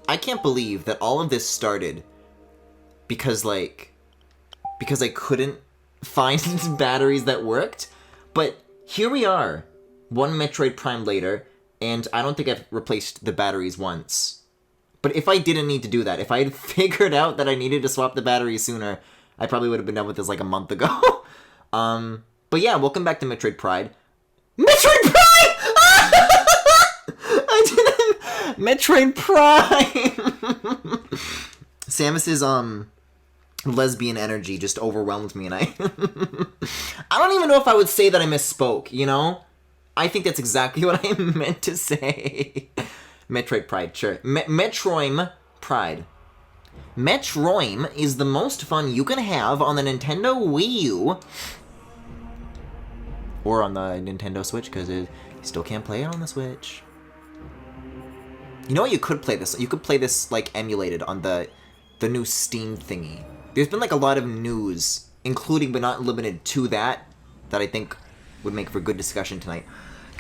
I can't believe that all of this started because, like, because I couldn't find batteries that worked. But here we are, one Metroid Prime later, and I don't think I've replaced the batteries once. But if I didn't need to do that, if I had figured out that I needed to swap the batteries sooner, I probably would have been done with this like a month ago. But yeah, welcome back to Metroid Pride. Metroid Prime! I didn't... Metroid Prime! Samus's, lesbian energy just overwhelmed me, and I... I don't even know if I would say that I misspoke, you know? I think that's exactly what I meant to say. Metroid Pride, sure. Metroid Pride. Metroid is the most fun you can have on the Nintendo Wii U. Or on the Nintendo Switch, because you still can't play it on the Switch. You know what? You could play this. You could play this, like, emulated on the new Steam thingy. There's been, like, a lot of news, including but not limited to that I think would make for good discussion tonight.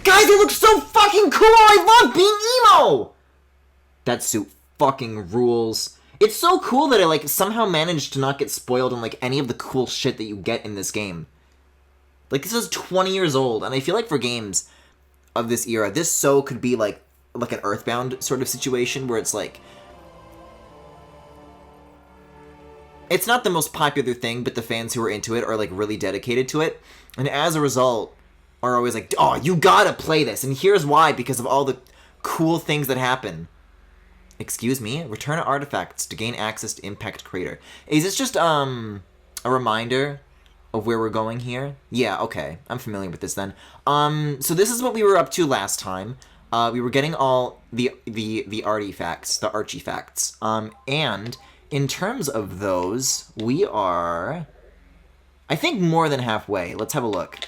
Guys, it looks so fucking cool! I love being emo! That suit fucking rules. It's so cool that I, like, somehow managed to not get spoiled on, like, any of the cool shit that you get in this game. Like, this is 20 years old, and I feel like for games of this era, this so could be, like an Earthbound sort of situation, where it's, like... It's not the most popular thing, but the fans who are into it are, like, really dedicated to it. And as a result, are always like, oh, you gotta play this. And here's why, because of all the cool things that happen. Excuse me? Return artifacts to gain access to Impact Crater. Is this just, a reminder of where we're going here? Yeah, okay. I'm familiar with this then. So this is what we were up to last time. We were getting all the artifacts, the archifacts. And in terms of those, we are, I think, more than halfway. Let's have a look.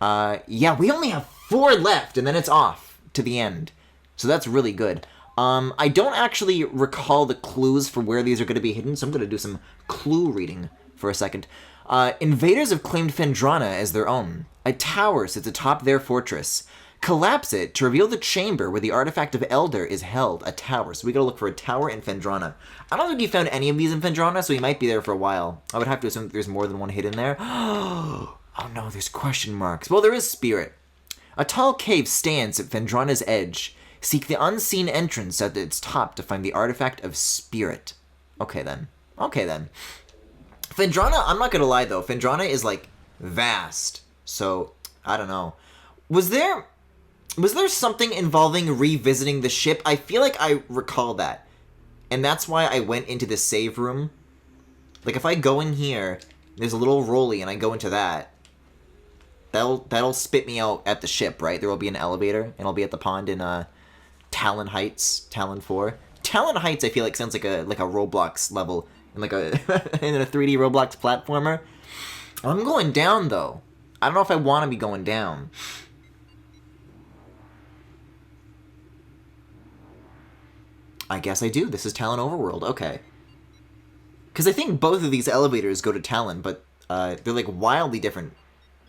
Yeah, we only have 4 left, and then it's off to the end. So that's really good. I don't actually recall the clues for where these are going to be hidden, so I'm going to do some clue reading for a second. Invaders have claimed Phendrana as their own. A tower sits atop their fortress. Collapse it to reveal the chamber where the artifact of Elder is held. A tower. So we gotta look for a tower in Phendrana. I don't think we found any of these in Phendrana, so we might be there for a while. I would have to assume that there's more than one hidden there. Oh no, there's question marks. Well, there is Spirit. A tall cave stands at Phendrana's edge. Seek the unseen entrance at its top to find the artifact of Spirit. Okay then. Okay then. Phendrana, I'm not gonna lie though, Phendrana is like vast. So, I don't know. Was there something involving revisiting the ship? I feel like I recall that. And that's why I went into the save room. Like, if I go in here, there's a little rolly, and I go into that, that'll spit me out at the ship, right? There will be an elevator, and I'll be at the pond in, Talon Heights, Talon 4. Talon Heights, I feel like, sounds like a Roblox level, in like a, in a 3D Roblox platformer. I'm going down, though. I don't know if I want to be going down. I guess I do. This is Talon Overworld. Okay. Because I think both of these elevators go to Talon, but they're like wildly different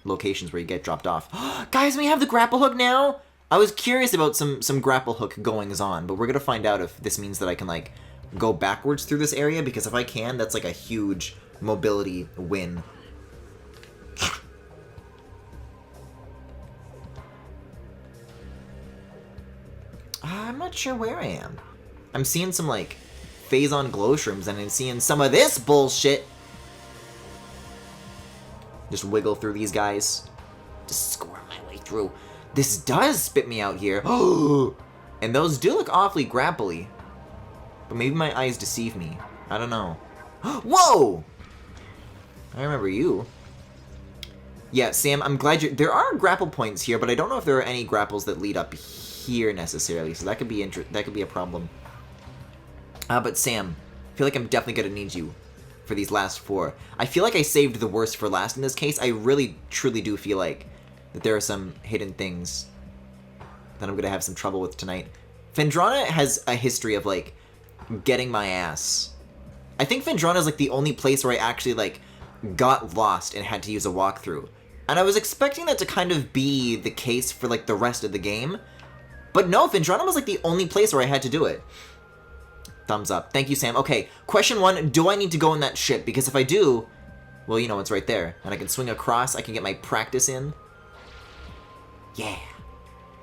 locations where you get dropped off. Guys, we have the grapple hook now? I was curious about some grapple hook goings-on, but we're going to find out if this means that I can, like, go backwards through this area, because if I can, that's like a huge mobility win. I'm not sure where I am. I'm seeing some, like, Phazon glow shrooms, and I'm seeing some of this bullshit. Just wiggle through these guys. Just squirm my way through. This does spit me out here. And those do look awfully grapply. But maybe my eyes deceive me. I don't know. Whoa! I remember you. Yeah, Sam, I'm glad you're... There are grapple points here, but I don't know if there are any grapples that lead up here necessarily, so that could be a problem. But Sam, I feel like I'm definitely gonna need you for these last 4. I feel like I saved the worst for last in this case. I really, truly do feel like that there are some hidden things that I'm gonna have some trouble with tonight. Phendrana has a history of, like, getting my ass. I think Phendrana is, like, the only place where I actually, like, got lost and had to use a walkthrough. And I was expecting that to kind of be the case for, like, the rest of the game. But no, Phendrana was, like, the only place where I had to do it. Thumbs up. Thank you, Sam. Okay, question 1, do I need to go in that ship? Because if I do, well, you know, it's right there. And I can swing across, I can get my practice in. Yeah.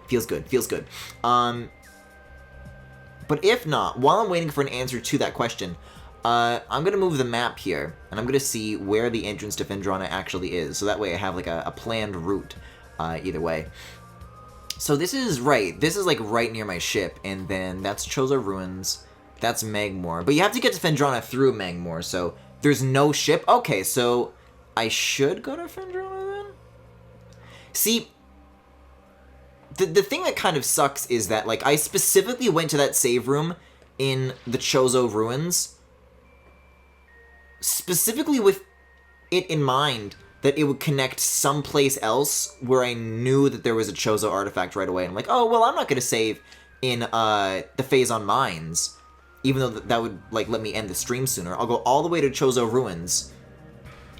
Feels good, feels good. But if not, while I'm waiting for an answer to that question, I'm going to move the map here, and I'm going to see where the entrance to Phendrana actually is, so that way I have, like, a planned route either way. So this is like, right near my ship, and then that's Chozo Ruins, that's Magmor. But you have to get to Phendrana through Magmor, so there's no ship? Okay, so I should go to Phendrana then? See, the thing that kind of sucks is that, like, I specifically went to that save room in the Chozo Ruins, specifically with it in mind that it would connect someplace else where I knew that there was a Chozo artifact right away. I'm like, oh, well, I'm not going to save in the Phazon Mines, even though that would, like, let me end the stream sooner. I'll go all the way to Chozo Ruins,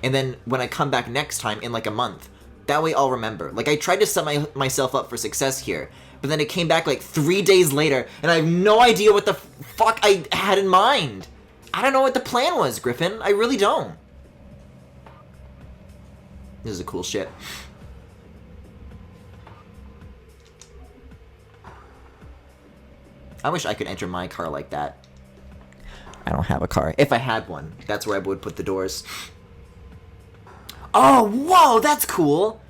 and then when I come back next time in, like, a month, that way I'll remember. Like, I tried to set myself up for success here, but then it came back, like, 3 days later, and I have no idea what the fuck I had in mind. I don't know what the plan was, Griffin. I really don't. This is a cool shit. I wish I could enter my car like that. I don't have a car. If I had one, that's where I would put the doors. Oh, whoa, that's cool.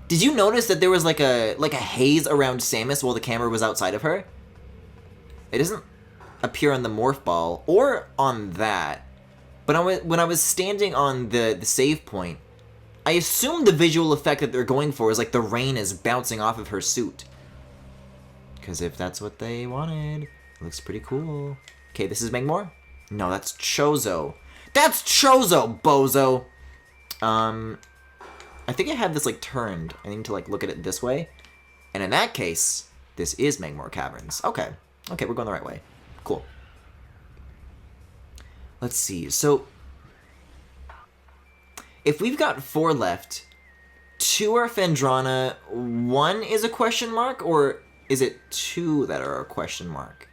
Did you notice that there was like a haze around Samus while the camera was outside of her? It doesn't appear on the morph ball or on that. But when I was standing on the save point, I assumed the visual effect that they're going for is like the rain is bouncing off of her suit. Because if that's what they wanted, it looks pretty cool. Okay, this is Magmor? No, that's Chozo. That's Chozo, bozo! I think I have this, like, turned. I need to, like, look at it this way. And in that case, this is Magmor Caverns. Okay. Okay, we're going the right way. Cool. Let's see. So, if we've got 4 left, 2 are Phendrana, 1 is a question mark, or is it 2 that are a question mark?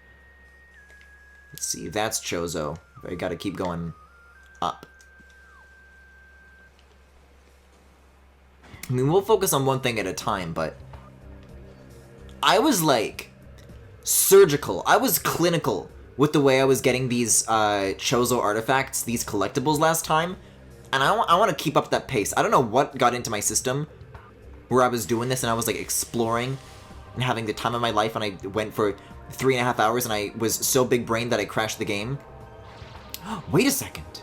Let's see. That's Chozo. I gotta keep going up. I mean, we'll focus on one thing at a time, but I was, like, surgical. I was clinical with the way I was getting these Chozo artifacts, these collectibles last time, and I want to keep up that pace. I don't know what got into my system where I was doing this, and I was, like, exploring and having the time of my life, and I went for 3.5 hours, and I was so big-brained that I crashed the game. Wait a second.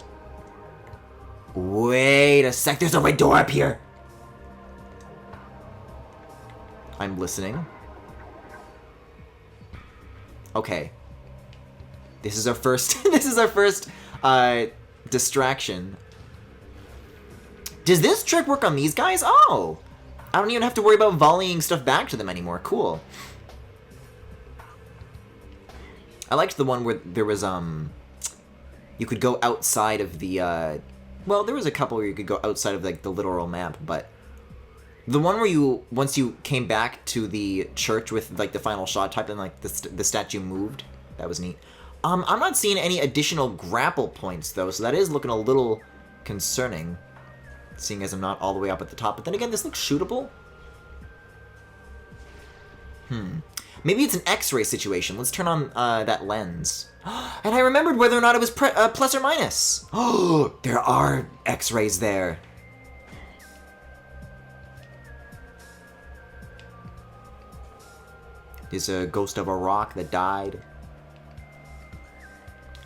Wait a sec, there's a red door up here! I'm listening. Okay. This is our first this is our first distraction. Does this trick work on these guys? Oh! I don't even have to worry about volleying stuff back to them anymore. Cool. I liked the one where there was you could go outside of the well, there was a couple where you could go outside of, like, the literal map, but the one where once you came back to the church with, like, the final shot type and, like, the statue moved, that was neat. I'm not seeing any additional grapple points, though, so that is looking a little concerning, seeing as I'm not all the way up at the top. But then again, this looks shootable. Maybe it's an X-ray situation. Let's turn on that lens. And I remembered whether or not it was plus or minus. Oh, there are X-rays there. There's a ghost of a rock that died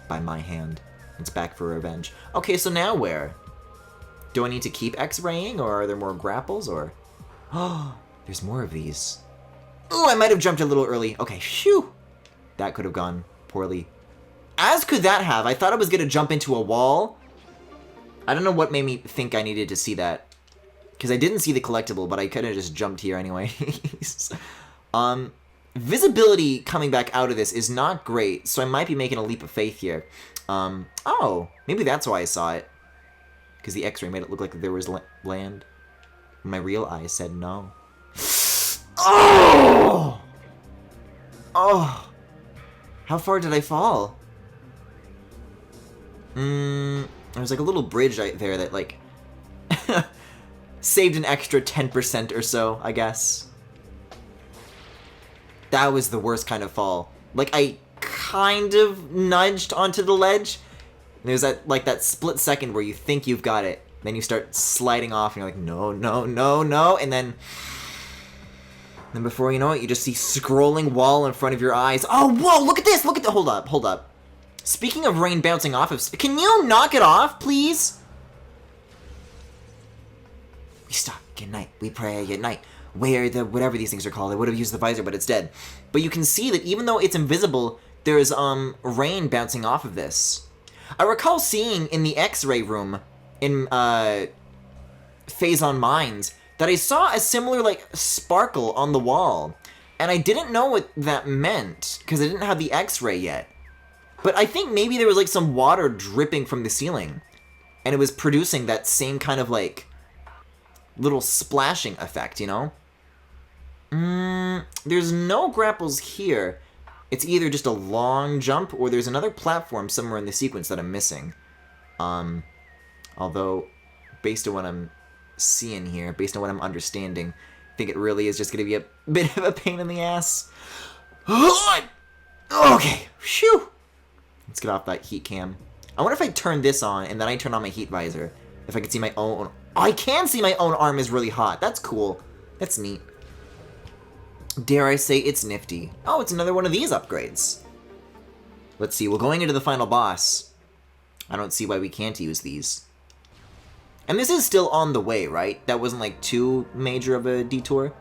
by my hand. It's back for revenge. Okay, so now where? Do I need to keep X-raying, or are there more grapples, or... Oh, there's more of these. Oh, I might have jumped a little early. Okay, phew. That could have gone poorly. As could that have. I thought I was going to jump into a wall. I don't know what made me think I needed to see that. Because I didn't see the collectible, but I could have just jumped here anyways. Visibility coming back out of this is not great, so I might be making a leap of faith here. Oh, maybe that's why I saw it. Because the X-ray made it look like there was land. My real eyes said no. Oh! Oh! How far did I fall? There's like a little bridge right there that like saved an extra 10% or so, I guess. That was the worst kind of fall. Like, I kind of nudged onto the ledge. And there's that, like, that split second where you think you've got it. Then you start sliding off, and you're like, no, no, no, no. And then before you know it, you just see scrolling wall in front of your eyes. Oh, whoa, look at this! Look at the... Hold up, hold up. Speaking of rain bouncing off of... Can you knock it off, please? We stop at night. We pray at night. Where the... Whatever these things are called. I would have used the visor, but it's dead. But you can see that even though it's invisible, there's, rain bouncing off of this. I recall seeing in the X-ray room in, Phase on Minds that I saw a similar, like, sparkle on the wall. And I didn't know what that meant, because I didn't have the X-ray yet. But I think maybe there was, like, some water dripping from the ceiling. And it was producing that same kind of, like, little splashing effect, you know? There's no grapples here. It's either just a long jump, or there's another platform somewhere in the sequence that I'm missing. Although, based on what I'm seeing here, based on what I'm understanding, I think it really is just going to be a bit of a pain in the ass. Okay, phew! Let's get off that heat cam. I wonder if I turn this on, and then I turn on my heat visor. If I can see my own... I can see my own arm is really hot. That's cool. That's neat. Dare I say it's nifty. Oh, it's another one of these upgrades. Let's see, well, going into the final boss, I don't see why we can't use these. And this is still on the way, right? That wasn't, like, too major of a detour?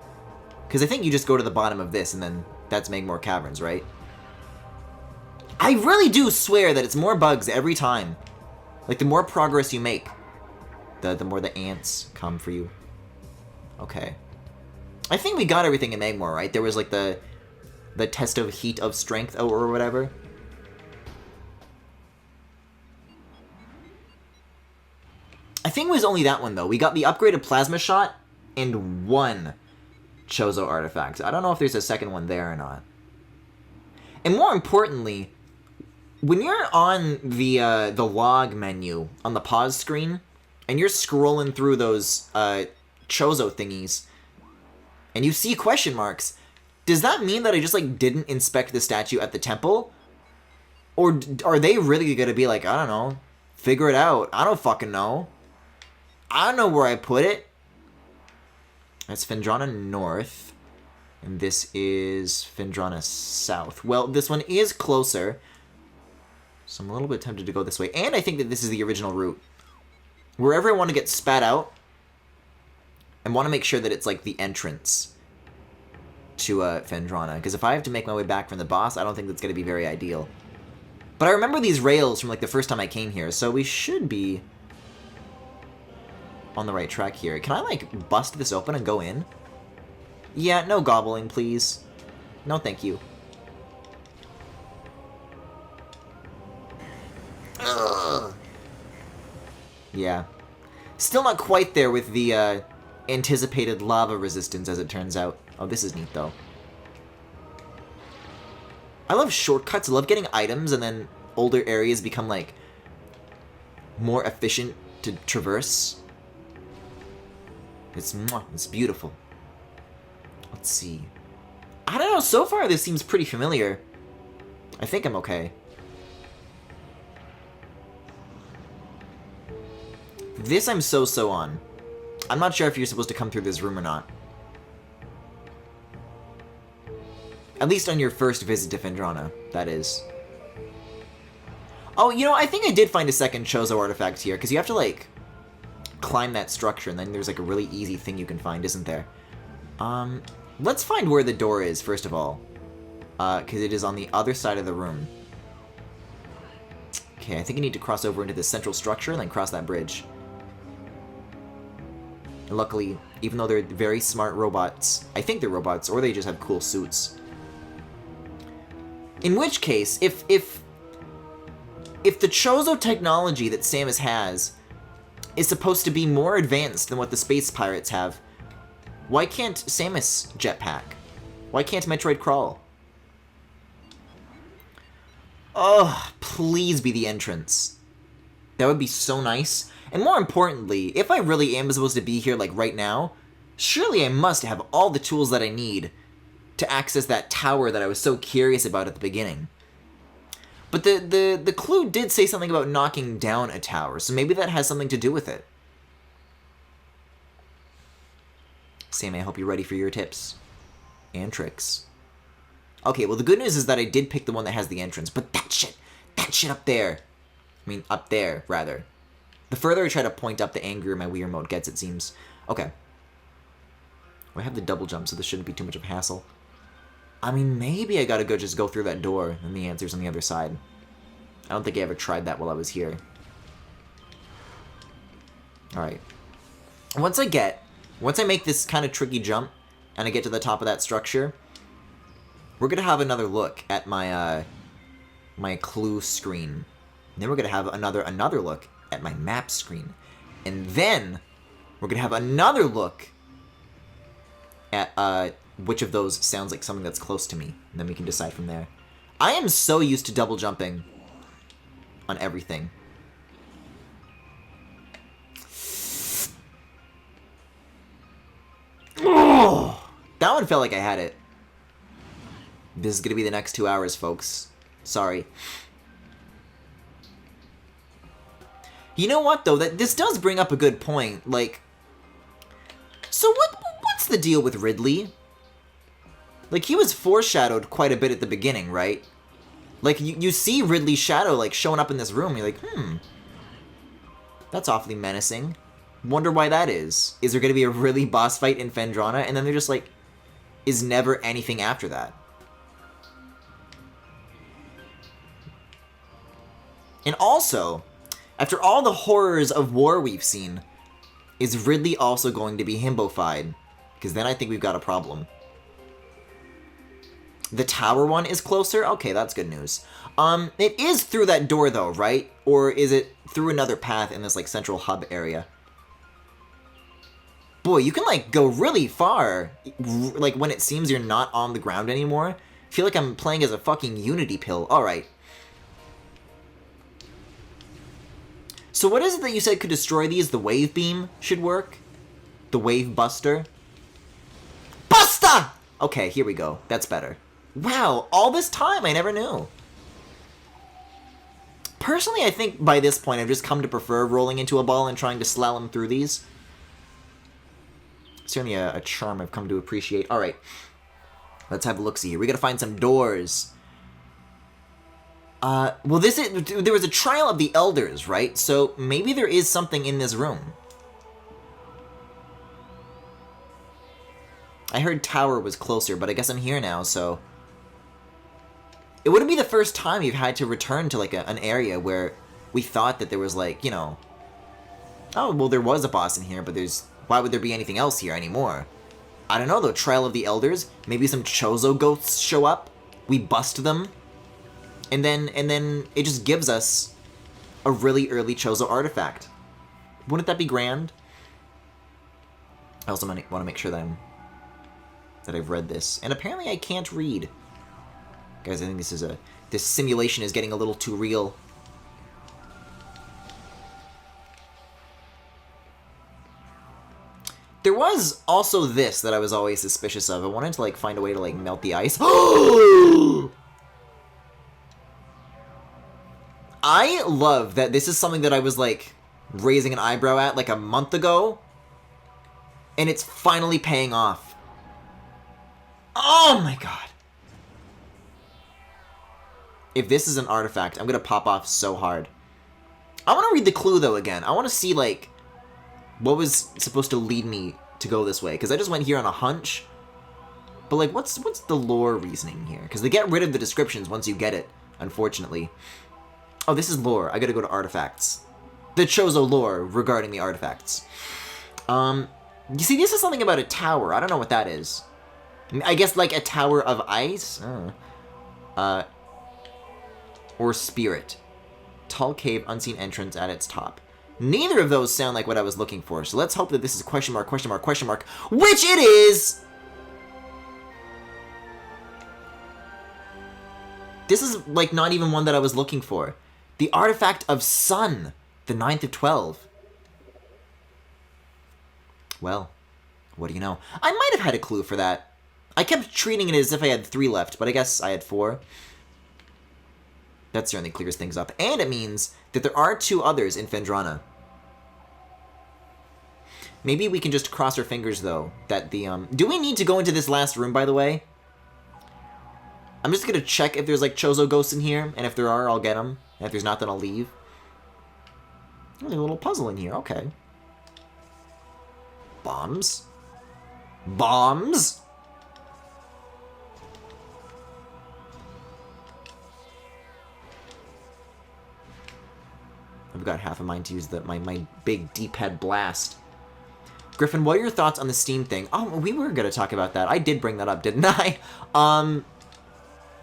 Because I think you just go to the bottom of this, and then that's Magmore Caverns, right? I really do swear that it's more bugs every time. Like, the more progress you make, the more the ants come for you. Okay. I think we got everything in Magmore, right? There was, like, the test of heat of strength or whatever. I think it was only that one, though. We got the upgraded plasma shot and one Chozo artifact. I don't know if there's a second one there or not. And more importantly, when you're on the log menu on the pause screen, and you're scrolling through those Chozo thingies, and you see question marks, does that mean that I just, like, didn't inspect the statue at the temple? Or are they really gonna be like, I don't know, figure it out. I don't fucking know. I don't know where I put it. That's Phendrana North. And this is Phendrana South. Well, this one is closer. So I'm a little bit tempted to go this way. And I think that this is the original route. Wherever I want to get spat out, I want to make sure that it's, like, the entrance to Phendrana. Because if I have to make my way back from the boss, I don't think that's going to be very ideal. But I remember these rails from, like, the first time I came here, so we should be on the right track here. Can I, like, bust this open and go in? Yeah, no gobbling, please. No, thank you. Ugh. Yeah. Still not quite there with the, anticipated lava resistance, as it turns out. Oh, this is neat, though. I love shortcuts. I love getting items, and then older areas become, like, more efficient to traverse. It's beautiful. Let's see. I don't know, so far this seems pretty familiar. I think I'm okay. This I'm so on. I'm not sure if you're supposed to come through this room or not. At least on your first visit to Phendrana, that is. Oh, you know, I think I did find a second Chozo artifact here, because you have to, like, climb that structure, and then there's, like, a really easy thing you can find, isn't there? Let's find where the door is, first of all. Because it is on the other side of the room. Okay, I think I need to cross over into the central structure and then cross that bridge. And luckily, even though they're very smart robots, I think they're robots, or they just have cool suits. In which case, if the Chozo technology that Samus has is supposed to be more advanced than what the space pirates have, why can't Samus jetpack? Why can't Metroid crawl? Oh, please be the entrance. That would be so nice. And more importantly, if I really am supposed to be here, like, right now, surely I must have all the tools that I need to access that tower that I was so curious about at the beginning. But the clue did say something about knocking down a tower, so maybe that has something to do with it. Sam, I hope you're ready for your tips. And tricks. Okay, well the good news is that I did pick the one that has the entrance, but that shit up there. I mean, up there, rather. The further I try to point up, the angrier my Wii remote gets, it seems. Okay. Well, I have the double jump, so this shouldn't be too much of a hassle. I mean, maybe I gotta just go through that door, and the answer's on the other side. I don't think I ever tried that while I was here. Alright. Once I make this kind of tricky jump, and I get to the top of that structure, we're gonna have another look at my, my clue screen. And then we're gonna have another look at my map screen. And then, we're gonna have another look at, which of those sounds like something that's close to me. And then we can decide from there. I am so used to double jumping on everything. Oh, that one felt like I had it. This is gonna be the next 2 hours, folks. Sorry. You know what, though? This does bring up a good point. Like, so what's the deal with Ridley? Like, he was foreshadowed quite a bit at the beginning, right? Like, you see Ridley's shadow, like, showing up in this room. You're like, that's awfully menacing. Wonder why that is. Is there going to be a really boss fight in Phendrana? And then they're just like, is never anything after that. And also, after all the horrors of war we've seen, is Ridley also going to be himbofied? Because then I think we've got a problem. The tower one is closer? Okay, that's good news. It is through that door though, right? Or is it through another path in this, like, central hub area? Boy, you can, like, go really far, like, when it seems you're not on the ground anymore. I feel like I'm playing as a fucking Unity pill. Alright. So what is it that you said could destroy these? The wave beam should work? The wave buster? Busta! Okay, here we go. That's better. Wow, all this time, I never knew. Personally, I think by this point, I've just come to prefer rolling into a ball and trying to slalom through these. Certainly a charm I've come to appreciate. Alright, let's have a look-see here. We gotta find some doors. Well, there was a trial of the elders, right? So maybe there is something in this room. I heard tower was closer, but I guess I'm here now, so... It wouldn't be the first time you've had to return to, like, an area where we thought that there was, like, you know... Oh, well, there was a boss in here, but there's... Why would there be anything else here anymore? I don't know, though. Trial of the Elders? Maybe some Chozo ghosts show up? We bust them? And then it just gives us a really early Chozo artifact. Wouldn't that be grand? I also want to make sure that I've read this. And apparently I can't read. Guys, I think this simulation is getting a little too real. There was also this that I was always suspicious of. I wanted to, like, find a way to, like, melt the ice. I love that this is something that I was, like, raising an eyebrow at, like, a month ago. And it's finally paying off. Oh my god. If this is an artifact, I'm gonna pop off so hard. I want to read the clue, though, again. I want to see, like, what was supposed to lead me to go this way. Because I just went here on a hunch. But, like, what's the lore reasoning here? Because they get rid of the descriptions once you get it, unfortunately. Oh, this is lore. I gotta go to artifacts. The Chozo lore regarding the artifacts. You see, this is something about a tower. I don't know what that is. I guess, like, a tower of ice? Or spirit. Tall cave, unseen entrance at its top. Neither of those sound like what I was looking for, so let's hope that this is question mark, question mark, question mark, which it is! This is, like, not even one that I was looking for. The artifact of sun. The 9th of 12. Well, what do you know? I might have had a clue for that. I kept treating it as if I had 3 left, but I guess I had 4. That certainly clears things up. And it means that there are 2 others in Phendrana. Maybe we can just cross our fingers, though, that the, Do we need to go into this last room, by the way? I'm just gonna check if there's, like, Chozo ghosts in here, and if there are, I'll get them. And if there's not, then I'll leave. Oh, there's a little puzzle in here, okay. Bombs? Bombs? I've got half of mine to use my big D-pad blast. Griffin, what are your thoughts on the Steam thing? Oh, we were going to talk about that. I did bring that up, didn't I?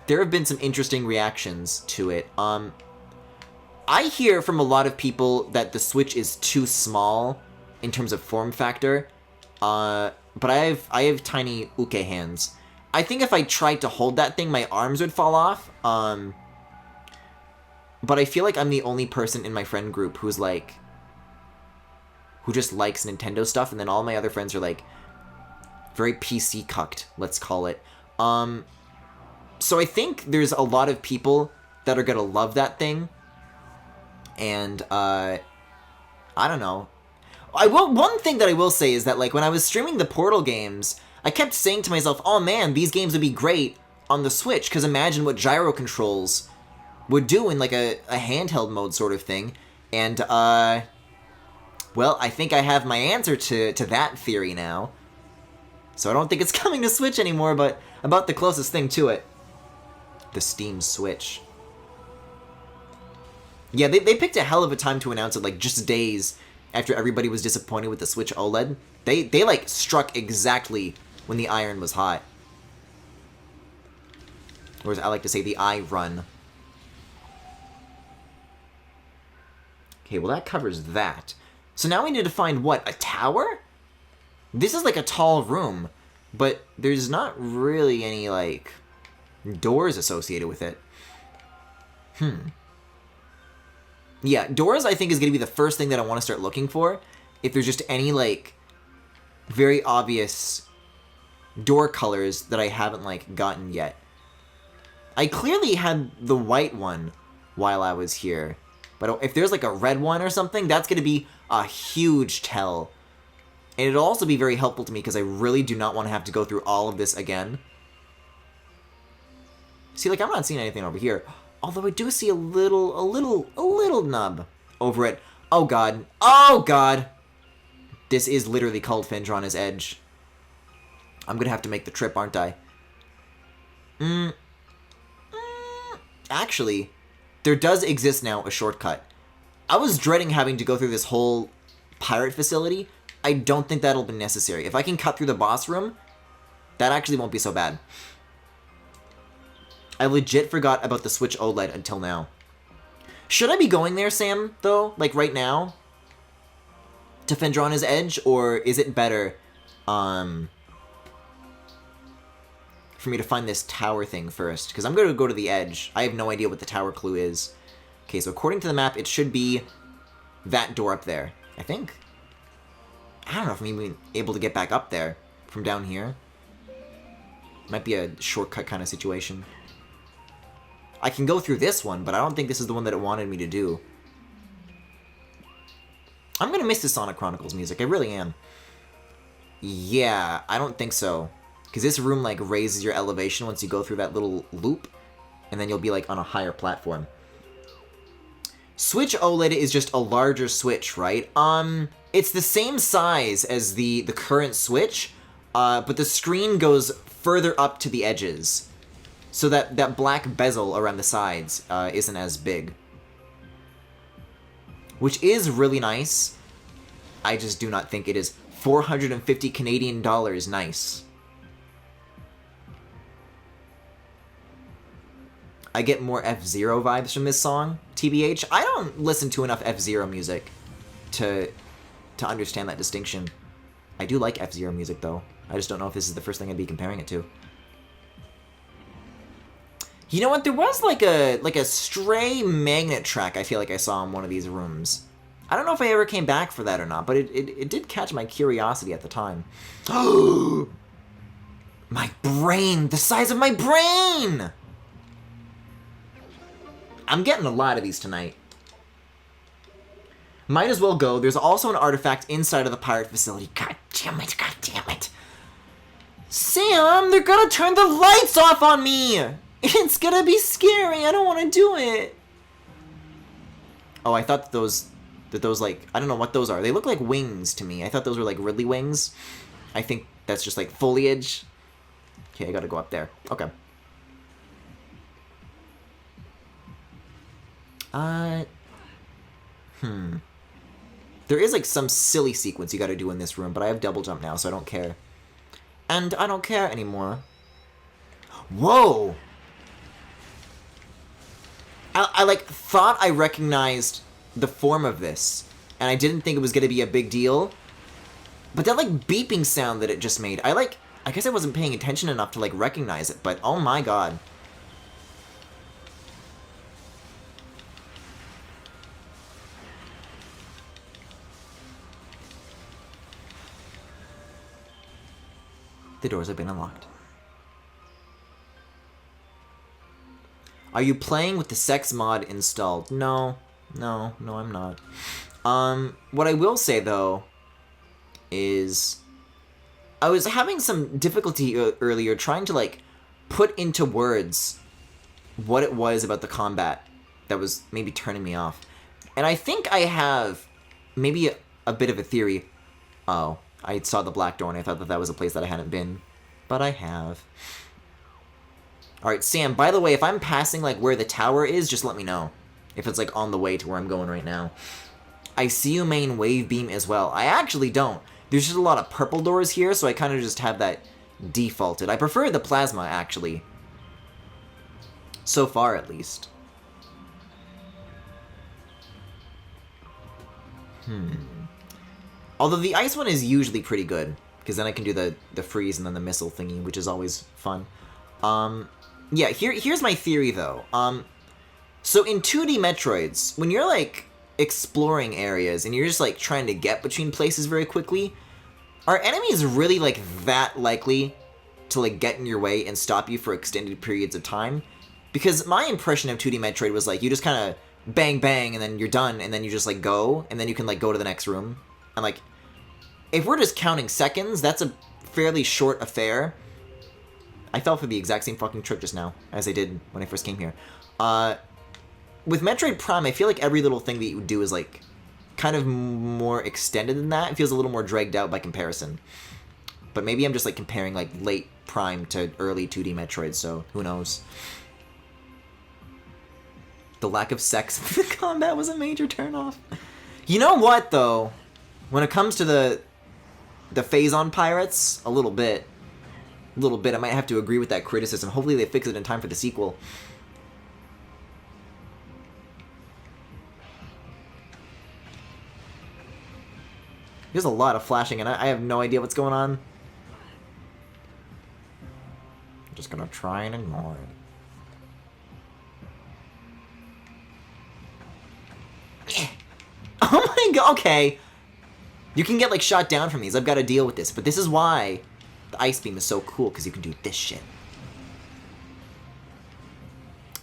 There have been some interesting reactions to it. I hear from a lot of people that the Switch is too small in terms of form factor. But I have tiny uke hands. I think if I tried to hold that thing, my arms would fall off. But I feel like I'm the only person in my friend group who's like... who just likes Nintendo stuff, and then all my other friends are like... very PC-cucked, let's call it. So I think there's a lot of people that are gonna love that thing. And, I don't know. One thing that I will say is that, like, when I was streaming the Portal games, I kept saying to myself, oh man, these games would be great on the Switch, because imagine what gyro controls would do in, like, a handheld mode sort of thing. And, well, I think I have my answer to that theory now. So I don't think it's coming to Switch anymore, but about the closest thing to it. The Steam Switch. Yeah, they picked a hell of a time to announce it, like, just days after everybody was disappointed with the Switch OLED. They like, struck exactly when the iron was hot. Or as I like to say, the iron. Okay, well that covers that. So now we need to find, what, a tower? This is like a tall room, but there's not really any, like, doors associated with it. Yeah, doors I think is going to be the first thing that I want to start looking for. If there's just any, like, very obvious door colors that I haven't, like, gotten yet. I clearly had the white one while I was here. But if there's, like, a red one or something, that's going to be a huge tell. And it'll also be very helpful to me because I really do not want to have to go through all of this again. See, like, I'm not seeing anything over here. Although I do see a little nub over it. Oh god. Oh god! This is literally called Phendrana's Edge. I'm gonna have to make the trip, aren't I? Actually, there does exist now a shortcut. I was dreading having to go through this whole pirate facility. I don't think that'll be necessary. If I can cut through the boss room, that actually won't be so bad. I legit forgot about the Switch OLED until now. Should I be going there, Sam, though? Like, right now? To Phendrana's Edge? Or is it better, for me to find this tower thing first? Because I'm going to go to the edge. I have no idea what the tower clue is. Okay, so according to the map, it should be that door up there, I think. I don't know if I'm even able to get back up there from down here. Might be a shortcut kind of situation. I can go through this one, but I don't think this is the one that it wanted me to do. I'm gonna miss the Sonic Chronicles music, I really am. Yeah, I don't think so. Because this room, like, raises your elevation once you go through that little loop, and then you'll be, like, on a higher platform. Switch OLED is just a larger Switch, right? It's the same size as the current Switch, but the screen goes further up to the edges. So that black bezel around the sides isn't as big. Which is really nice. I just do not think it is 450 Canadian dollars nice. I get more F-Zero vibes from this song, TBH. I don't listen to enough F-Zero music to understand that distinction. I do like F-Zero music, though. I just don't know if this is the first thing I'd be comparing it to. You know what? There was like a stray magnet track I feel like I saw in one of these rooms. I don't know if I ever came back for that or not, but it did catch my curiosity at the time. My brain! The size of my brain! I'm getting a lot of these tonight. Might as well go. There's also an artifact inside of the pirate facility. God damn it, god damn it. Sam, they're gonna turn the lights off on me! It's gonna be scary, I don't wanna do it. Oh, I thought those, like, I don't know what those are. They look like wings to me. I thought those were like Ridley wings. I think that's just like foliage. Okay, I gotta go up there. Okay. There is like some silly sequence you gotta do in this room, but I have double jump now, so I don't care. And I don't care anymore. Whoa! I like, thought I recognized the form of this, and I didn't think it was gonna be a big deal. But that, like, beeping sound that it just made, I guess I wasn't paying attention enough to, like, recognize it, but oh my god. The doors have been unlocked. Are you playing with the sex mod installed? No, I'm not. What I will say, though, is I was having some difficulty earlier trying to, like, put into words what it was about the combat that was maybe turning me off. And I think I have maybe a bit of a theory. Oh, I saw the black door and I thought that that was a place that I hadn't been. But I have. Alright, Sam, by the way, if I'm passing, like, where the tower is, just let me know. If it's, like, on the way to where I'm going right now. I see you main wave beam as well. I actually don't. There's just a lot of purple doors here, so I kind of just have that defaulted. I prefer the plasma, actually. So far, at least. Although the ice one is usually pretty good, because then I can do the freeze and then the missile thingy, which is always fun. Yeah, here's my theory, though. So in 2D Metroids, when you're, like, exploring areas and you're just, like, trying to get between places very quickly, are enemies really, like, that likely to, like, get in your way and stop you for extended periods of time? Because my impression of 2D Metroid was, like, you just kind of bang, bang, and then you're done, and then you just, like, go, and then you can, like, go to the next room. And, like, if we're just counting seconds, that's a fairly short affair. I fell for the exact same fucking trick just now, as I did when I first came here. With Metroid Prime, I feel like every little thing that you do is, like, kind of more extended than that. It feels a little more dragged out by comparison. But maybe I'm just, like, comparing, like, late Prime to early 2D Metroid, so who knows. The lack of sex in the combat was a major turnoff. You know what, though? When it comes to the phase-on pirates, a little bit, I might have to agree with that criticism. Hopefully they fix it in time for the sequel. There's a lot of flashing, and I have no idea what's going on. I'm just gonna try and ignore it. Oh my god, okay. You can get, like, shot down from these. I've got to deal with this. But this is why the ice beam is so cool, because you can do this shit.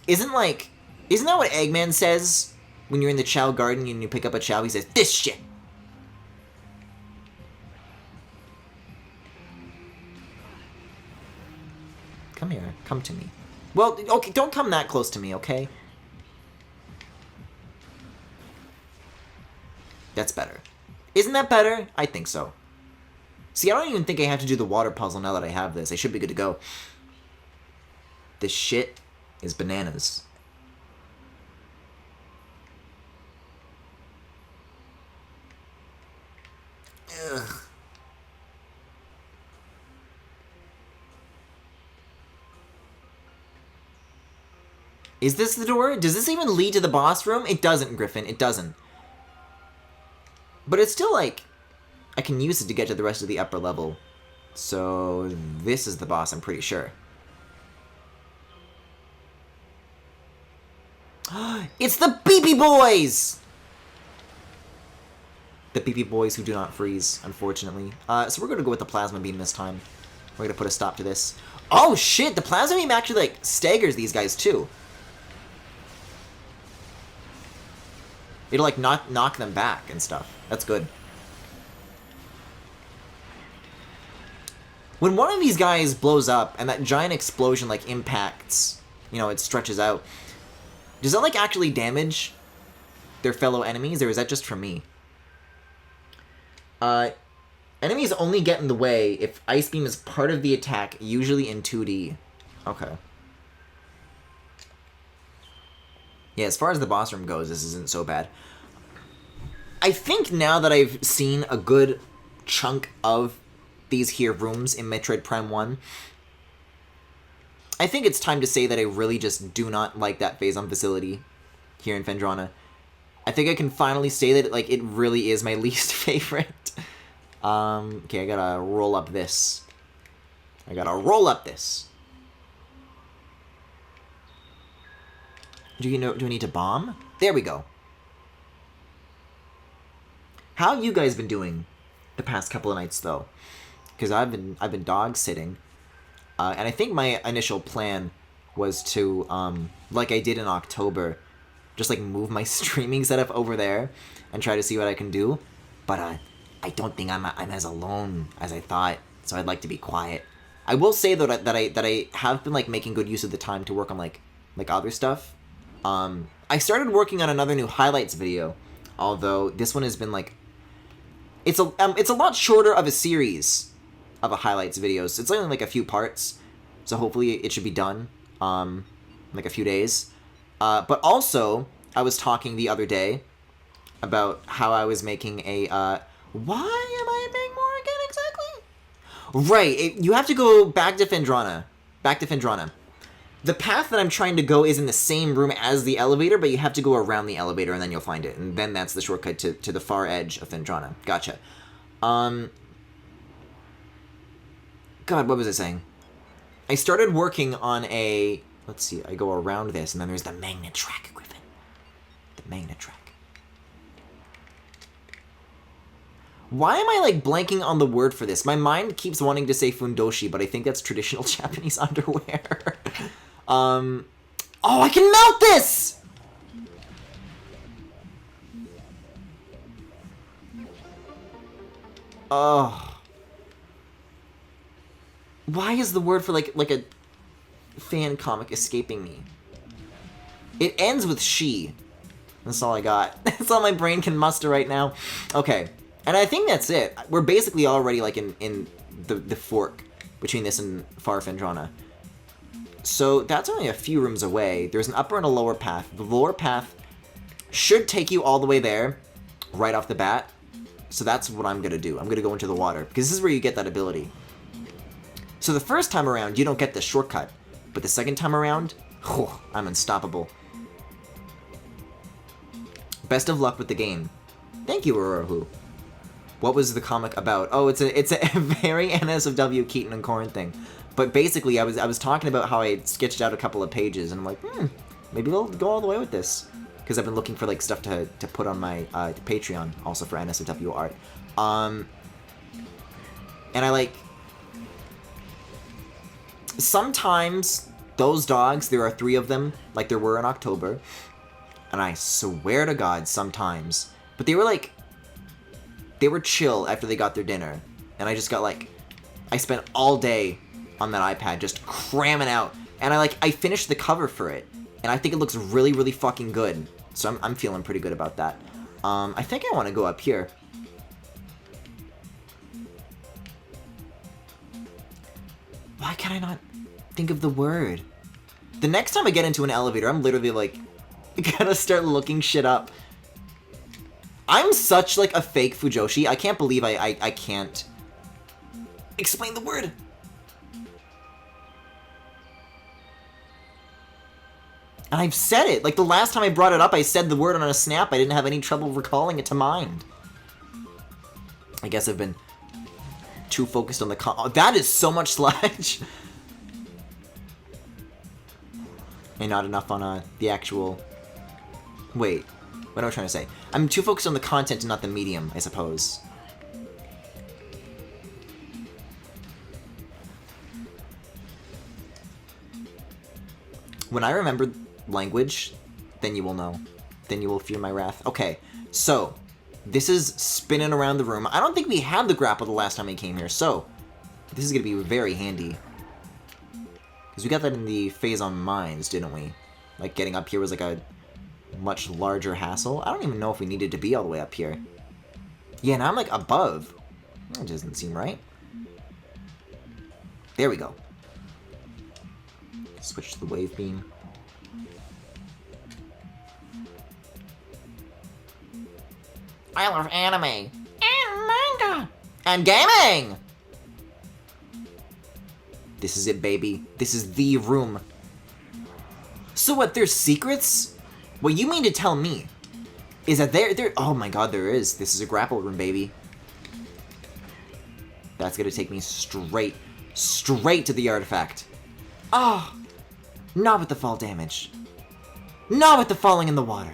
Isn't that what Eggman says when you're in the Chow Garden and you pick up a Chow? He says, this shit! Come here. Come to me. Well, okay, don't come that close to me, okay? That's better. Isn't that better? I think so. See, I don't even think I have to do the water puzzle now that I have this. I should be good to go. This shit is bananas. Ugh. Is this the door? Does this even lead to the boss room? It doesn't, Griffin. It doesn't. But it's still, like, I can use it to get to the rest of the upper level. So this is the boss, I'm pretty sure. It's the Beepy Boys! The PP boys who do not freeze, unfortunately. So we're going to go with the Plasma Beam this time. We're going to put a stop to this. Oh, shit! The Plasma Beam actually, like, staggers these guys, too. It'll, like, knock them back and stuff. That's good. When one of these guys blows up and that giant explosion, like, impacts, you know, it stretches out, does that, like, actually damage their fellow enemies, or is that just for me? Enemies only get in the way if Ice Beam is part of the attack, usually in 2D. Okay. Yeah, as far as the boss room goes, this isn't so bad. I think now that I've seen a good chunk of these here rooms in Metroid Prime 1, I think it's time to say that I really just do not like that phase-on facility here in Phendrana. I think I can finally say that like it really is my least favorite. Okay, I gotta roll up this. Do I need to bomb? There we go. How have you guys been doing the past couple of nights though? Because I've been dog sitting, and I think my initial plan was to like I did in October, just like move my streaming setup over there and try to see what I can do. But I don't think I'm as alone as I thought, so I'd like to be quiet. I will say though that I have been like making good use of the time to work on like other stuff. I started working on another new highlights video, although this one has been like it's a lot shorter of a series of a highlights videos. It's only like a few parts, so hopefully it should be done in like a few days. But also, I was talking the other day about how I was making a why am I being more again exactly? Right, you have to go back to Phendrana. The path that I'm trying to go is in the same room as the elevator, but you have to go around the elevator and then you'll find it. And then that's the shortcut to the far edge of Phendrana. Gotcha. God, what was I saying? I started working on a... Let's see, I go around this, and then there's the magnet track, Griffin. The magnet track. Why am I, like, blanking on the word for this? My mind keeps wanting to say fundoshi, but I think that's traditional Japanese underwear. Oh, I can melt this! Oh. Why is the word for, like a fan comic escaping me? It ends with she. That's all I got. That's all my brain can muster right now. Okay. And I think that's it. We're basically already, like, in the fork between this and Far Phendrana. So that's only a few rooms away. There's an upper and a lower path. The lower path should take you all the way there, right off the bat. So that's what I'm going to do. I'm going to go into the water, because this is where you get that ability. So the first time around, you don't get this shortcut. But the second time around, whew, I'm unstoppable. Best of luck with the game. Thank you, Orohu. What was the comic about? Oh, it's a very NSFW Keaton and Corrin thing. But basically, I was talking about how I sketched out a couple of pages, and I'm like, maybe we'll go all the way with this. Because I've been looking for like stuff to put on my Patreon, also for NSFW art. And I like... Sometimes those dogs, there are 3 of them, like there were in October. And I swear to God, sometimes. But they were like... They were chill after they got their dinner. And I just got like... I spent all day on that iPad just cramming out. And I finished the cover for it. And I think it looks really, really fucking good. So I'm feeling pretty good about that. I think I want to go up here. Why can I not think of the word? The next time I get into an elevator, I'm literally like, gonna start looking shit up. I'm such like a fake Fujoshi. I can't believe I can't explain the word. And I've said it. Like the last time I brought it up, I said the word on a snap. I didn't have any trouble recalling it to mind. I guess I've been too focused on the oh, that is so much sludge. And not enough on the actual... Wait. What am I trying to say? I'm too focused on the content and not the medium, I suppose. When I remember language, then you will know. Then you will fear my wrath. Okay, so this is spinning around the room. I don't think we had the grapple the last time we came here, so this is going to be very handy. Because we got that in the Phase on Mines, didn't we? Like, getting up here was like a much larger hassle. I don't even know if we needed to be all the way up here. Yeah, now I'm like above. That doesn't seem right. There we go. Switch to the wave beam. I love anime. And manga. And gaming! This is it, baby. This is the room. So what, there's secrets? What you mean to tell me is that there... Oh my god, there is. This is a grapple room, baby. That's gonna take me straight to the artifact. Oh, not with the fall damage. Not with the falling in the water.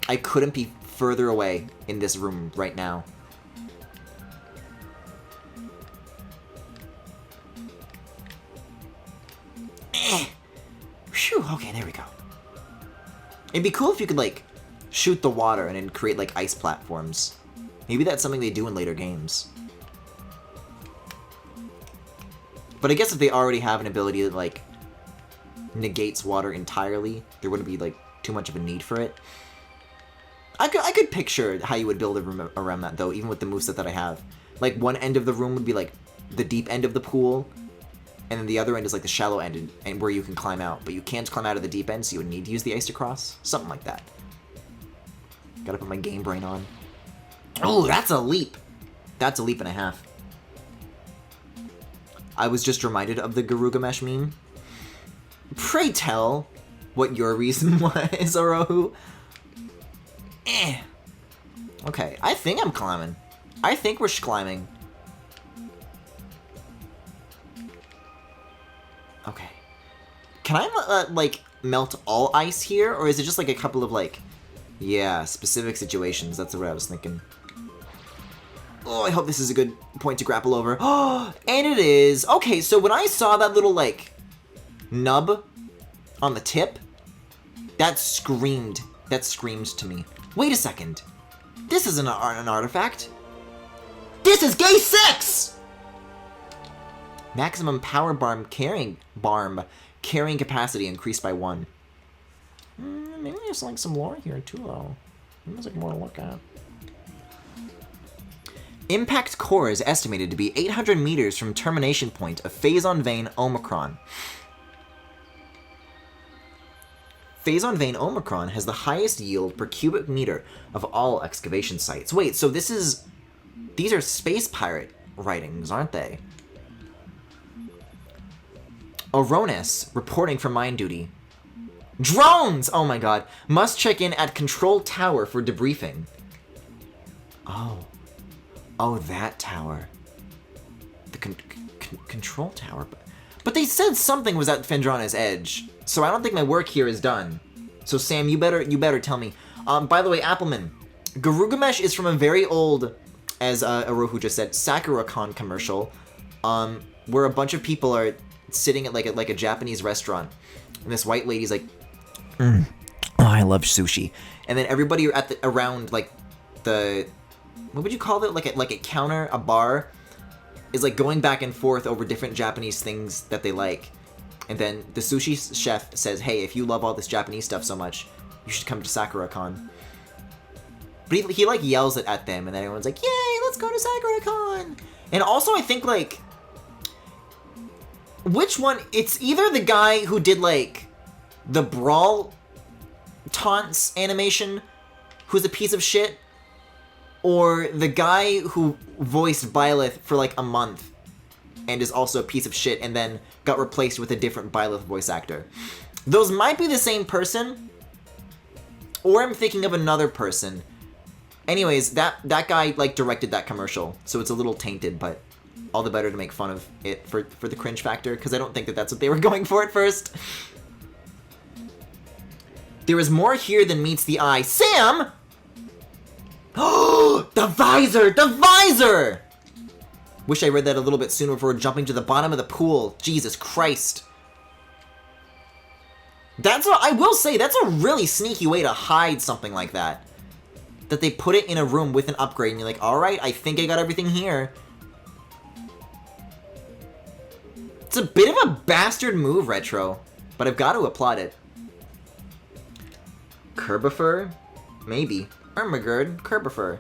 I couldn't be further away in this room right now. Phew, okay, there we go. It'd be cool if you could, like, shoot the water and then create, like, ice platforms. Maybe that's something they do in later games. But I guess if they already have an ability that, like, negates water entirely, there wouldn't be, like, too much of a need for it. I could picture how you would build a room around that, though, even with the moveset that I have. Like, one end of the room would be, like, the deep end of the pool, and then the other end is, like, the shallow end, and where you can climb out. But you can't climb out of the deep end, so you would need to use the ice to cross. Something like that. Gotta put my game brain on. Oh, that's a leap! That's a leap and a half. I was just reminded of the Garugamesh meme. Pray tell what your reason was, Orohu. Okay, I think I'm climbing. I think we're climbing. Okay. Can I, like, melt all ice here? Or is it just, like, a couple of, like... Yeah, specific situations. That's what I was thinking. Oh, I hope this is a good point to grapple over. Oh, and it is. Okay, so when I saw that little, like, nub on the tip, that screamed to me. Wait a second. This isn't an artifact. This is Gay 6! Maximum power carrying capacity increased by 1. Maybe there's like some lore here too, though. There's like more to look at. Impact core is estimated to be 800 meters from termination point of Phazon Vein Omicron. Phazon Vein Omicron has the highest yield per cubic meter of all excavation sites. Wait, so these are space pirate writings, aren't they? Oronis reporting for mine duty. Drones! Oh my god. Must check in at control tower for debriefing. Oh. Oh, that tower. The control tower. But they said something was at Phendrana's edge, so I don't think my work here is done. So Sam, you better tell me. By the way, Appleman, Garugamesh is from a very old, as Orohu just said, SakuraCon commercial, where a bunch of people are sitting at like a Japanese restaurant, and this white lady's like, oh, I love sushi, and then everybody around like the, what would you call it? Like a counter, a bar, is like going back and forth over different Japanese things that they like. And then the sushi chef says, hey, if you love all this Japanese stuff so much, you should come to SakuraCon. But he like yells it at them, and then everyone's like, yay, let's go to SakuraCon! And also I think like, which one, it's either the guy who did like the Brawl taunts animation, who's a piece of shit, or the guy who voiced Byleth for like a month and is also a piece of shit and then got replaced with a different Byleth voice actor. Those might be the same person, or I'm thinking of another person. Anyways, that guy like directed that commercial, so it's a little tainted, but all the better to make fun of it for the cringe factor, because I don't think that's what they were going for at first. There is more here than meets the eye. Sam! Oh, the visor! The visor! Wish I read that a little bit sooner before jumping to the bottom of the pool. Jesus Christ. I will say, that's a really sneaky way to hide something like that. That they put it in a room with an upgrade, and you're like, alright, I think I got everything here. It's a bit of a bastard move, Retro, but I've got to applaud it. Kerbifer? Maybe. Ermagerd, Kerbifer.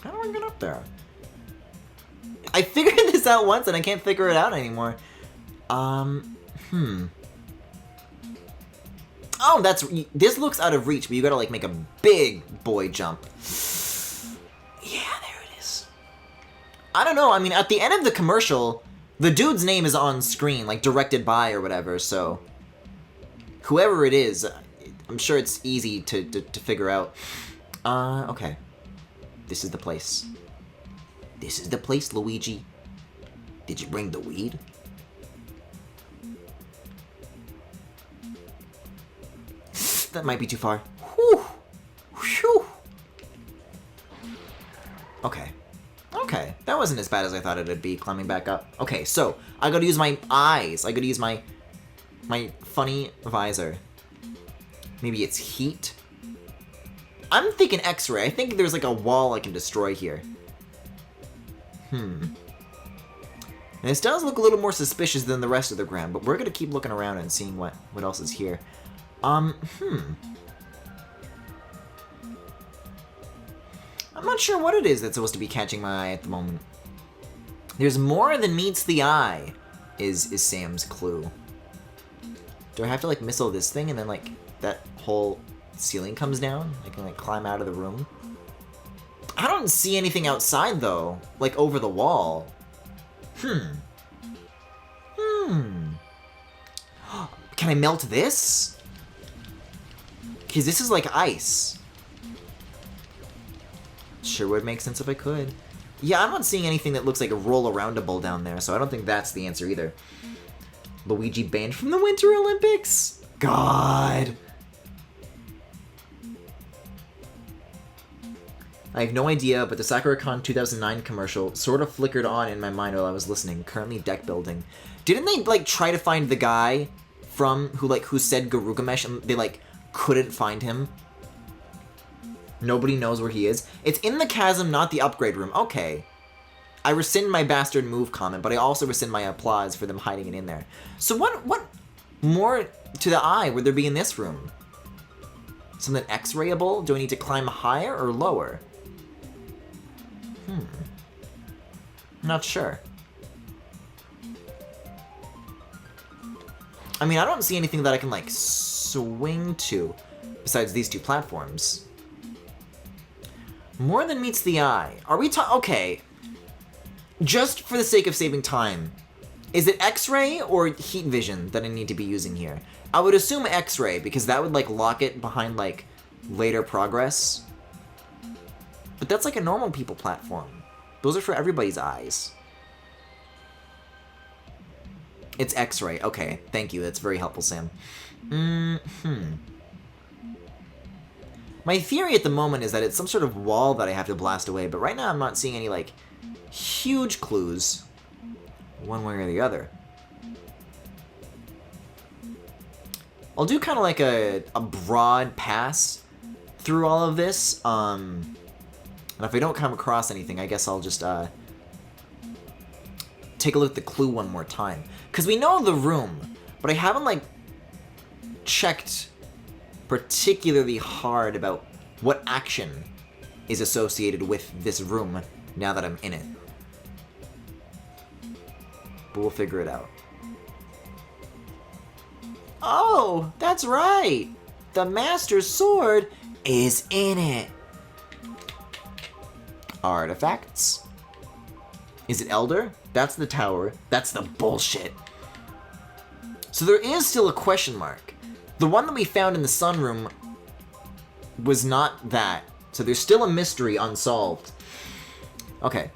How do I get up there? I figured this out once and I can't figure it out anymore. Oh, this looks out of reach, but you gotta, like, make a big boy jump. Yeah, there it is. I don't know, I mean, at the end of the commercial, the dude's name is on screen, like, directed by or whatever, so... Whoever it is, I'm sure it's easy to figure out. Okay. This is the place. This is the place, Luigi. Did you bring the weed? That might be too far. Whew. Whew. Okay. Okay. That wasn't as bad as I thought it would be, climbing back up. Okay, so, I gotta use my eyes. I gotta use my funny visor. Maybe it's heat? I'm thinking X-ray. I think there's like a wall I can destroy here. And this does look a little more suspicious than the rest of the ground, but we're gonna keep looking around and seeing what else is here. I'm not sure what it is that's supposed to be catching my eye at the moment. There's more than meets the eye, is Sam's clue. Do I have to, like, missile this thing and then, like, that whole ceiling comes down? I can, like, climb out of the room? I don't see anything outside, though. Like, over the wall. Can I melt this? Because this is like ice. Sure would make sense if I could. Yeah, I'm not seeing anything that looks like a roll-aroundable down there, so I don't think that's the answer either. Luigi banned from the Winter Olympics? God. I have no idea, but the SakuraCon 2009 commercial sort of flickered on in my mind while I was listening. Currently deck building. Didn't they, like, try to find the guy who said Garugamesh, and they, like, couldn't find him? Nobody knows where he is. It's in the chasm, not the upgrade room. Okay. I rescind my bastard move comment, but I also rescind my applause for them hiding it in there. So what more to the eye would there be in this room? Something X-rayable? Do I need to climb higher or lower? Not sure. I mean, I don't see anything that I can, like, swing to besides these two platforms. More than meets the eye. Are we okay. Just for the sake of saving time, is it X-ray or heat vision that I need to be using here? I would assume X-ray, because that would, like, lock it behind, like, later progress. But that's like a normal people platform. Those are for everybody's eyes. It's X-ray. Okay, thank you. That's very helpful, Sam. My theory at the moment is that it's some sort of wall that I have to blast away, but right now I'm not seeing any, like, huge clues one way or the other. I'll do kind of like a broad pass through all of this, and if I don't come across anything, I guess I'll just take a look at the clue one more time. Because we know the room, but I haven't, like, checked particularly hard about what action is associated with this room now that I'm in it. But we'll figure it out. Oh, that's right! The Master's Sword is in it! Artifacts. Is it Elder? That's the tower. That's the bullshit. So there is still a question mark. The one that we found in the sunroom was not that. So there's still a mystery unsolved. Okay.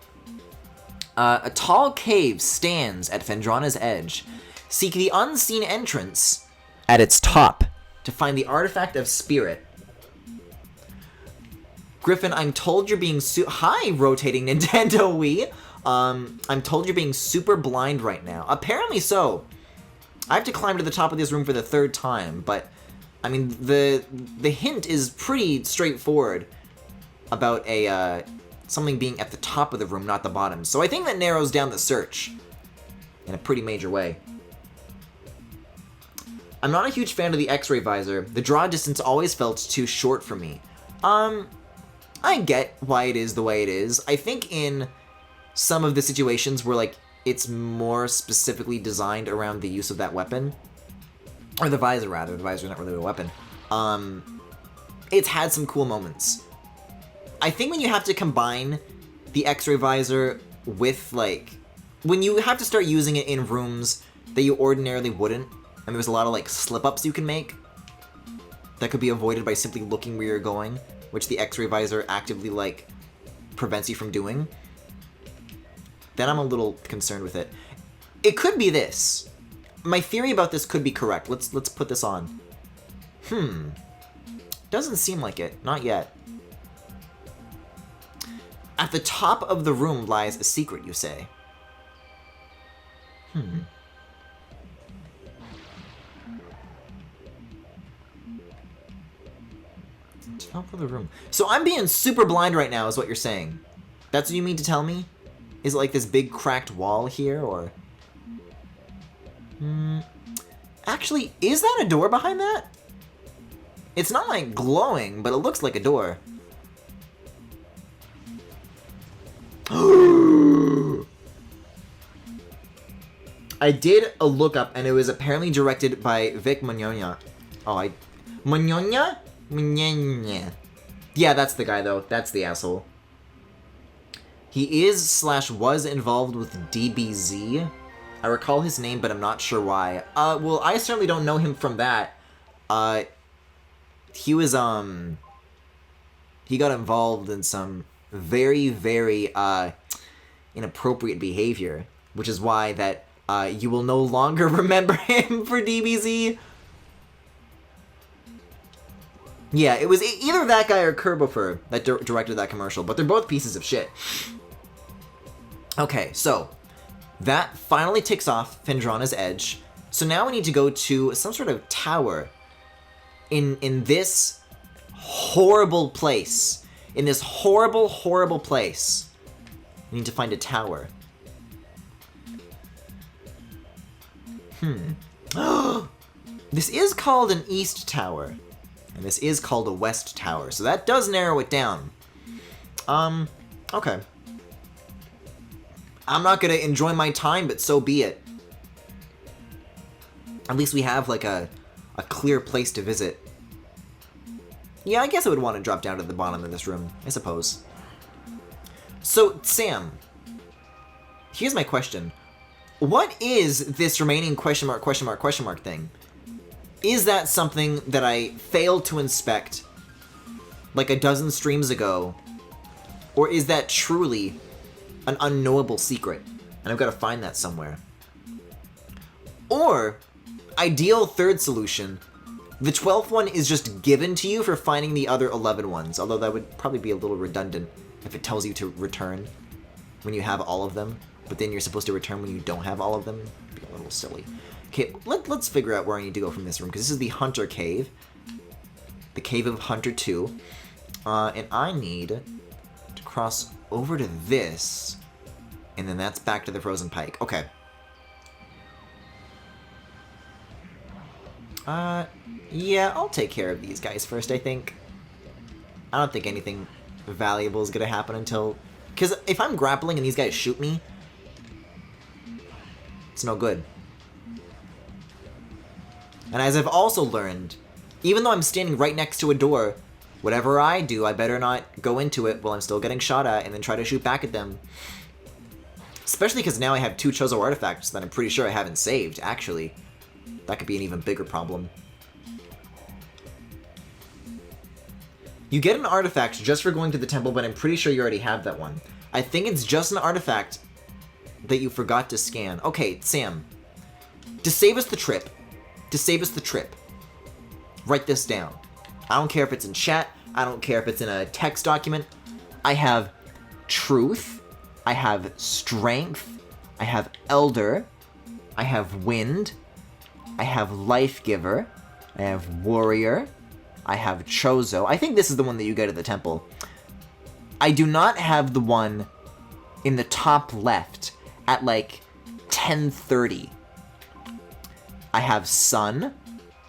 A tall cave stands at Phendrana's edge. Seek the unseen entrance at its top to find the artifact of spirit. Griffin, I'm told you're being Hi, rotating Nintendo Wii. I'm told you're being super blind right now. Apparently so. I have to climb to the top of this room for the 3rd time, but I mean the hint is pretty straightforward about a something being at the top of the room, not the bottom. So I think that narrows down the search in a pretty major way. I'm not a huge fan of the X-ray visor. The draw distance always felt too short for me. I get why it is the way it is. I think in some of the situations where, like, it's more specifically designed around the use of that weapon, or the visor, rather. The visor's not really a weapon. It's had some cool moments. I think when you have to combine the X-ray visor with, like, when you have to start using it in rooms that you ordinarily wouldn't, and there's a lot of, like, slip-ups you can make that could be avoided by simply looking where you're going, which the X-ray visor actively, like, prevents you from doing, then I'm a little concerned with it. It could be this. My theory about this could be correct. Let's put this on. Doesn't seem like it. Not yet. At the top of the room lies a secret, you say? Top of the room. So I'm being super blind right now, is what you're saying. That's what you mean to tell me? Is it like this big cracked wall here, or... Actually, is that a door behind that? It's not, like, glowing, but it looks like a door. I did a lookup, and it was apparently directed by Vic Mignogna. Mignogna? Mignogna. Yeah, that's the guy, though. That's the asshole. He is/was involved with DBZ. I recall his name, but I'm not sure why. Well, I certainly don't know him from that. He was, he got involved in some very, very, inappropriate behavior, which is why that, you will no longer remember him for DBZ. Yeah, it was either that guy or Kerbofer that directed that commercial, but they're both pieces of shit. Okay, so that finally ticks off Phendrana's edge. So now we need to go to some sort of tower in this horrible place. In this horrible, horrible place. We need to find a tower. This is called an east tower. And this is called a west tower. So that does narrow it down. Okay. I'm not gonna enjoy my time, but so be it. At least we have, like, a clear place to visit. Yeah, I guess I would want to drop down to the bottom of this room, I suppose. So, Sam, here's my question. What is this remaining question mark thing? Is that something that I failed to inspect like a dozen streams ago? Or is that truly an unknowable secret, and I've got to find that somewhere? Or, ideal third solution, the 12th one is just given to you for finding the other 11 ones, although that would probably be a little redundant if it tells you to return when you have all of them, but then you're supposed to return when you don't have all of them. It'd be a little silly. Okay, let's figure out where I need to go from this room, because this is the Hunter Cave. The Cave of Hunter 2. And I need to cross over to this, and then that's back to the Frozen Pike. Okay. Yeah, I'll take care of these guys first, I think. I don't think anything valuable is gonna happen until... Because if I'm grappling and these guys shoot me, it's no good. And as I've also learned, even though I'm standing right next to a door, whatever I do, I better not go into it while I'm still getting shot at and then try to shoot back at them. Especially because now I have 2 Chozo artifacts that I'm pretty sure I haven't saved, actually. That could be an even bigger problem. You get an artifact just for going to the temple, but I'm pretty sure you already have that one. I think it's just an artifact that you forgot to scan. Okay, Sam. To save us the trip. Write this down. I don't care if it's in chat. I don't care if it's in a text document. I have truth. I have strength. I have elder. I have wind. I have life giver. I have warrior. I have chozo. I think this is the one that you get at the temple. I do not have the one in the top left at like 10:30. I have sun.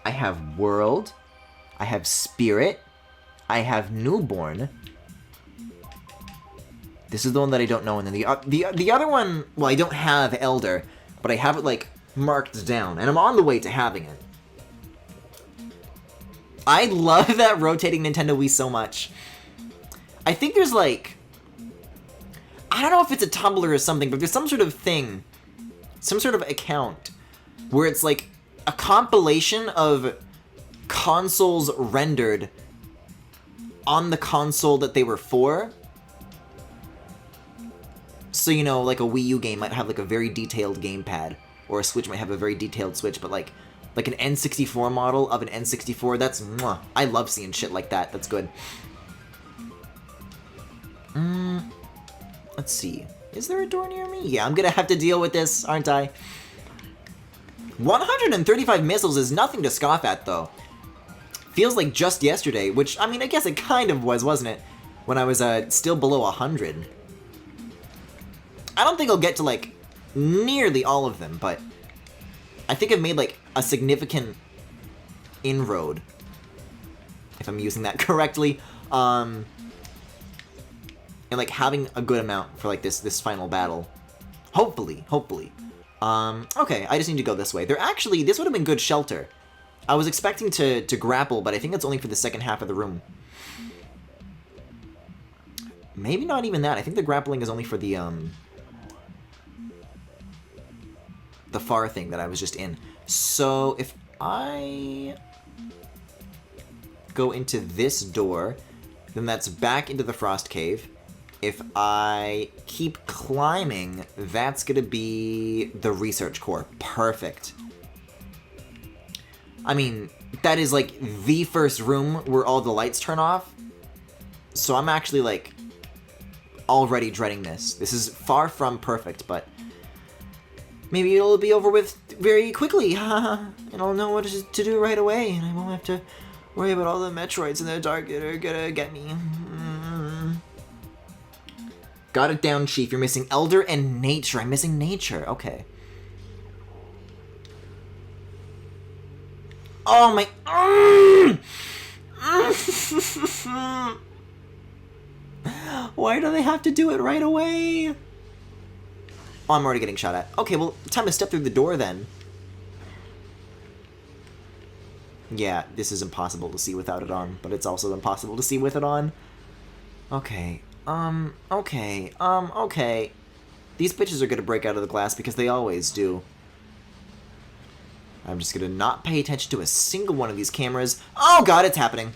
I have world. I have spirit. I have newborn. This is the one that I don't know, and then the other one, well, I don't have elder, but I have it like marked down, and I'm on the way to having it. I love that rotating Nintendo Wii so much. I think there's like, I don't know if it's a Tumblr or something, but there's some sort of thing, some sort of account, where it's like a compilation of consoles rendered on the console that they were for. So, you know, like a Wii U game might have like a very detailed gamepad, or a Switch might have a very detailed Switch, but like an N64 model of an N64, that's mwah. I love seeing shit like that. That's good. Let's see. Is there a door near me? Yeah, I'm gonna have to deal with this, aren't I? 135 missiles is nothing to scoff at, though. Feels like just yesterday, which, I mean, I guess it kind of was, wasn't it? When I was still below 100. I don't think I'll get to, like, nearly all of them, but I think I've made, like, a significant inroad, if I'm using that correctly, and, like, having a good amount for, like, this final battle. Hopefully. Okay, I just need to go this way. This would have been good shelter. I was expecting to grapple, but I think that's only for the second half of the room. Maybe not even that. I think the grappling is only for the far thing that I was just in. So if I go into this door, then that's back into the frost cave. If I keep climbing, that's gonna be the research core. Perfect. I mean, that is like the first room where all the lights turn off. So I'm actually like already dreading this. This is far from perfect, but maybe it'll be over with very quickly. And I'll know what to do right away, and I won't have to worry about all the Metroids in the dark that are gonna get me. Got it down, Chief. You're missing Elder and Nature. I'm missing Nature. Okay. Oh my... Why do they have to do it right away? Oh, I'm already getting shot at. Okay, well, time to step through the door then. Yeah, this is impossible to see without it on, but it's also impossible to see with it on. Okay. Okay. These bitches are gonna break out of the glass because they always do. I'm just gonna not pay attention to a single one of these cameras. Oh god, it's happening.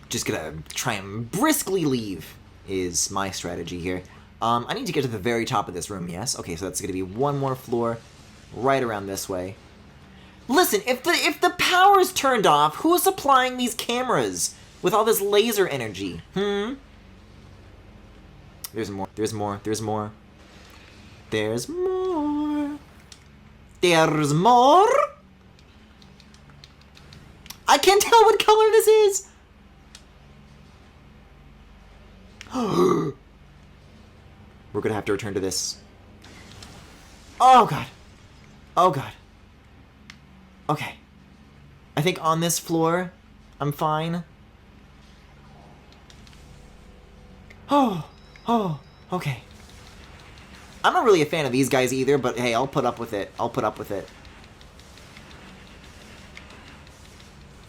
Just gonna try and briskly leave is my strategy here. I need to get to the very top of this room, yes? Okay, so that's gonna be one more floor right around this way. Listen, if the power's turned off, who's supplying these cameras with all this laser energy? There's more. There's more. I can't tell what color this is! We're gonna have to return to this. Oh god. Okay. I think on this floor, I'm fine. Oh, okay. I'm not really a fan of these guys either, but hey, I'll put up with it.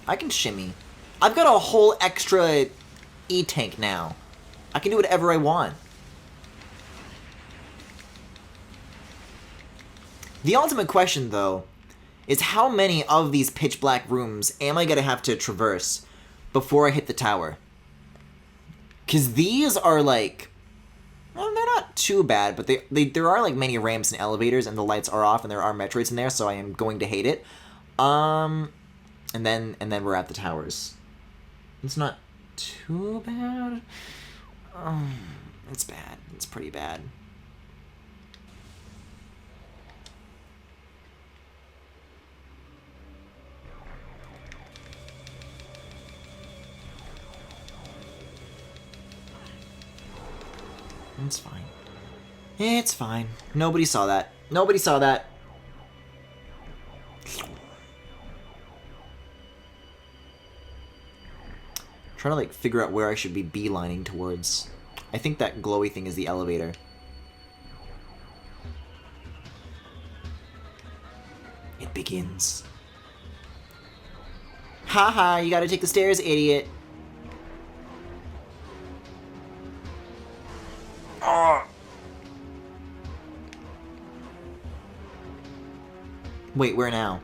I can shimmy. I've got a whole extra E-tank now. I can do whatever I want. The ultimate question, though, is how many of these pitch black rooms am I gonna have to traverse before I hit the tower? Because these are like... Well, they're not too bad, but there are like many ramps and elevators, and the lights are off, and there are Metroids in there, so I am going to hate it. And then we're at the towers. It's not too bad. It's bad. It's pretty bad. It's fine. It's fine. Nobody saw that. Nobody saw that. Trying to like figure out where I should be beelining towards. I think that glowy thing is the elevator. It begins. Haha, you gotta take the stairs, idiot. Wait, where now?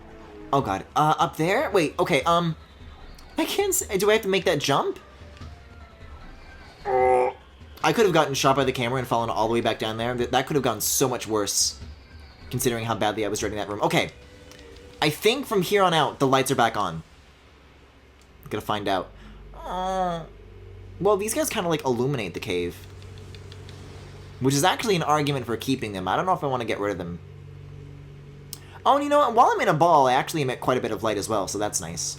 Oh god. Up there? Wait, okay, I can't say, do I have to make that jump? I could have gotten shot by the camera and fallen all the way back down there. That could have gone so much worse, considering how badly I was dreading that room. Okay. I think from here on out, the lights are back on. I'm gonna find out. Well, these guys kind of like illuminate the cave. Which is actually an argument for keeping them. I don't know if I want to get rid of them. Oh, and you know what? While I'm in a ball, I actually emit quite a bit of light as well, so that's nice.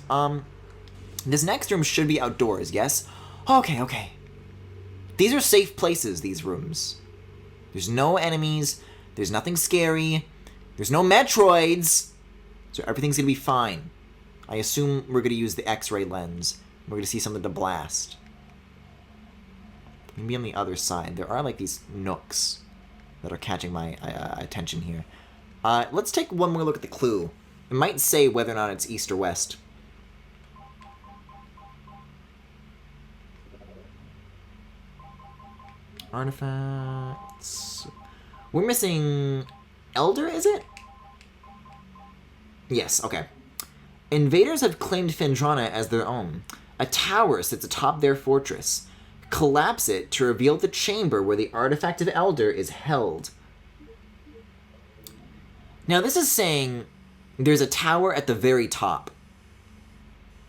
This next room should be outdoors, yes? Okay, okay. These are safe places, these rooms. There's no enemies. There's nothing scary. There's no Metroids. So everything's gonna be fine. I assume we're gonna use the X-ray lens. We're gonna see something to blast. Maybe on the other side. There are like these nooks that are catching my attention here. Let's take one more look at the clue. It might say whether or not it's east or west. Artifacts. We're missing Elder, is it? Yes, okay. Invaders have claimed Phendrana as their own. A tower sits atop their fortress. Collapse it to reveal the chamber where the artifact of Elder is held. Now this is saying there's a tower at the very top.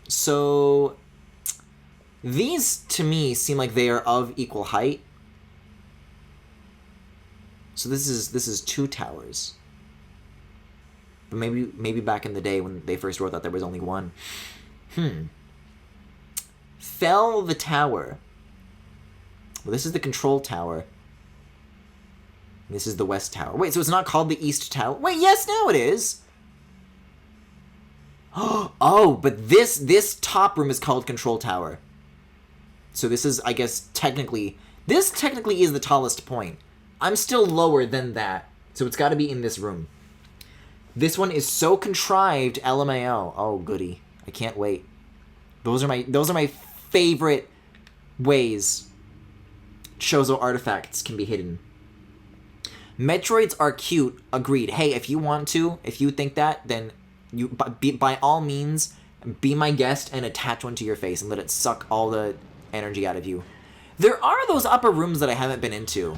So these to me seem like they are of equal height. So this is two towers. But maybe back in the day when they first wrote that there was only one. Fell the tower. Well, this is the control tower. This is the west tower. Wait, so it's not called the east tower? Wait, yes, now it is. Oh, but this top room is called control tower. So this is, I guess, technically... This technically is the tallest point. I'm still lower than that. So it's got to be in this room. This one is so contrived, LMAO. Oh, goody. I can't wait. Those are my favorite ways Chozo artifacts can be hidden. Metroids are cute, agreed. Hey, if you want to, if you think that, then you by all means, be my guest and attach one to your face and let it suck all the energy out of you. There are those upper rooms that I haven't been into.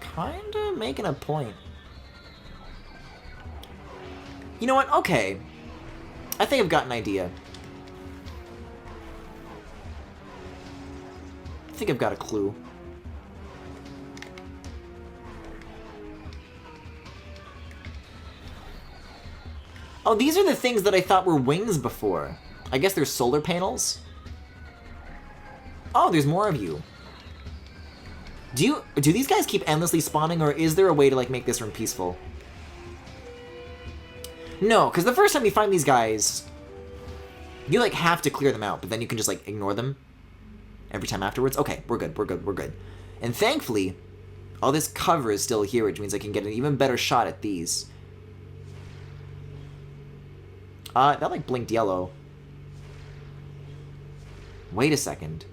Kinda making a point. You know what? Okay. I think I've got an idea. I think I've got a clue. Oh, these are the things that I thought were wings before. I guess they're solar panels? Oh, there's more of you. Do these guys keep endlessly spawning, or is there a way to, like, make this room peaceful? No, because the first time you find these guys, you, like, have to clear them out, but then you can just, like, ignore them every time afterwards. Okay, we're good, we're good, we're good. And thankfully, all this cover is still here, which means I can get an even better shot at these. That, like, blinked yellow. Wait a second.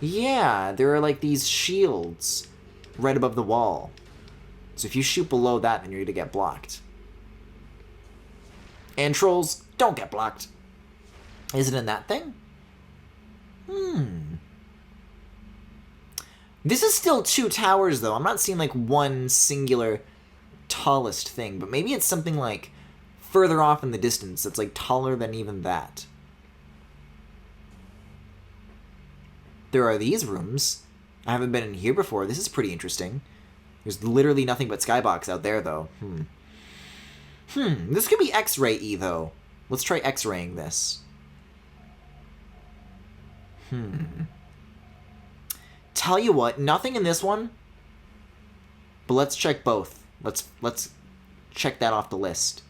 Yeah, there are, like, these shields right above the wall. So if you shoot below that, then you're going to get blocked. And trolls, don't get blocked. Is it in that thing? This is still 2 towers, though. I'm not seeing, like, one singular tallest thing, but maybe it's something, like, further off in the distance that's, like, taller than even that. There are these rooms. I haven't been in here before. This is pretty interesting. There's literally nothing but skybox out there, though. This could be X-ray-y, though. Let's try X-raying this. Tell you what, nothing in this one. But let's check both. Let's check that off the list.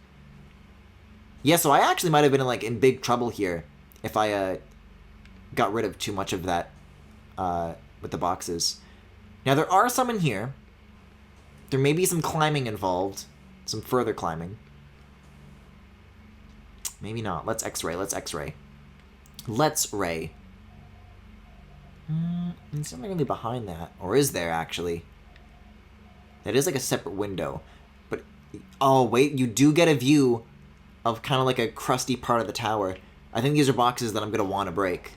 Yeah, so I actually might have been in big trouble here if I got rid of too much of that with the boxes. Now there are some in here. There may be some climbing involved, some further climbing. Maybe not. Let's X-ray. Let's X-ray. Let's ray. There's something really behind that, or is there actually? That is like a separate window, but oh wait, you do get a view of kind of like a crusty part of the tower. I think these are boxes that I'm gonna want to break.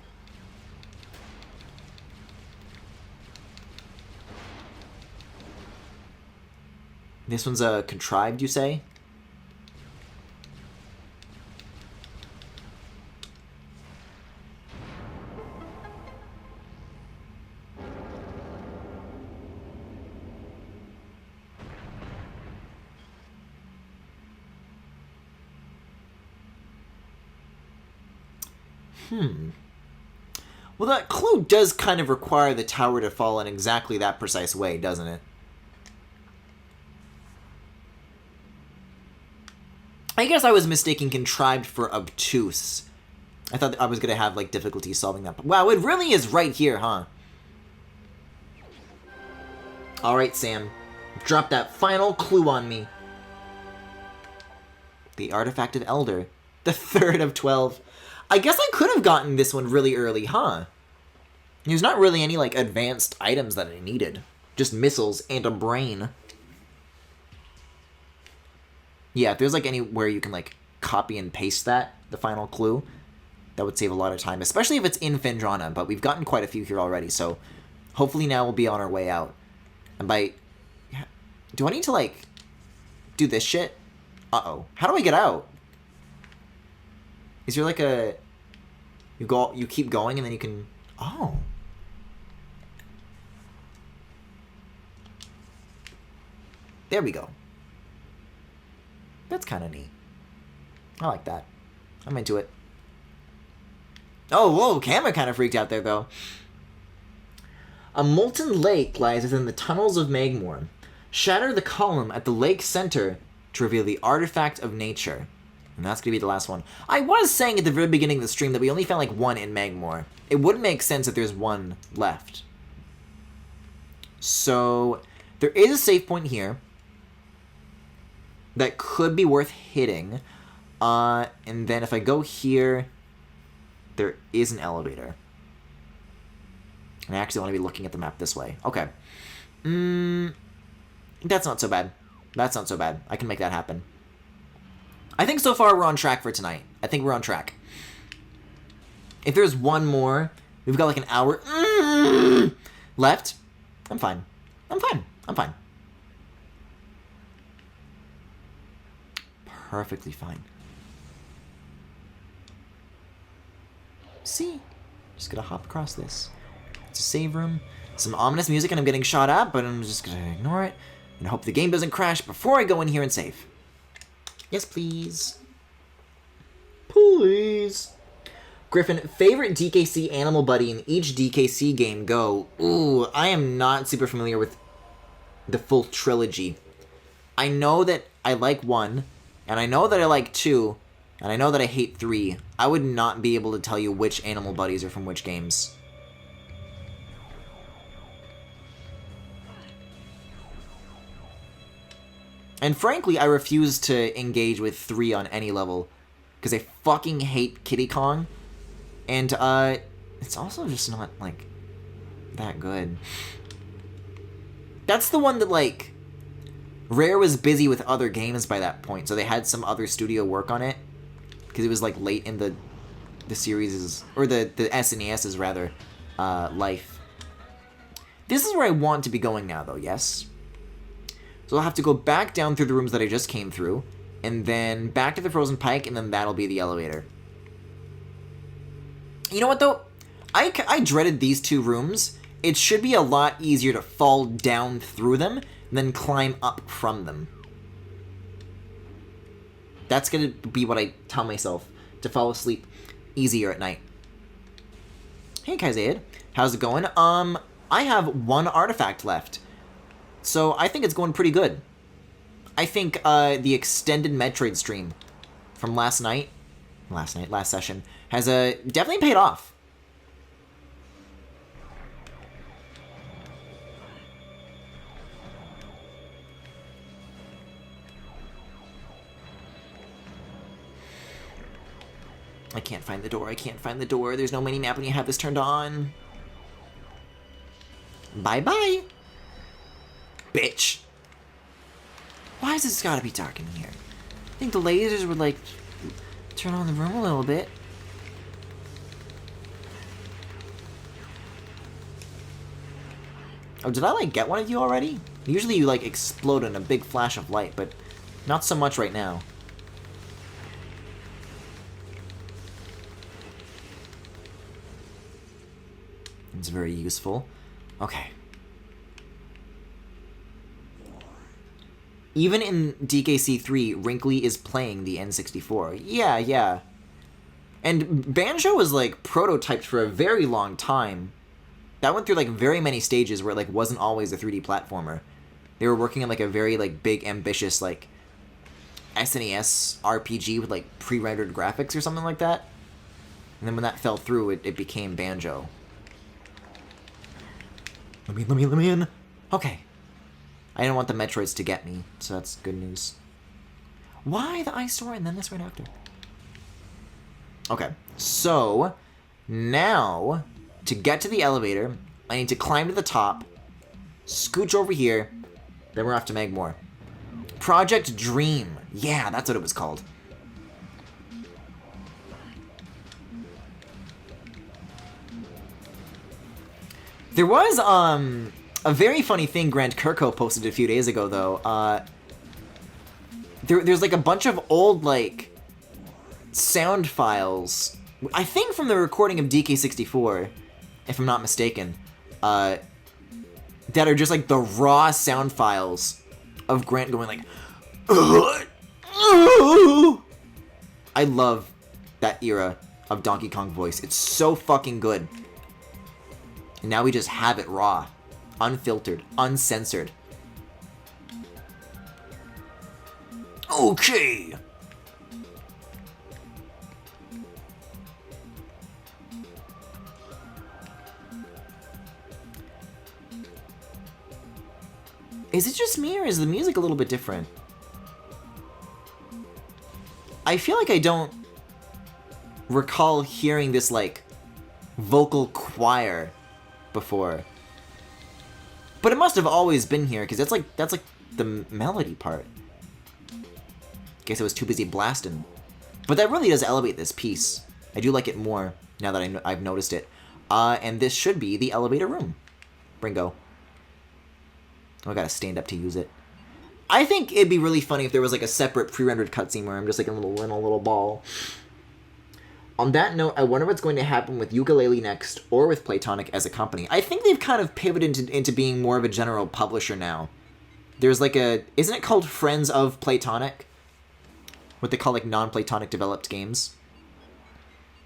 This one's contrived, you say? Well, that clue does kind of require the tower to fall in exactly that precise way, doesn't it? I guess I was mistaking contrived for obtuse. I thought I was going to have, like, difficulty solving that. Wow, it really is right here, huh? Alright, Sam. Drop that final clue on me. The Artifact of Elder. The 3rd of 12. I guess I could have gotten this one really early, huh? There's not really any, like, advanced items that I needed. Just missiles and a brain. Yeah, if there's, like, anywhere you can, like, copy and paste that, the final clue, that would save a lot of time. Especially if it's in Phendrana, but we've gotten quite a few here already, so hopefully now we'll be on our way out. And by... Do I need to, like, do this shit? Uh-oh. How do I get out? Is there like a... You keep going and then you can... Oh. There we go. That's kind of neat. I like that. I'm into it. Oh, whoa, camera kind of freaked out there, though. A molten lake lies within the tunnels of Magmore. Shatter the column at the lake center to reveal the artifact of nature. And that's going to be the last one. I was saying at the very beginning of the stream that we only found like one in Magmore. It wouldn't make sense if there's one left. So, there is a save point here that could be worth hitting. And then if I go here, there is an elevator. And I actually want to be looking at the map this way. Okay. That's not so bad. That's not so bad. I can make that happen. I think so far we're on track for tonight. I think we're on track. If there's one more, we've got like an hour left. I'm fine. I'm fine. I'm fine. Perfectly fine. See? Just gonna hop across this. It's a save room. Some ominous music and I'm getting shot at, but I'm just gonna ignore it and hope the game doesn't crash before I go in here and save. Yes, please. Please. Griffin, favorite DKC animal buddy in each DKC game? Go. Ooh, I am not super familiar with the full trilogy. I know that I like 1, and I know that I like 2, and I know that I hate 3. I would not be able to tell you which animal buddies are from which games. And frankly, I refuse to engage with 3 on any level, because I fucking hate Kiddy Kong, and it's also just not, like, that good. That's the one that, like, Rare was busy with other games by that point, so they had some other studio work on it, because it was, like, late in the the series' or the SNES's rather life. This is where I want to be going now, though. Yes. So I'll have to go back down through the rooms that I just came through, and then back to the Frozen Pike, and then that'll be the elevator. You know what, though? I dreaded these two rooms. It should be a lot easier to fall down through them than climb up from them. That's going to be what I tell myself, to fall asleep easier at night. Hey, Kaizaid. How's it going? I have one artifact left. So I think it's going pretty good. I think the extended Metroid stream from last session, has definitely paid off. I can't find the door. I can't find the door. There's no mini-map when you have this turned on. Bye-bye. Bitch. Why has this gotta be dark in here? I think the lasers would, like, turn on the room a little bit. Oh, did I, like, get one of you already? Usually you, like, explode in a big flash of light, but not so much right now. It's very useful. Okay. Even in DKC3, Wrinkly is playing the N64. Yeah, yeah. And Banjo was, like, prototyped for a very long time. That went through, like, very many stages where it, like, wasn't always a 3D platformer. They were working on, like, a very, like, big, ambitious, like, SNES RPG with, like, pre-rendered graphics or something like that. And then when that fell through, it became Banjo. Let me in. Okay. I didn't want the Metroids to get me, so that's good news. Why the ice store and then this right after? Okay, so now to get to the elevator, I need to climb to the top, scooch over here, then we're off to Megmore. Project Dream. Yeah, that's what it was called. There was, a very funny thing Grant Kirko posted a few days ago, though. There's, like, a bunch of old, like, sound files, I think from the recording of DK64, if I'm not mistaken, that are just, like, the raw sound files of Grant going, like, I love that era of Donkey Kong voice. It's so fucking good. And now we just have it raw, unfiltered, uncensored. Okay. Is it just me, or is the music a little bit different? I feel like I don't recall hearing this, like, vocal choir before. But it must have always been here, because that's like the melody part. Guess I was too busy blasting. But that really does elevate this piece. I do like it more now that I've noticed it. And this should be the elevator room. Bringo. Oh, I gotta stand up to use it. I think it'd be really funny if there was like a separate pre-rendered cutscene where I'm just like in a little ball. On that note, I wonder what's going to happen with Yooka-Laylee next, or with Playtonic as a company. I think they've kind of pivoted into being more of a general publisher now. There's like a... Isn't it called Friends of Playtonic? What they call like non-Playtonic developed games.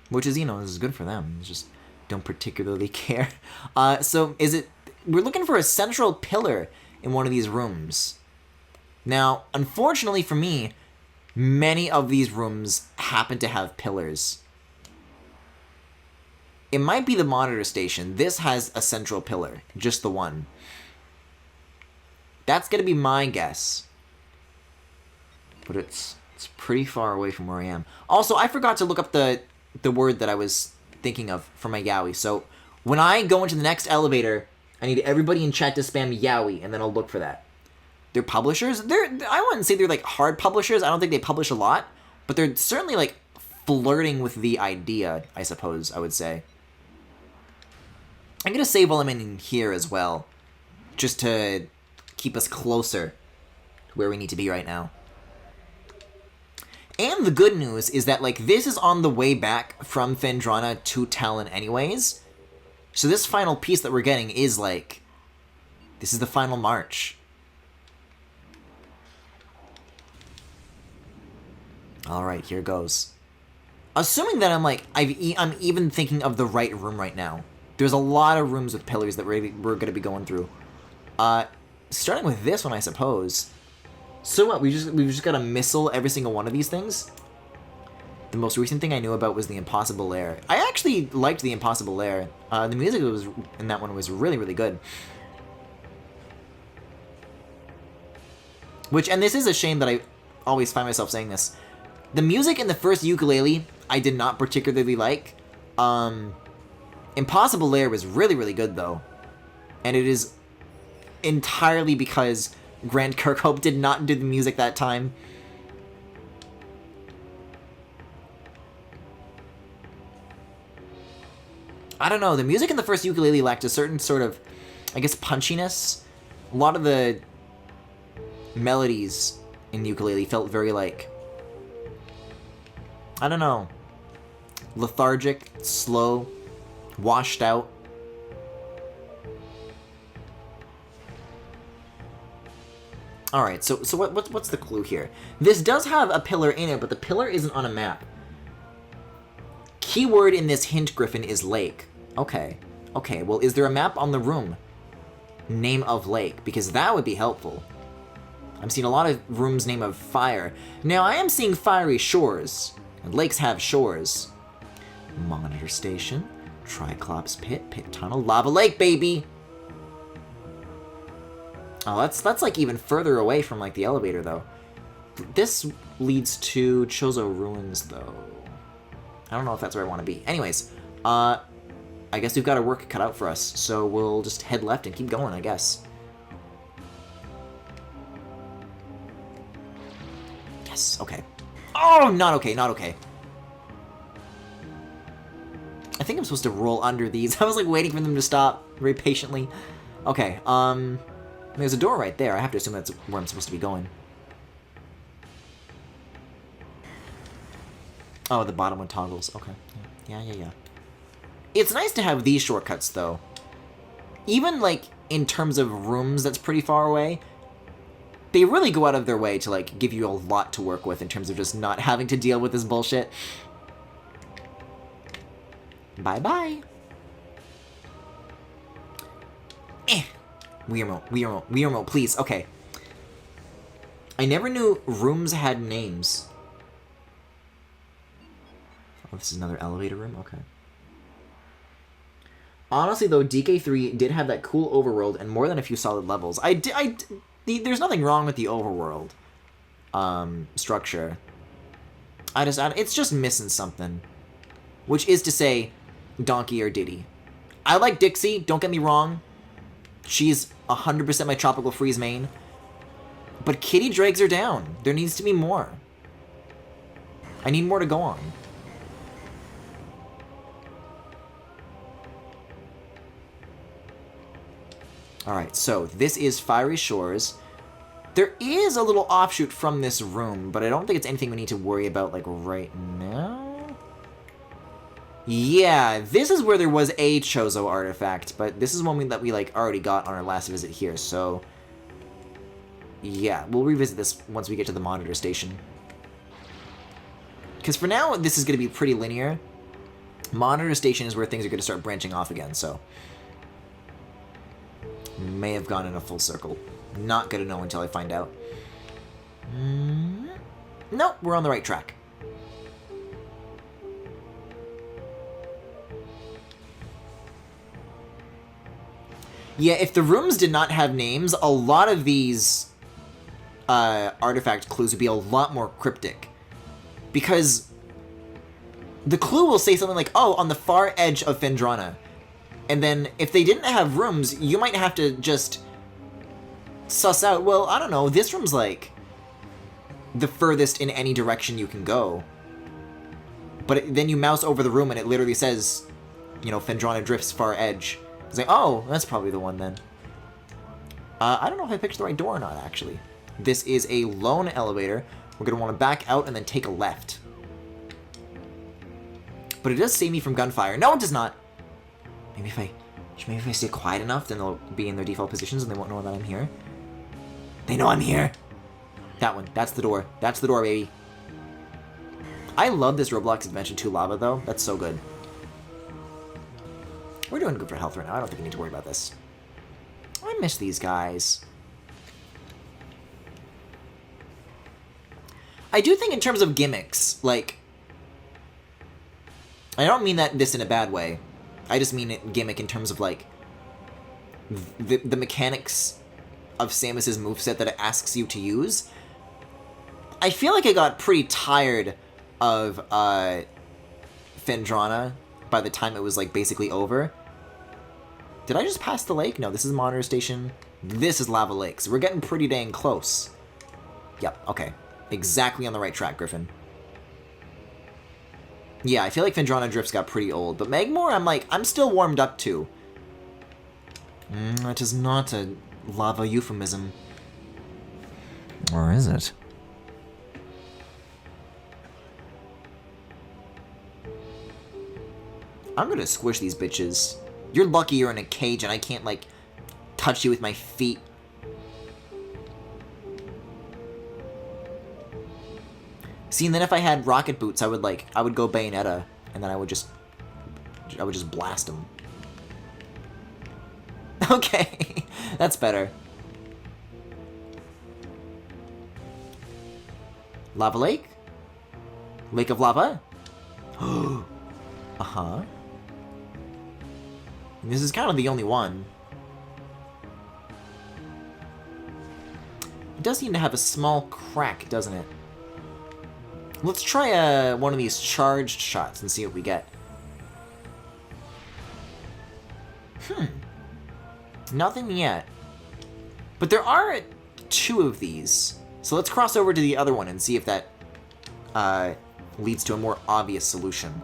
Which is, you know, this is good for them. It's just don't particularly care. So is it... We're looking for a central pillar in one of these rooms. Now, unfortunately for me, many of these rooms happen to have pillars. It might be the monitor station. This has a central pillar. Just the one. That's going to be my guess. But it's pretty far away from where I am. Also, I forgot to look up the word that I was thinking of for my Yowie. So, when I go into the next elevator, I need everybody in chat to spam Yowie, and then I'll look for that. They're publishers? I wouldn't say they're, like, hard publishers. I don't think they publish a lot. But they're certainly, like, flirting with the idea, I suppose I would say. I'm going to save while I'm in here as well, just to keep us closer to where we need to be right now. And the good news is that, like, this is on the way back from Phendrana to Talon anyways. So this final piece that we're getting is, like, this is the final march. Alright, here goes. Assuming that I'm, like, I'm even thinking of the right room right now. There's a lot of rooms with pillars that we're going to be going through. Starting with this one, I suppose. So what? We've just got to missile every single one of these things? The most recent thing I knew about was the Impossible Lair. I actually liked the Impossible Lair. The music in that one was really, really good. And this is a shame that I always find myself saying this. The music in the first Yooka-Laylee, I did not particularly like. Impossible Lair was really, really good, though. And it is entirely because Grant Kirkhope did not do the music that time. I don't know, the music in the first Yooka-Laylee lacked a certain sort of, I guess, punchiness. A lot of the melodies in Yooka-Laylee felt very, like, I don't know, lethargic, slow, washed out. Alright, so what's the clue here? This does have a pillar in it, but the pillar isn't on a map. Keyword in this hint, Griffin, is lake. Okay. Okay, well, is there a map on the room? Name of lake, because that would be helpful. I'm seeing a lot of rooms name of fire. Now, I am seeing fiery shores, and lakes have shores. Monitor station, Triclops pit, pit tunnel, lava lake, baby! Oh, that's like even further away from like the elevator though. This leads to Chozo Ruins though. I don't know if that's where I want to be. Anyways, I guess we've got our work cut out for us, so we'll just head left and keep going, I guess. Yes, okay. Oh, not okay, not okay. I think I'm supposed to roll under these. I was like waiting for them to stop very patiently. Okay, there's a door right there. I have to assume that's where I'm supposed to be going. Oh, the bottom one toggles. Okay. Yeah. It's nice to have these shortcuts, though. Even, like, in terms of rooms that's pretty far away, they really go out of their way to, like, give you a lot to work with in terms of just not having to deal with this bullshit. Bye-bye. Wii-remote, please. Okay. I never knew rooms had names. Oh, this is another elevator room? Okay. Honestly, though, DK3 did have that cool overworld and more than a few solid levels. There's nothing wrong with the overworld structure. It's just missing something. Which is to say, Donkey or Diddy. I like Dixie, don't get me wrong. She's 100% my Tropical Freeze main. But Kitty drags her down. There needs to be more. I need more to go on. Alright, so this is Fiery Shores. There is a little offshoot from this room, but I don't think it's anything we need to worry about, like, right now. Yeah, this is where there was a Chozo artifact, but this is one that we, like, already got on our last visit here, so... yeah, we'll revisit this once we get to the monitor station. Because for now, this is going to be pretty linear. Monitor station is where things are going to start branching off again, so... may have gone in a full circle. Not gonna know until I find out. Nope, we're on the right track. Yeah, if the rooms did not have names, a lot of these artifact clues would be a lot more cryptic. Because the clue will say something like, oh, on the far edge of Phendrana. And then, if they didn't have rooms, you might have to just suss out, well, I don't know, this room's like the furthest in any direction you can go. But then you mouse over the room and it literally says, you know, Phendrana Drift's far edge. It's like, oh, that's probably the one then. I don't know if I picked the right door or not, actually. This is a lone elevator. We're going to want to back out and then take a left. But it does save me from gunfire. No, it does not. Maybe if I stay quiet enough, then they'll be in their default positions and they won't know that I'm here. They know I'm here. That one. That's the door. That's the door, baby. I love this Roblox Adventure 2 lava, though. That's so good. We're doing good for health right now. I don't think we need to worry about this. I miss these guys. I do think in terms of gimmicks, like... I don't mean this in a bad way. I just mean it gimmick in terms of, like... The mechanics of Samus's moveset that it asks you to use. I feel like I got pretty tired of Phendrana by the time it was, like, basically over. Did I just pass the lake? No, this is Monitor Station. This is Lava Lake, so we're getting pretty dang close. Yep, okay. Exactly on the right track, Griffin. Yeah, I feel like Phendrana Drifts got pretty old, but Magmore, I'm still warmed up to. That is not a lava euphemism. Or is it? I'm gonna squish these bitches. You're lucky you're in a cage and I can't, like, touch you with my feet. See, and then if I had rocket boots, I would go Bayonetta, and then I would just blast them. Okay, that's better. Lava Lake? Lake of Lava? Uh-huh. This is kind of the only one. It does seem to have a small crack, doesn't it? Let's try one of these charged shots and see what we get. Nothing yet. But there are 2 of these. So let's cross over to the other one and see if that leads to a more obvious solution.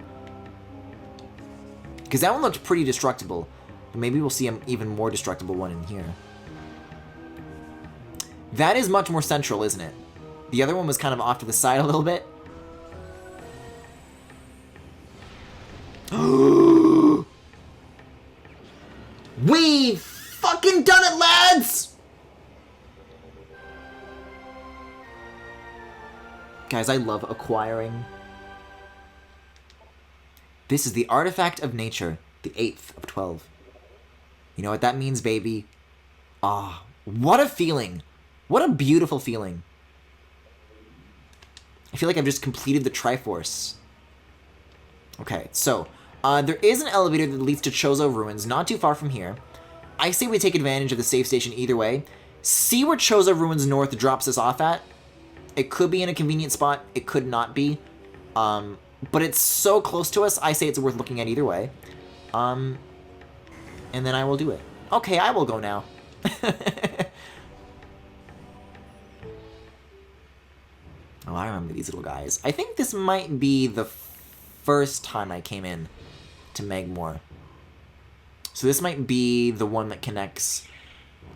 Because that one looked pretty destructible. But maybe we'll see an even more destructible one in here. That is much more central, isn't it? The other one was kind of off to the side a little bit. We've fucking done it, lads! Guys, I love acquiring. This is the artifact of nature, the 8th of 12. You know what that means, baby? Ah, what a feeling. What a beautiful feeling. I feel like I've just completed the Triforce. Okay, so, there is an elevator that leads to Chozo Ruins, not too far from here. I say we take advantage of the safe station either way. See where Chozo Ruins North drops us off at? It could be in a convenient spot, it could not be. But it's so close to us, I say it's worth looking at either way. And then I will do it. Okay, I will go now. Oh, I remember these little guys. I think this might be the first time I came in to Magmore. So this might be the one that connects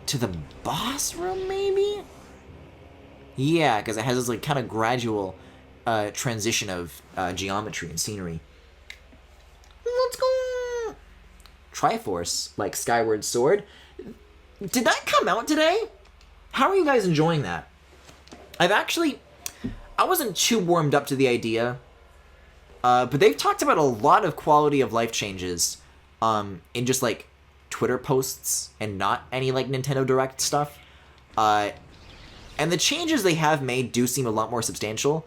to the boss room, maybe? Yeah, because it has this like kind of gradual transition of geometry and scenery. Let's go! Triforce, like Skyward Sword. Did that come out today? How are you guys enjoying that? I wasn't too warmed up to the idea, but they've talked about a lot of quality of life changes in just like Twitter posts and not any like Nintendo Direct stuff. And the changes they have made do seem a lot more substantial,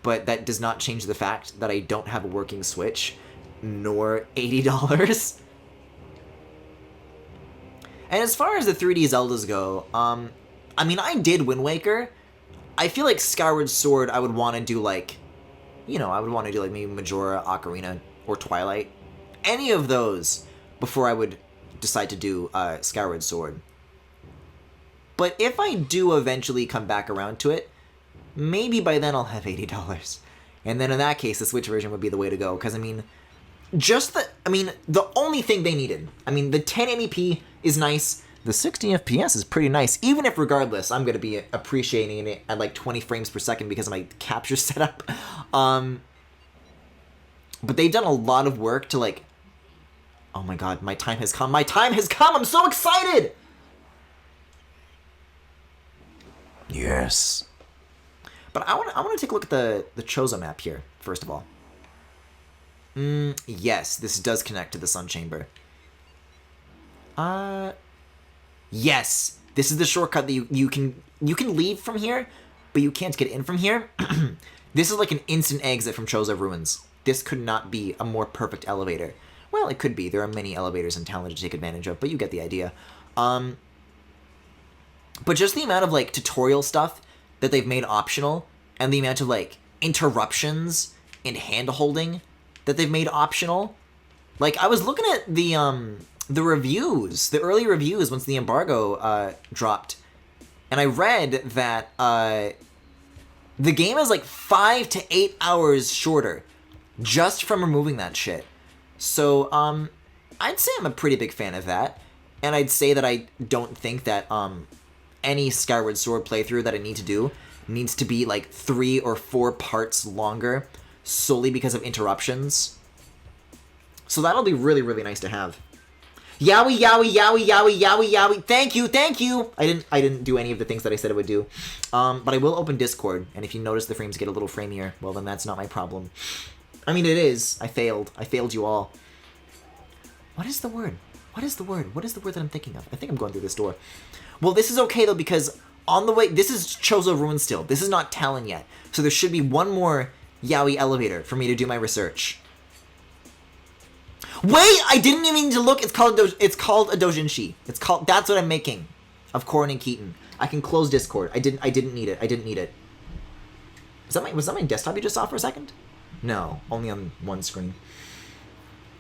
but that does not change the fact that I don't have a working Switch, nor $80. And as far as the 3D Zeldas go, I mean, I did Wind Waker. I feel like Skyward Sword I would want to do like, you know, I would want to do like maybe Majora, Ocarina, or Twilight. Any of those before I would decide to do Skyward Sword. But if I do eventually come back around to it, maybe by then I'll have $80. And then in that case, the Switch version would be the way to go. Because, I mean, the only thing they needed. I mean, the 1080p is nice. The 60 FPS is pretty nice. Even if, regardless, I'm going to be appreciating it at like 20 frames per second because of my capture setup. But they've done a lot of work to, like... Oh my god, my time has come. My time has come! I'm so excited! Yes. But I want to take a look at the Chozo map here, first of all. Yes, this does connect to the Sun Chamber. Yes, this is the shortcut that you can leave from here, but you can't get in from here. This is like an instant exit from Chozo Ruins. This could not be a more perfect elevator. Well, it could be. There are many elevators in Talon to take advantage of, but you get the idea. But just the amount of, like, tutorial stuff that they've made optional, and the amount of, like, interruptions and hand-holding that they've made optional. Like, I was looking at the reviews, the early reviews once the embargo dropped, and I read that the game is, like, 5 to 8 hours shorter just from removing that shit. So, I'd say I'm a pretty big fan of that, and I'd say that I don't think that, any Skyward Sword playthrough that I need to do needs to be, like, 3 or 4 parts longer, solely because of interruptions. So that'll be really, really nice to have. Yowie, yowie, yowie, yowie, yowie, yowie. Thank you, thank you! I didn't do any of the things that I said I would do. But I will open Discord, and if you notice the frames get a little framier, well, then that's not my problem. I mean, it is. I failed. I failed you all. What is the word? What is the word? What is the word that I'm thinking of? I think I'm going through this door. Well, this is okay, though, because on the way... This is Chozo Ruin still. This is not Talon yet. So there should be one more Yaoi elevator for me to do my research. Wait! I didn't even need to look. It's called a doujinshi. It's called... That's what I'm making of Corrin and Keaton. I can close Discord. I didn't need it. I didn't need it. Was that my desktop you just saw for a second? No, only on one screen.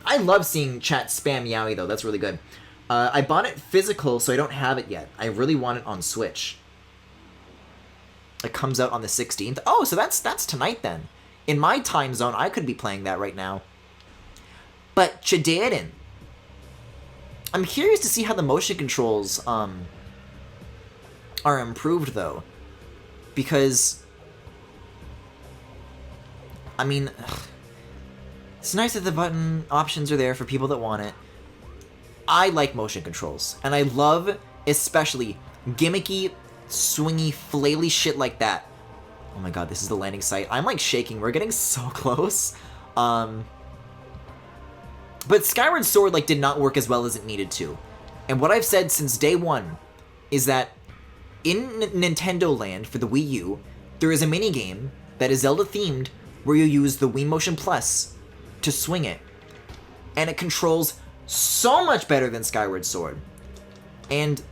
I love seeing chat spam Yaoi, though. That's really good. I bought it physical, so I don't have it yet. I really want it on Switch. It comes out on the 16th. Oh, so that's tonight, then. In my time zone, I could be playing that right now. But Chideren. I'm curious to see how the motion controls are improved, though. Because... I mean, it's nice that the button options are there for people that want it. I like motion controls, and I love, especially, gimmicky, swingy, flaily shit like that. Oh my god, this is the landing site. I'm, like, shaking. We're getting so close. But Skyward Sword, like, did not work as well as it needed to. And what I've said since day one is that in Nintendo Land for the Wii U, there is a minigame that is Zelda-themed where you use the Wii Motion Plus to swing it. And it controls so much better than Skyward Sword. And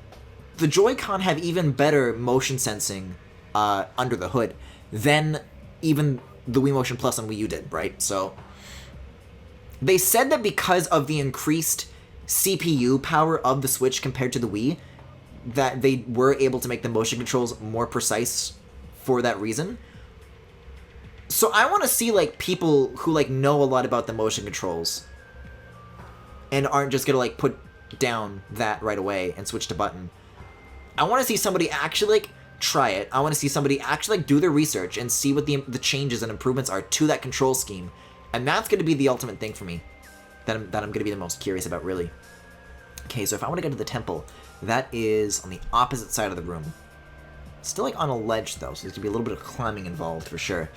the Joy-Con have even better motion sensing under the hood than even the Wii Motion Plus on Wii U did, right? So, they said that because of the increased CPU power of the Switch compared to the Wii, that they were able to make the motion controls more precise for that reason. So I want to see, like, people who, like, know a lot about the motion controls and aren't just gonna, like, put down that right away and switch to button. I want to see somebody actually, like, try it. I want to see somebody actually, like, do their research and see what the changes and improvements are to that control scheme. And that's going to be the ultimate thing for me that I'm going to be the most curious about, really. Okay, so if I want to get to the temple, that is on the opposite side of the room. Still, like, on a ledge, though, so there's going to be a little bit of climbing involved, for sure.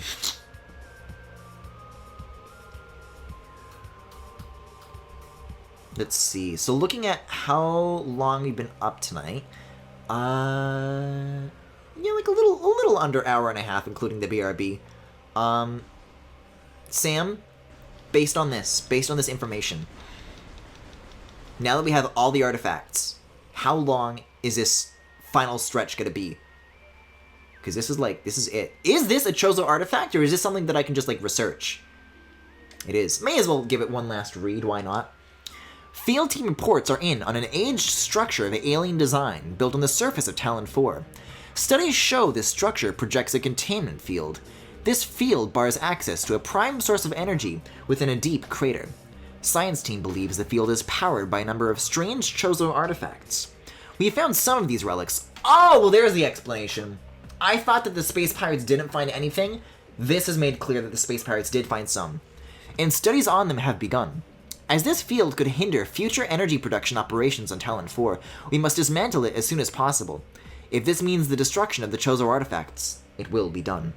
Let's see. So looking at how long we've been up tonight, yeah, like a little under hour and a half, including the BRB. Sam, based on this information, now that we have all the artifacts, how long is this final stretch gonna be? Because this is it. Is this a Chozo artifact, or is this something that I can just, like, research? It is. May as well give it one last read, why not? Field team reports are in on an aged structure of alien design built on the surface of Talon 4. Studies show this structure projects a containment field. This field bars access to a prime source of energy within a deep crater. Science team believes the field is powered by a number of strange Chozo artifacts. We have found some of these relics. Oh, well there's the explanation. I thought that the space pirates didn't find anything. This has made clear that the space pirates did find some. And studies on them have begun. As this field could hinder future energy production operations on Talon 4, we must dismantle it as soon as possible. If this means the destruction of the Chozo artifacts, it will be done.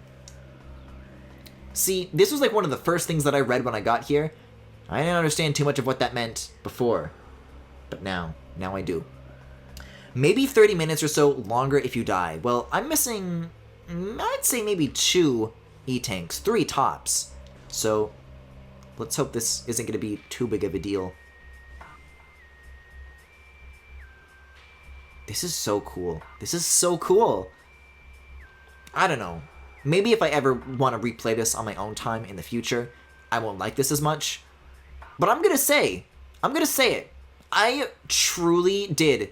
See, this was like one of the first things that I read when I got here. I didn't understand too much of what that meant before, but now I do. Maybe 30 minutes or so longer if you die. Well, I'm missing, I'd say maybe 2 E-tanks, 3 tops. So, let's hope this isn't going to be too big of a deal. This is so cool. This is so cool. I don't know. Maybe if I ever want to replay this on my own time in the future, I won't like this as much. But I'm going to say it. I truly did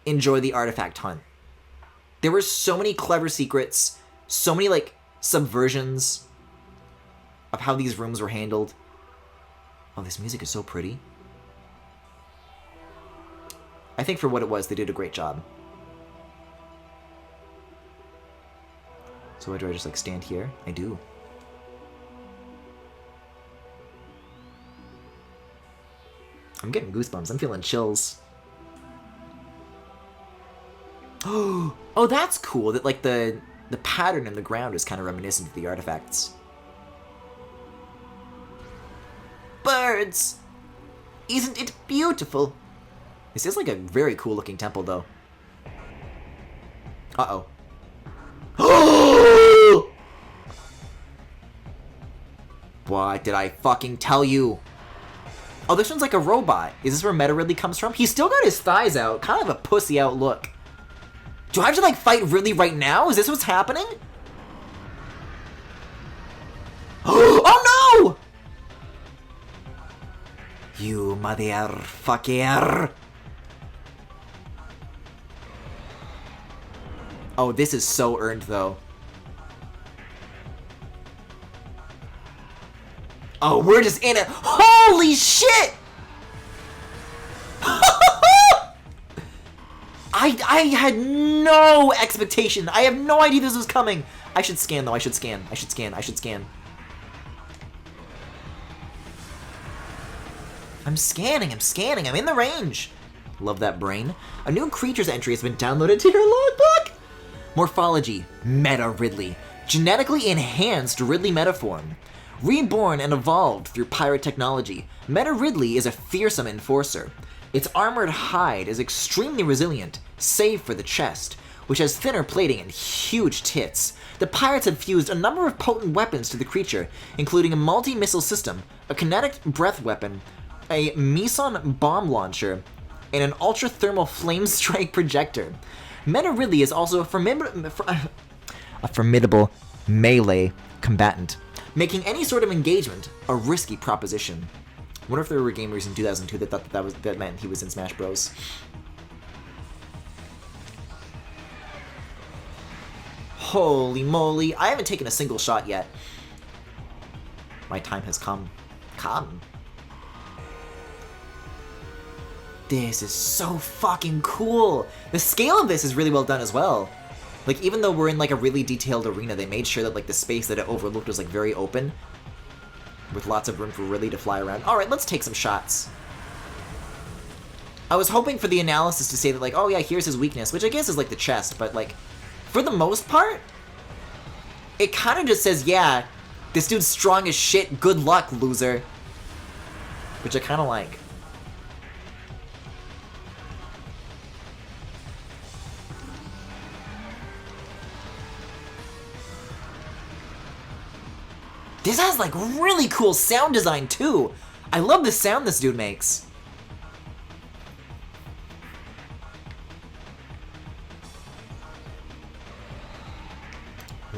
enjoy the artifact hunt. There were so many clever secrets, so many, like, subversions of how these rooms were handled. Oh, this music is so pretty. I think for what it was, they did a great job. So do I just, like, stand here? I do. I'm getting goosebumps. I'm feeling chills. Oh, that's cool. That, like, the pattern in the ground is kind of reminiscent of the artifacts. Birds! Isn't it beautiful? This is, like, a very cool-looking temple, though. Uh-oh. Oh! What did I fucking tell you? Oh, this one's like a robot. Is this where Meta Ridley comes from? He's still got his thighs out. Kind of a pussy out look. Do I have to, like, fight Ridley right now? Is this what's happening? Oh, no! You motherfucker. Oh, this is so earned, though. Oh, we're just in it. Holy shit! I had no expectation. I have no idea this was coming. I should scan, though. I should scan. I'm scanning. I'm in the range. Love that brain. A new creatures entry has been downloaded to your logbook. Morphology, Meta Ridley. Genetically enhanced Ridley metaform. Reborn and evolved through pirate technology, Meta Ridley is a fearsome enforcer. Its armored hide is extremely resilient, save for the chest, which has thinner plating and huge tits. The pirates had fused a number of potent weapons to the creature, including a multi-missile system, a kinetic breath weapon, a meson bomb launcher, and an ultra-thermal flame strike projector. Meta Ridley is also a formidable melee combatant, making any sort of engagement a risky proposition. I wonder if there were gamers in 2002 that thought that meant he was in Smash Bros. Holy moly, I haven't taken a single shot yet. My time has come. This is so fucking cool. The scale of this is really well done as well. Like, even though we're in, like, a really detailed arena, they made sure that, like, the space that it overlooked was, like, very open, with lots of room for Ridley to fly around. Alright, let's take some shots. I was hoping for the analysis to say that, like, oh yeah, here's his weakness, which I guess is, like, the chest, but, like, for the most part, it kind of just says, yeah, this dude's strong as shit, good luck, loser. Which I kind of like. This has, like, really cool sound design, too. I love the sound this dude makes.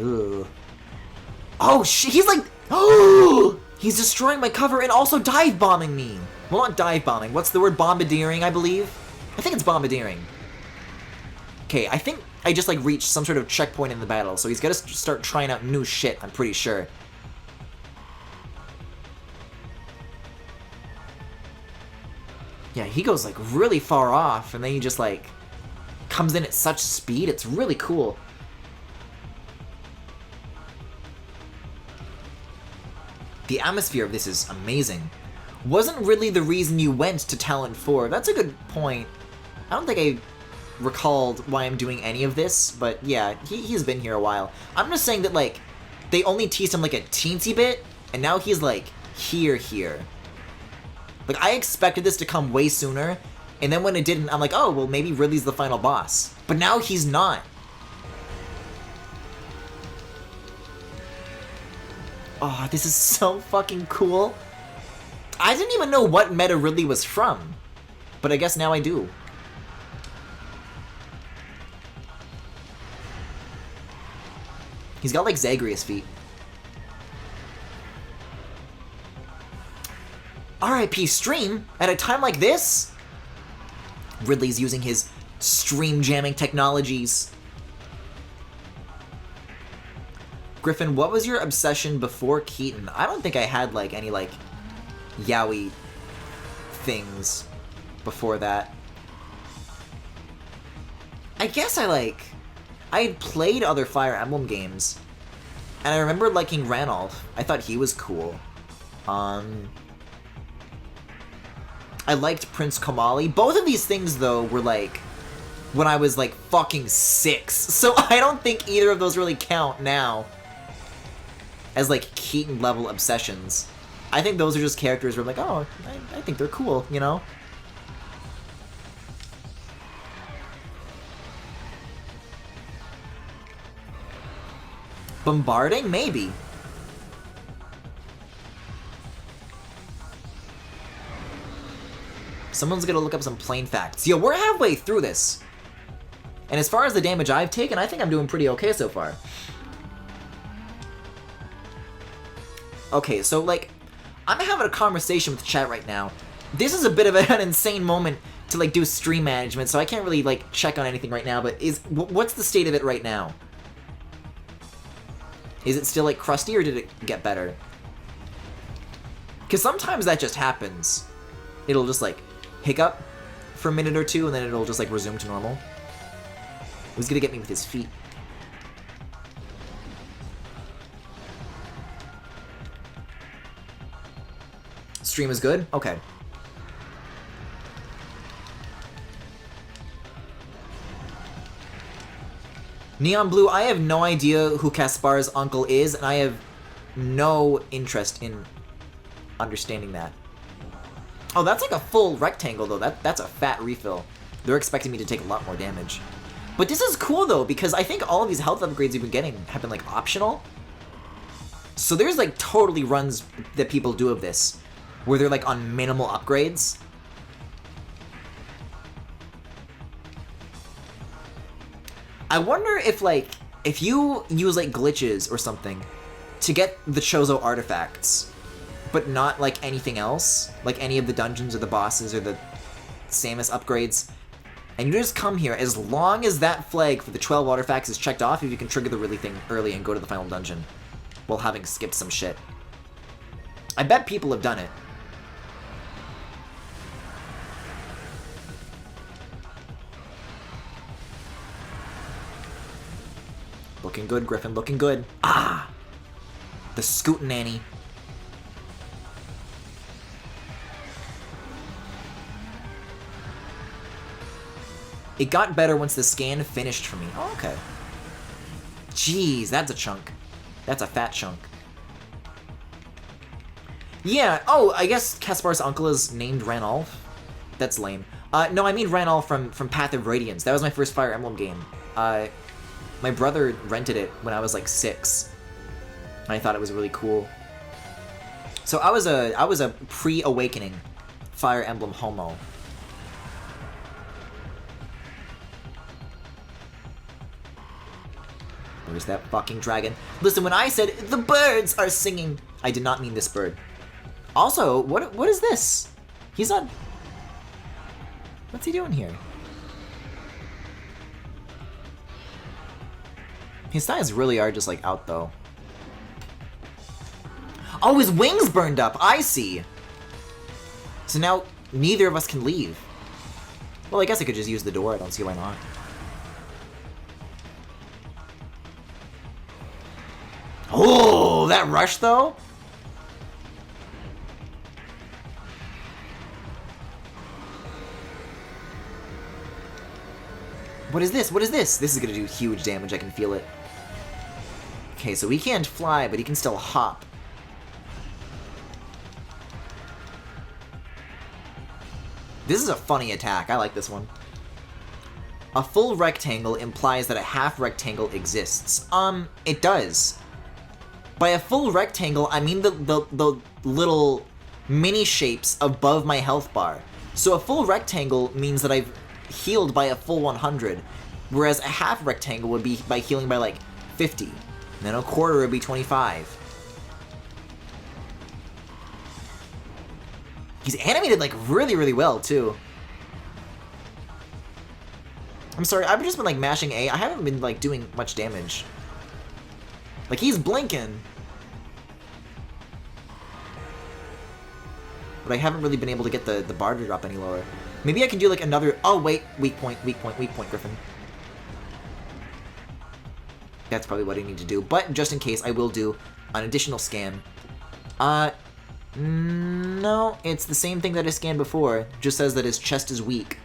Ooh. Oh, shit, he's like... Oh! He's destroying my cover and also dive-bombing me. Well, not dive-bombing. What's the word? Bombardiering, I believe? I think it's bombardiering. Okay, I think I just, like, reached some sort of checkpoint in the battle, so he's gotta start trying out new shit, I'm pretty sure. Yeah, he goes, like, really far off, and then he just, like, comes in at such speed. It's really cool. The atmosphere of this is amazing. Wasn't really the reason you went to Talent 4. That's a good point. I don't think I recalled why I'm doing any of this, but yeah, he's been here a while. I'm just saying that, like, they only teased him, like, a teensy bit, and now he's, like, here. Like, I expected this to come way sooner, and then when it didn't, I'm like, oh, well, maybe Ridley's the final boss. But now he's not. Oh, this is so fucking cool. I didn't even know what meta Ridley was from, but I guess now I do. He's got, like, Zagreus feet. RIP Stream? At a time like this? Ridley's using his stream jamming technologies. Griffin, what was your obsession before Keaton? I don't think I had, like, any, like, yaoi things before that. I guess I had played other Fire Emblem games, and I remember liking Ranulf. I thought he was cool. I liked Prince Komali. Both of these things, though, were, like, when I was, like, fucking 6. So I don't think either of those really count now as, like, Keaton-level obsessions. I think those are just characters where I'm like, oh, I think they're cool, you know? Bombarding? Maybe. Someone's gonna look up some plain facts. Yo, we're halfway through this. And as far as the damage I've taken, I think I'm doing pretty okay so far. Okay, so, like, I'm having a conversation with chat right now. This is a bit of an insane moment to, like, do stream management, so I can't really, like, check on anything right now, but what's the state of it right now? Is it still, like, crusty, or did it get better? Because sometimes that just happens. It'll just, like, hiccup for a minute or two, and then it'll just, like, resume to normal. He's gonna get me with his feet. Stream is good? Okay. Neon Blue, I have no idea who Kaspar's uncle is, and I have no interest in understanding that. Oh, that's like a full rectangle, though. That's a fat refill. They're expecting me to take a lot more damage. But this is cool, though, because I think all of these health upgrades you've been getting have been, like, optional. So there's, like, totally runs that people do of this, where they're, like, on minimal upgrades. I wonder if, like, if you use, like, glitches or something to get the Chozo artifacts, but not, like, anything else, like any of the dungeons or the bosses or the Samus upgrades, and you just come here, as long as that flag for the 12 artifacts is checked off, if you can trigger the really thing early and go to the final dungeon while having skipped some shit. I bet people have done it. Looking good, Griffin, looking good. Ah! The Scootin' It got better once the scan finished for me. Oh, okay. Jeez, that's a chunk. That's a fat chunk. Yeah, oh, I guess Kaspar's uncle is named Ranulf. That's lame. No, I mean Ranulf from Path of Radiance. That was my first Fire Emblem game. My brother rented it when I was like 6. And I thought it was really cool. So I was a pre-awakening Fire Emblem homo. Where's that fucking dragon? Listen, when I said the birds are singing, I did not mean this bird. Also, what is this? He's not... What's he doing here? His thighs really are just, like, out, though. Oh, his wings burned up! I see! So now, neither of us can leave. Well, I guess I could just use the door. I don't see why not. Oh, that rush, though? What is this? What is this? This is gonna do huge damage. I can feel it. Okay, so he can't fly, but he can still hop. This is a funny attack. I like this one. A full rectangle implies that a half rectangle exists. It does. By a full rectangle, I mean the little mini shapes above my health bar. So a full rectangle means that I've healed by a full 100, whereas a half rectangle would be by healing by like 50, and then a quarter would be 25. He's animated like really, really well too. I'm sorry, I've just been like mashing A. I haven't been like doing much damage. Like he's blinking, but I haven't really been able to get the bar to drop any lower. Maybe I can do like another... Oh, wait. Weak point, weak point, weak point, Griffin. That's probably what I need to do. But just in case, I will do an additional scan. No, it's the same thing that I scanned before. Just says that his chest is weak.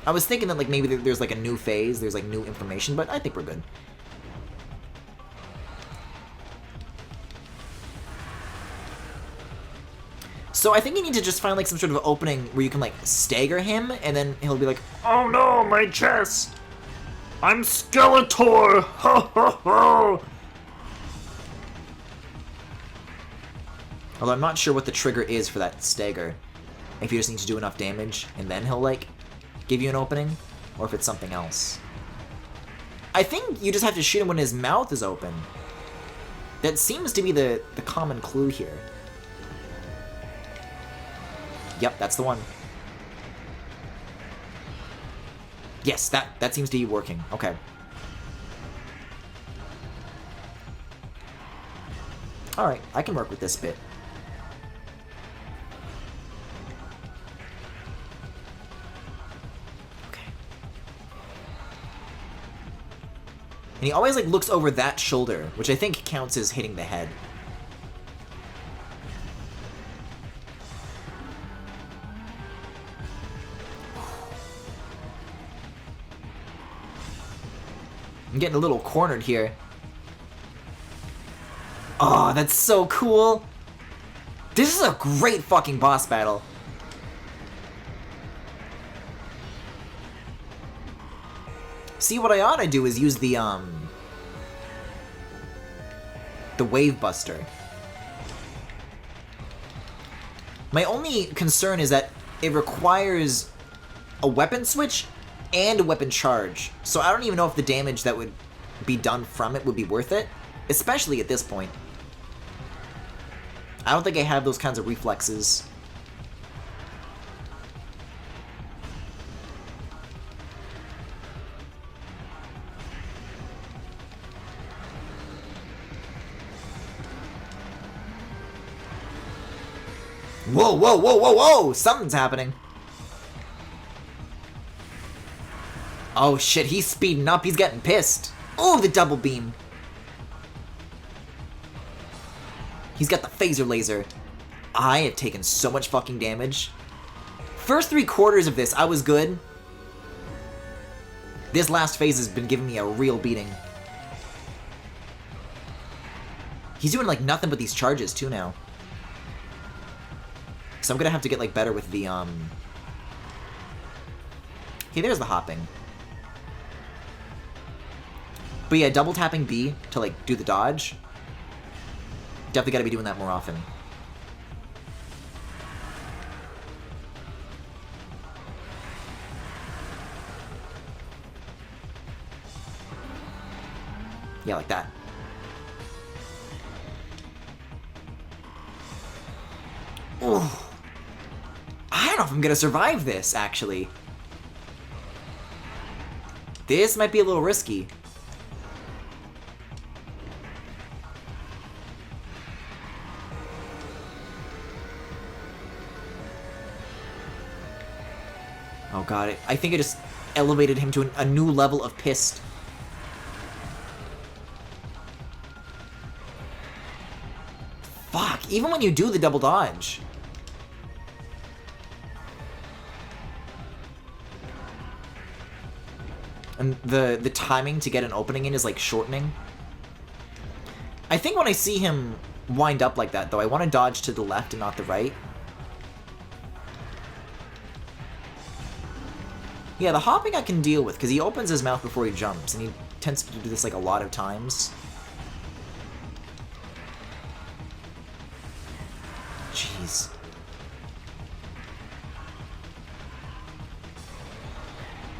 I was thinking that like maybe there's like a new phase, there's like new information, but I think we're good. So I think you need to just find like some sort of opening where you can like stagger him, and then he'll be like, "Oh no, my chest! I'm Skeletor! Ho ho ho!" Although I'm not sure what the trigger is for that stagger. If you just need to do enough damage, and then he'll like give you an opening, or if it's something else. I think you just have to shoot him when his mouth is open. That seems to be the common clue here. Yep, that's the one. Yes, that seems to be working. Okay. Alright, I can work with this bit. Okay. And he always, like, looks over that shoulder, which I think counts as hitting the head. I'm getting a little cornered here. Oh, that's so cool. This is a great fucking boss battle. See, what I ought to do is use the Wave Buster. My only concern is that it requires a weapon switch and a weapon charge, so I don't even know if the damage that would be done from it would be worth it, especially at this point. I don't think I have those kinds of reflexes. Whoa, whoa, whoa, whoa, whoa! Something's happening. Oh shit, he's speeding up, he's getting pissed. Oh, the double beam. He's got the phaser laser. I have taken so much fucking damage. First 3/4 of this, I was good. This last phase has been giving me a real beating. He's doing like nothing but these charges too now. So I'm gonna have to get like better with the Okay, there's the hopping. But yeah, double tapping B to like do the dodge. Definitely gotta be doing that more often. Yeah, like that. Ooh. I don't know if I'm gonna survive this, actually. This might be a little risky. Oh god, I think it just elevated him to a new level of pissed. Fuck, even when you do the double dodge. And the timing to get an opening in is, like, shortening. I think when I see him wind up like that, though, I want to dodge to the left and not the right. Yeah, the hopping I can deal with, because he opens his mouth before he jumps, and he tends to do this, like, a lot of times. Jeez.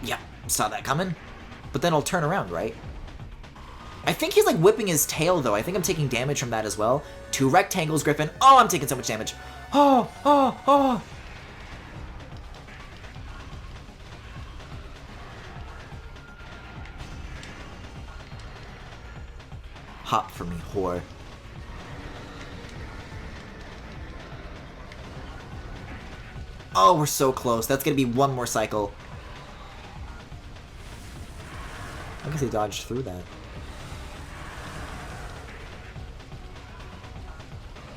Yeah, saw that coming. But then I'll turn around, right? I think he's, like, whipping his tail, though. I think I'm taking damage from that as well. 2 rectangles, Griffin. Oh, I'm taking so much damage. Oh, oh, oh. Hop for me, whore. Oh, we're so close. That's gonna be one more cycle. I guess he dodged through that.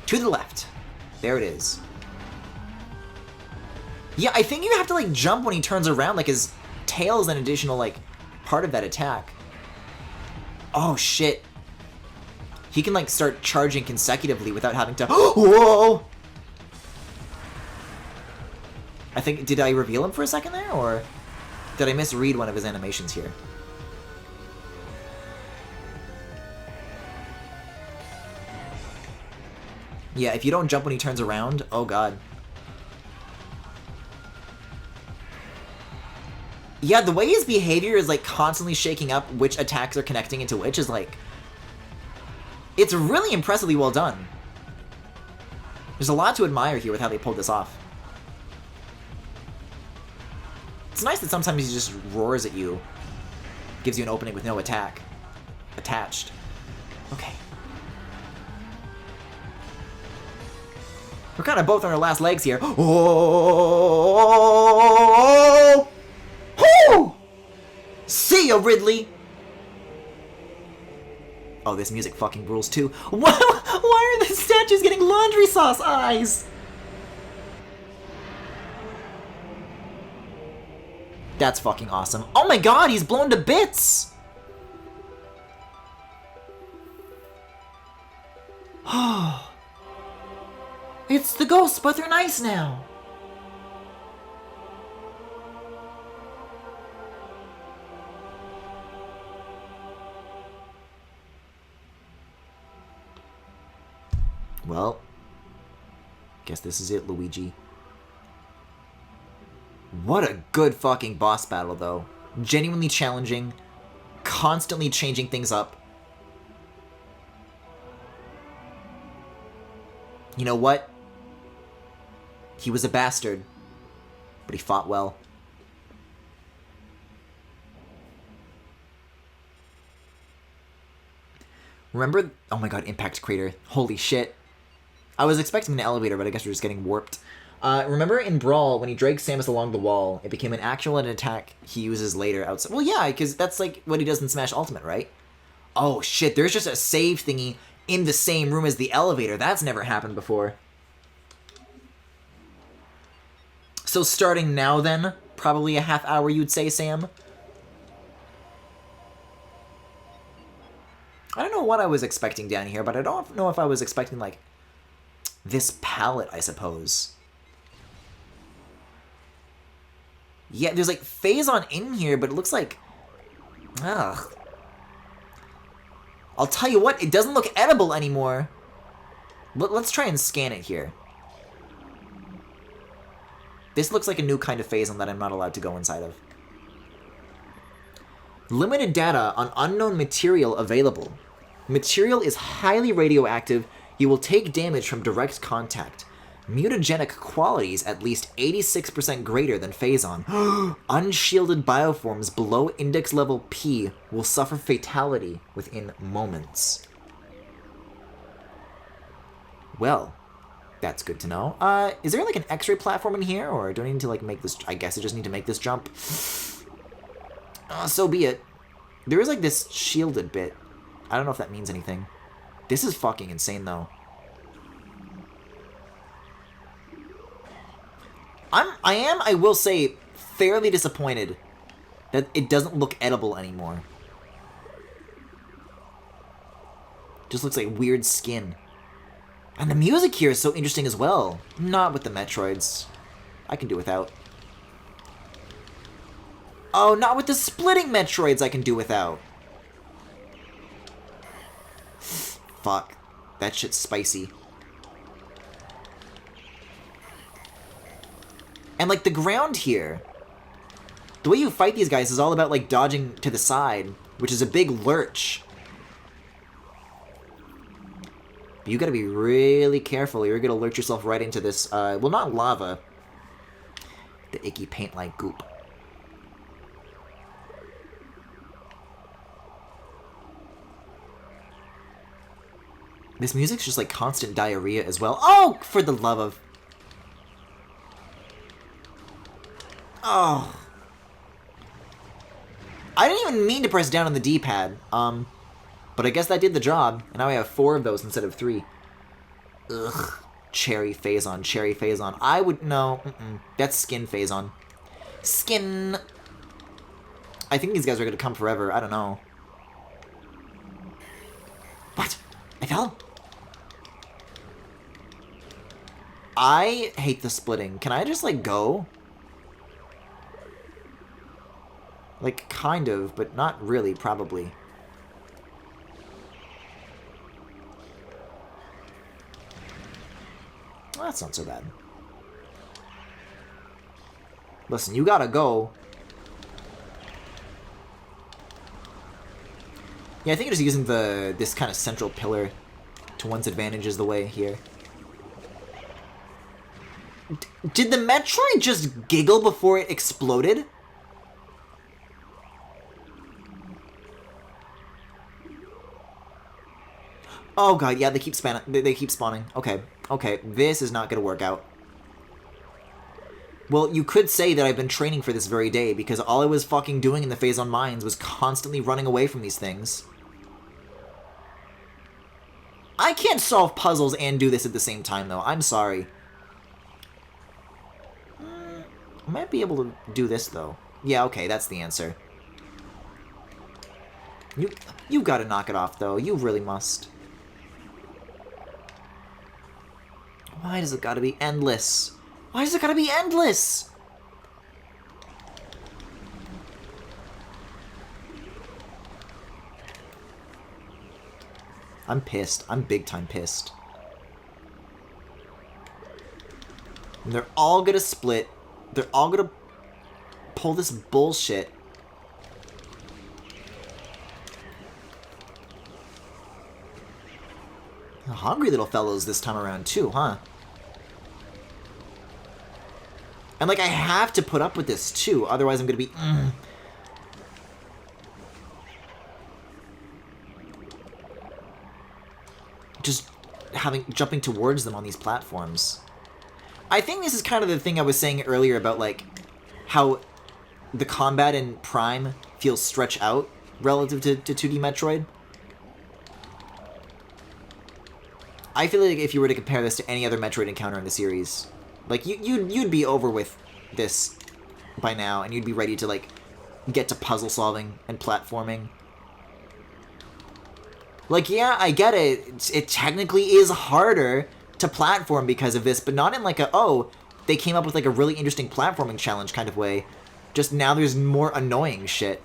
To the left. There it is. Yeah, I think you have to, like, jump when he turns around. Like, his tail is an additional, like, part of that attack. Oh, shit. He can, like, start charging consecutively without having to... Whoa! I think... Did I reveal him for a second there, or... Did I misread one of his animations here? Yeah, if you don't jump when he turns around, oh god. Yeah, the way his behavior is, like, constantly shaking up which attacks are connecting into which is, like... It's really impressively well done. There's a lot to admire here with how they pulled this off. It's nice that sometimes he just roars at you. Gives you an opening with no attack attached. Okay. We're kind of both on our last legs here. Oh! Oh! See ya, Ridley! Oh, this music fucking rules too. Why are the statues getting laundry sauce eyes? That's fucking awesome. Oh my god, he's blown to bits! Oh. It's the ghosts, but they're nice now. Well, guess this is it, Luigi. What a good fucking boss battle, though. Genuinely challenging, constantly changing things up. You know what? He was a bastard, but he fought well. Remember? Oh my god, Impact Crater. Holy shit. I was expecting an elevator, but I guess we're just getting warped. Remember in Brawl, when he drags Samus along the wall, it became an actual attack he uses later outside. Well, yeah, because that's like what he does in Smash Ultimate, right? Oh shit, there's just a save thingy in the same room as the elevator. That's never happened before. So starting now then, probably a half hour you'd say, Sam? I don't know what I was expecting down here, but I don't know if I was expecting, like, this palette, I suppose. Yeah, there's, like, Phazon in here, but it looks like... Ugh. I'll tell you what, it doesn't look edible anymore. Let's try and scan it here. This looks like a new kind of Phazon that I'm not allowed to go inside of. Limited data on unknown material available. Material is highly radioactive. You will take damage from direct contact. Mutagenic qualities at least 86% greater than Phazon. Unshielded bioforms below index level P will suffer fatality within moments. Well, That's good to know. Is there like an X-ray platform in here, or do I need to like make this? I guess I just need to make this jump. So be it. There is like this shielded bit. I don't know if that means anything. This is fucking insane though. I will say, fairly disappointed that it doesn't look edible anymore. Just looks like weird skin. And the music here is so interesting as well. Not with the Metroids. I can do without. Oh, not with the splitting Metroids I can do without. Fuck. That shit's spicy. And, like, the ground here, the way you fight these guys is all about, like, dodging to the side, which is a big lurch. But you gotta be really careful. You're gonna lurch yourself right into this, well, not lava. The icky paint-like goop. This music's just, like, constant diarrhea as well. Oh, for the love of... Oh. I didn't even mean to press down on the D-pad. But I guess that did the job. And now I have 4 of those instead of 3. Ugh. Cherry Phazon, Cherry Phazon. I would... No. That's Skin Phazon. Skin. I think these guys are going to come forever. I don't know. What? I fell? I hate the splitting. Can I just, like, go? Like, kind of, but not really, probably. Well, that's not so bad. Listen, you gotta go. Yeah, I think just using this kind of central pillar to one's advantage is the way here. Did the Metroid just giggle before it exploded? Oh god, yeah, they keep spawning. Okay, okay, this is not gonna work out. Well, you could say that I've been training for this very day, because all I was fucking doing in the Phazon Mines was constantly running away from these things. I can't solve puzzles and do this at the same time, though. I'm sorry. I might be able to do this, though. Yeah, okay, that's the answer. You gotta knock it off, though. You really must. Why does it gotta be endless? Why does it gotta be endless? I'm pissed. I'm big time pissed. And they're all gonna split. They're all gonna pull this bullshit. Hungry little fellows this time around too, huh? And like I have to put up with this too, otherwise I'm gonna be just jumping towards them on these platforms. I think this is kind of the thing I was saying earlier about like how the combat in Prime feels stretched out relative to 2D Metroid. I feel like if you were to compare this to any other Metroid encounter in the series, like you'd be over with this by now, and you'd be ready to like get to puzzle solving and platforming. Like, yeah, I get it. It technically is harder to platform because of this, but not in like a, oh, they came up with like a really interesting platforming challenge kind of way. Just now there's more annoying shit.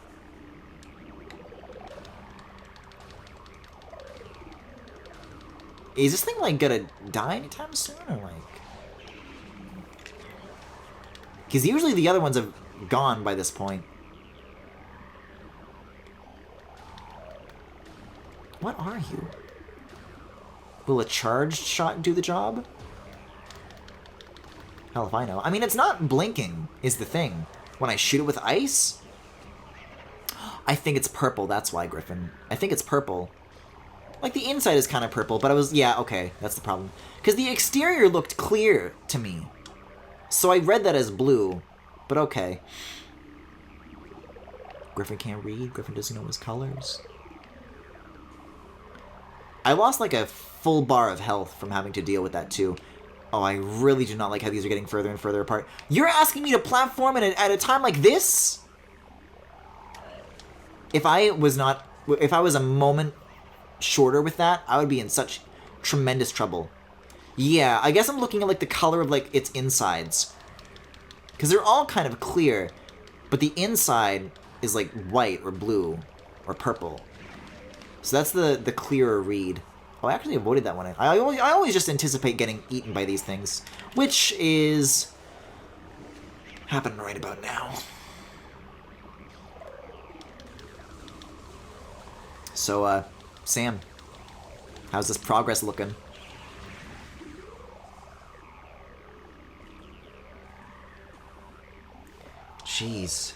Is this thing like gonna die anytime soon, or like? Because usually the other ones have gone by this point. What are you? Will a charged shot do the job? Hell if I know. I mean, it's not blinking, is the thing. When I shoot it with ice? I think it's purple, that's why, Griffin. I think it's purple. Like, the inside is kind of purple, but I was... Yeah, okay, that's the problem. Because the exterior looked clear to me. So I read that as blue, but okay. Griffin can't read. Griffin doesn't know his colors. I lost, like, a full bar of health from having to deal with that, too. Oh, I really do not like how these are getting further and further apart. You're asking me to platform at a time like this? If I was a moment shorter with that, I would be in such tremendous trouble. Yeah, I guess I'm looking at, like, the color of, like, its insides. Because they're all kind of clear, but the inside is, like, white or blue or purple. So that's the clearer read. Oh, I actually avoided that one. I always just anticipate getting eaten by these things, which is happening right about now. So, Sam, how's this progress looking? Jeez.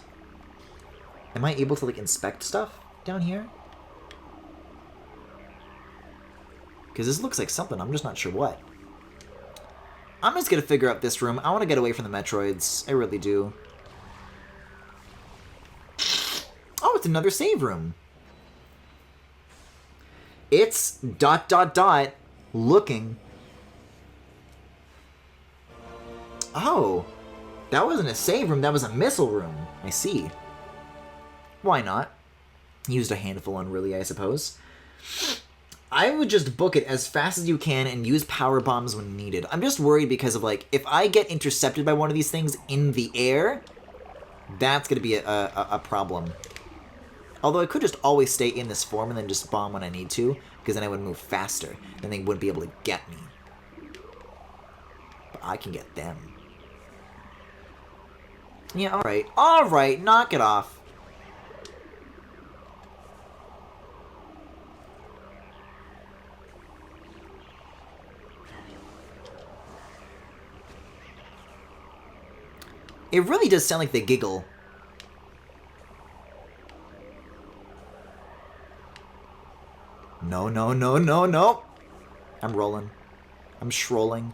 Am I able to, like, inspect stuff down here? Because this looks like something, I'm just not sure what. I'm just gonna figure out this room. I want to get away from the Metroids. I really do. Oh, it's another save room. It's ... looking. Oh. That wasn't a save room, that was a missile room. I see. Why not? Used a handful unruly, I suppose. I would just book it as fast as you can and use power bombs when needed. I'm just worried because of, like, if I get intercepted by one of these things in the air, that's going to be a problem. Although I could just always stay in this form and then just bomb when I need to, because then I would move faster. Then they wouldn't be able to get me. But I can get them. Yeah, alright. Alright, knock it off. It really does sound like they giggle. No, no, no, no, no. I'm rolling. I'm scrolling.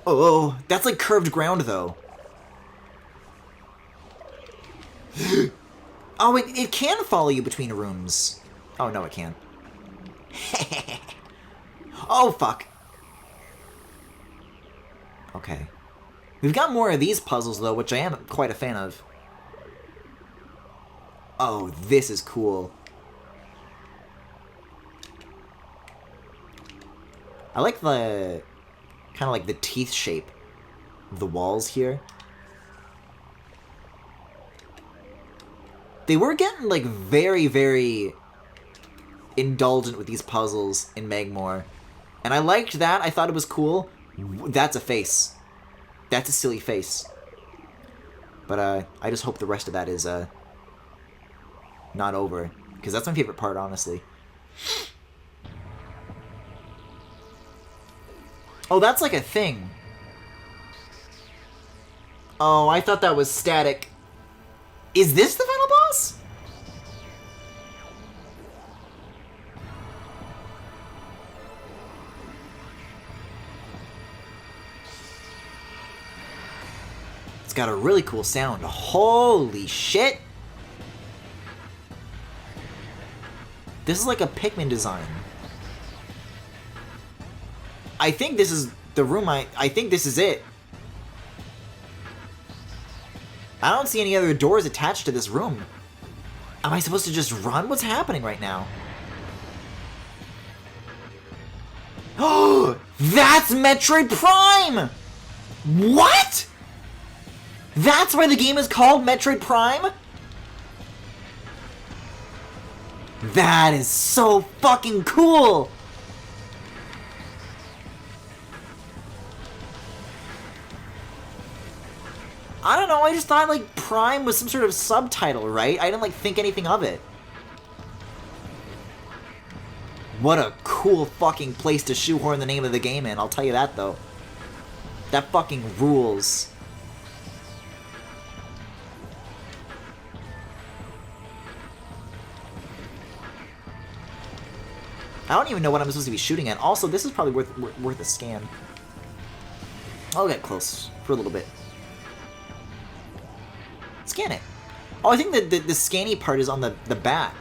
Oh, that's like curved ground, though. Oh, it can follow you between rooms. Oh, no, it can't. Oh, fuck. Okay. We've got more of these puzzles, though, which I am quite a fan of. Oh, this is cool. I like the... kind of like the teeth shape of the walls here. They were getting, like, very, very indulgent with these puzzles in Magmore. And I liked that. I thought it was cool. That's a face. That's a silly face. But, I just hope the rest of that is, not over. Because that's my favorite part, honestly. Oh, that's like a thing. Oh, I thought that was static. Is this the final boss? It's got a really cool sound. Holy shit! This is like a Pikmin design. I think this is the room I think this is it. I don't see any other doors attached to this room. Am I supposed to just run? What's happening right now? Oh, that's Metroid Prime! What? That's why the game is called Metroid Prime? That is so fucking cool! I don't know, I just thought, like, Prime was some sort of subtitle, right? I didn't, like, think anything of it. What a cool fucking place to shoehorn the name of the game in, I'll tell you that, though. That fucking rules. I don't even know what I'm supposed to be shooting at. Also, this is probably worth a scan. I'll get close for a little bit. Scan it. Oh, I think that the scanny part is on the back.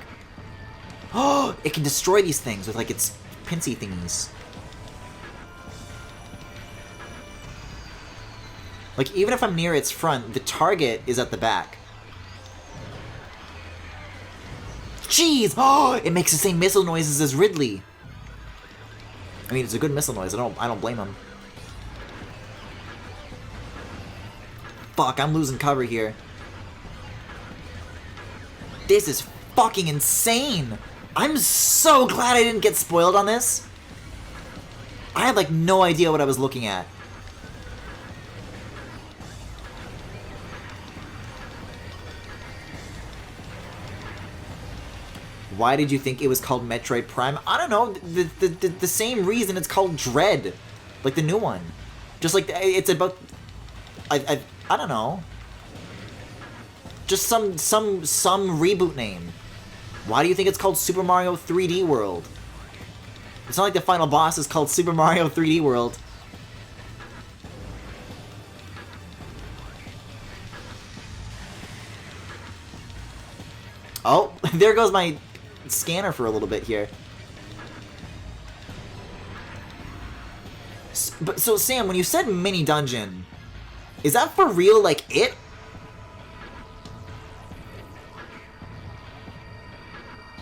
Oh, it can destroy these things with, like, its pincy thingies. Like, even if I'm near its front, the target is at the back. Jeez! Oh, it makes the same missile noises as Ridley. I mean, it's a good missile noise. I don't blame him. Fuck, I'm losing cover here. This is fucking insane! I'm so glad I didn't get spoiled on this. I had, like, no idea what I was looking at. Why did you think it was called Metroid Prime? I don't know. The same reason it's called Dread. Like the new one. Just like, it's about... I don't know. Just some reboot name. Why do you think it's called Super Mario 3D World? It's not like the final boss is called Super Mario 3D World. Oh, there goes my scanner for a little bit here. So Sam, when you said mini dungeon, is that for real, like it?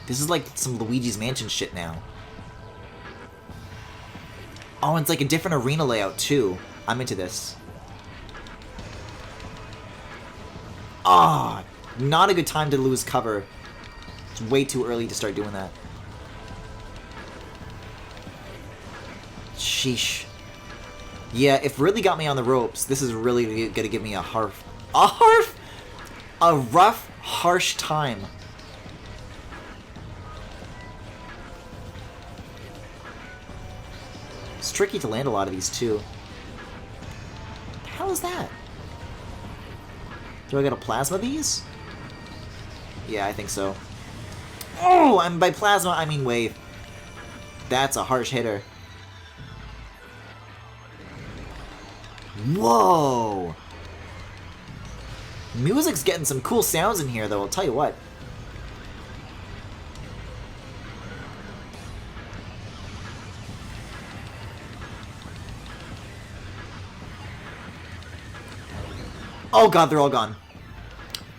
This is like some Luigi's Mansion shit now. Oh, and it's like a different arena layout too. I'm into this. Ah, not a good time to lose cover. It's way too early to start doing that. Sheesh. Yeah, if Ridley got me on the ropes, this is really gonna give me a harsh... A rough, harsh time. It's tricky to land a lot of these, too. What the hell is that? Do I gotta plasma these? Yeah, I think so. Oh, and by plasma, I mean wave. That's a harsh hitter. Whoa! Music's getting some cool sounds in here, though, I'll tell you what. Oh god, they're all gone.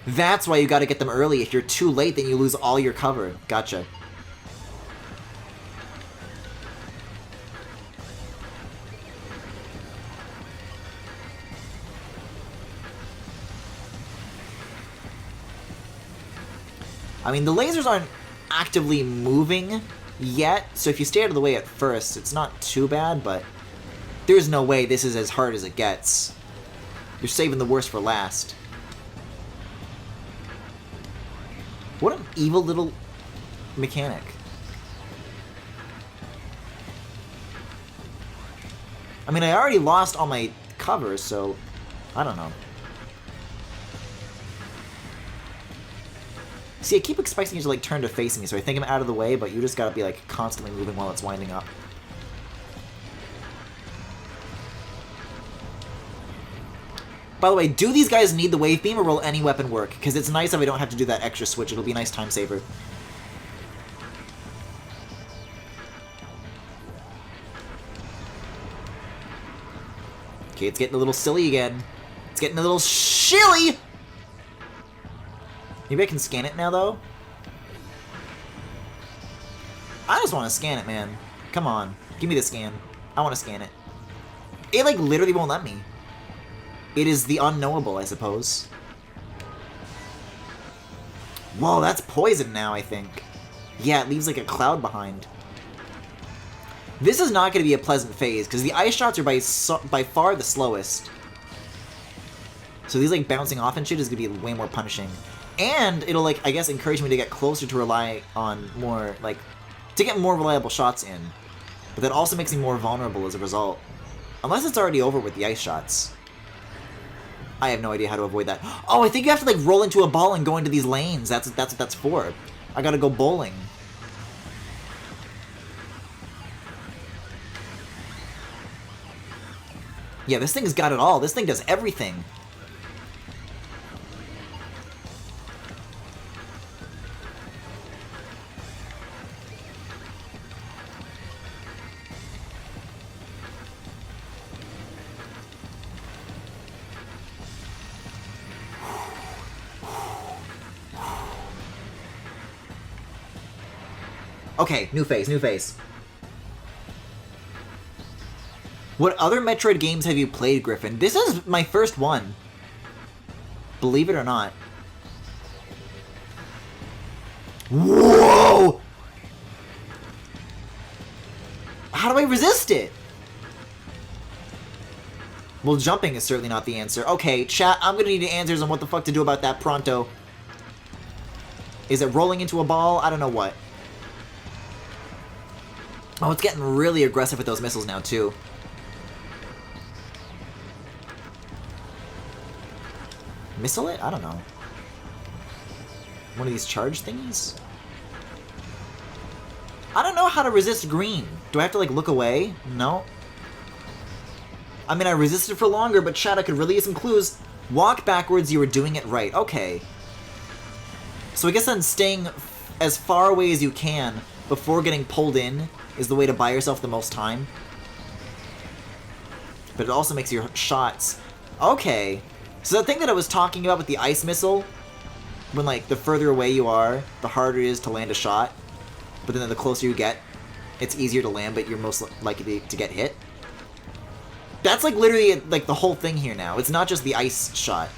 That's why you gotta get them early. If you're too late, then you lose all your cover. Gotcha. I mean, the lasers aren't actively moving yet, so if you stay out of the way at first, it's not too bad, but there's no way this is as hard as it gets. You're saving the worst for last. What an evil little mechanic. I mean, I already lost all my covers, so I don't know. See, I keep expecting you to, like, turn to face me, so I think I'm out of the way, but you just gotta be, like, constantly moving while it's winding up. By the way, do these guys need the wave beam, or will any weapon work? Because it's nice if I don't have to do that extra switch. It'll be a nice time saver. Okay, it's getting a little silly again. It's getting a little shilly! Maybe I can scan it now, though? I just want to scan it, man. Come on. Give me the scan. I want to scan it. It, like, literally won't let me. It is the unknowable, I suppose. Whoa, that's poison now, I think. Yeah, it leaves, like, a cloud behind. This is not going to be a pleasant phase, because the ice shots are by far the slowest. So these, like, bouncing off and shit is going to be way more punishing. And it'll, like, I guess, encourage me to get closer to rely on more, like, to get more reliable shots in. But that also makes me more vulnerable as a result. Unless it's already over with the ice shots. I have no idea how to avoid that. Oh, I think you have to, like, roll into a ball and go into these lanes. That's what that's for. I gotta go bowling. Yeah, this thing's got it all. This thing does everything. Okay, new phase, new phase. What other Metroid games have you played, Griffin? This is my first one. Believe it or not. Whoa! How do I resist it? Well, jumping is certainly not the answer. Okay, chat, I'm gonna need answers on what the fuck to do about that pronto. Is it rolling into a ball? I don't know what. Oh, it's getting really aggressive with those missiles now, too. Missile it? I don't know. One of these charge thingies? I don't know how to resist green. Do I have to, like, look away? No. I mean, I resisted for longer, but chat, I could really use some clues. Walk backwards, you were doing it right. Okay. So I guess then staying as far away as you can before getting pulled in is the way to buy yourself the most time. But it also makes your shots... Okay. So the thing that I was talking about with the ice missile, when, like, the further away you are, the harder it is to land a shot. But then the closer you get, it's easier to land, but you're most likely to get hit. That's, like, literally, like, the whole thing here now. It's not just the ice shot.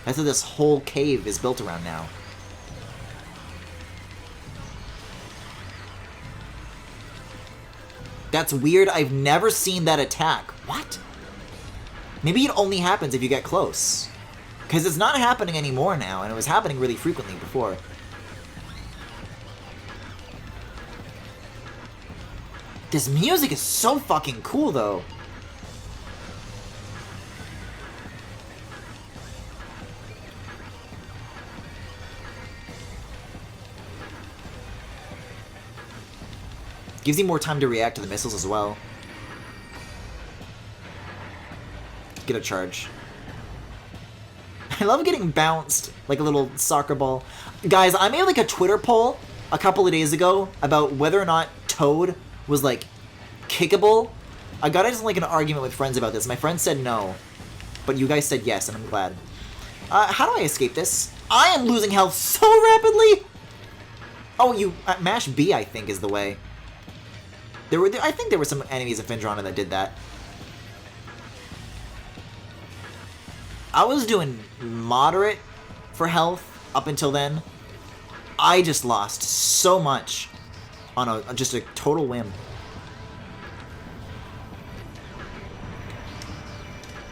That's what this whole cave is built around now. That's weird. I've never seen that attack. What? Maybe it only happens if you get close. Because it's not happening anymore now, and it was happening really frequently before. This music is so fucking cool, though. Gives you more time to react to the missiles as well. Get a charge. I love getting bounced like a little soccer ball. Guys, I made like a Twitter poll a couple of days ago about whether or not Toad was like kickable. I got into like an argument with friends about this. My friends said no, but you guys said yes, and I'm glad. How do I escape this? I am losing health so rapidly! Oh, you... mash B, I think, is the way. I think there were some enemies of Phendrana that did that. I was doing moderate for health up until then. I just lost so much on just a total whim.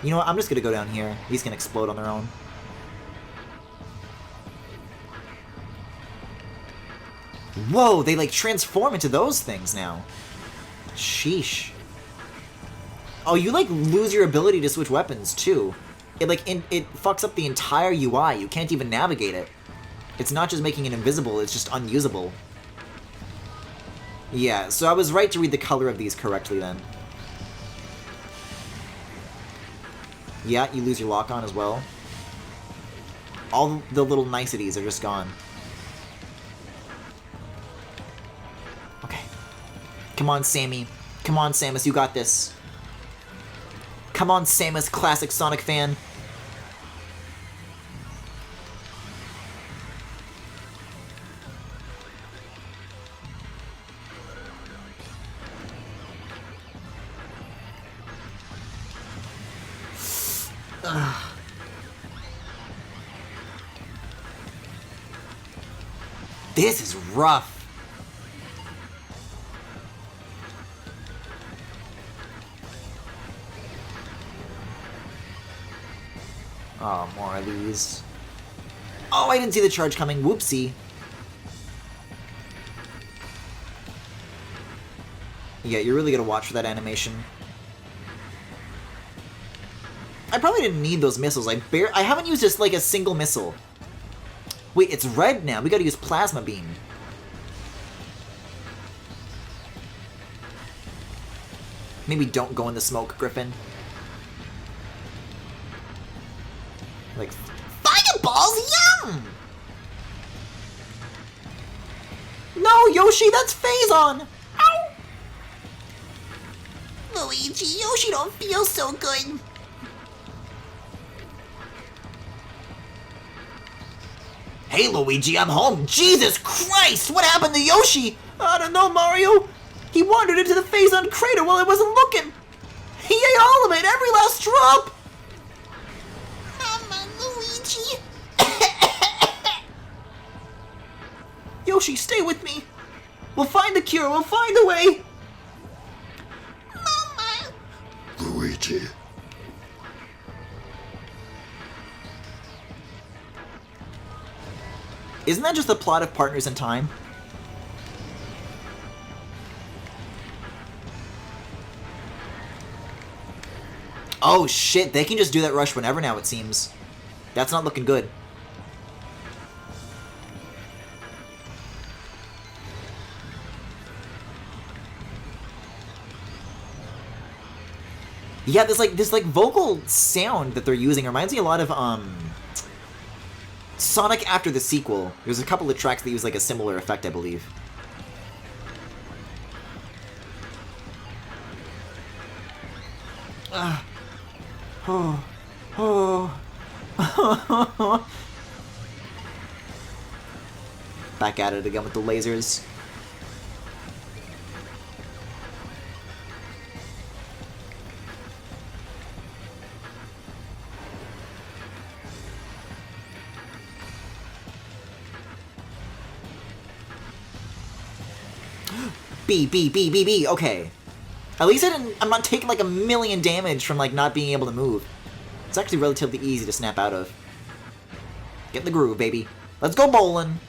You know what? I'm just gonna go down here. These can explode on their own. Whoa, they like transform into those things now. Sheesh. Oh, you like lose your ability to switch weapons too. It like it fucks up the entire UI. You can't even navigate it. It's not just making it invisible, it's just unusable. Yeah, so I was right to read the color of these correctly then. Yeah, you lose your lock-on as well. All the little niceties are just gone. Okay. Come on, Sammy. Come on, Samus, you got this. Come on, Samus, classic Sonic fan. Ugh. This is rough. Oh, more of these. Oh, I didn't see the charge coming. Whoopsie. Yeah, you're really gonna watch for that animation. I probably didn't need those missiles. I haven't used just like a single missile. Wait, it's red now. We gotta use Plasma Beam. Maybe don't go in the smoke, Griffin. Like, fireballs, yum! No, Yoshi, that's Phazon! Ow! Luigi, Yoshi don't feel so good. Hey, Luigi, I'm home. Jesus Christ, what happened to Yoshi? I don't know, Mario. He wandered into the Phazon crater while I wasn't looking. He ate all of it, every last drop. Mama, Luigi. Yoshi, stay with me. We'll find the cure. We'll find a way. Mama. Luigi. Isn't that just the plot of Partners in Time? Oh shit, they can just do that rush whenever now, it seems. That's not looking good. Yeah, this vocal sound that they're using reminds me a lot of Sonic after the sequel. There's a couple of tracks that use like a similar effect, I believe. Back at it again with the lasers. B. Okay. At least I'm not taking like a million damage from like not being able to move. It's actually relatively easy to snap out of. Get in the groove, baby. Let's go bowling.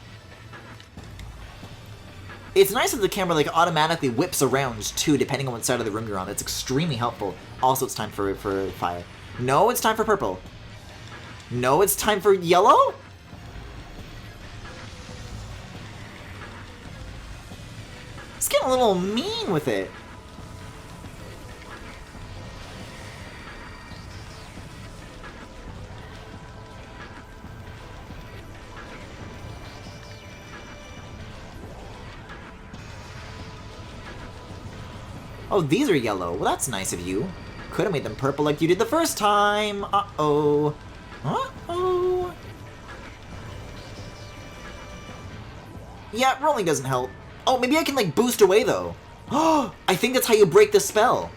It's nice that the camera like automatically whips around too, depending on what side of the room you're on. That's extremely helpful. Also, it's time for fire. No, it's time for purple. No, it's time for yellow? It's getting a little mean with it. Oh, these are yellow. Well, that's nice of you. Could have made them purple like you did the first time. Uh-oh. Uh-oh. Yeah, rolling doesn't help. Oh, maybe I can, like, boost away, though. Oh, I think that's how you break the spell.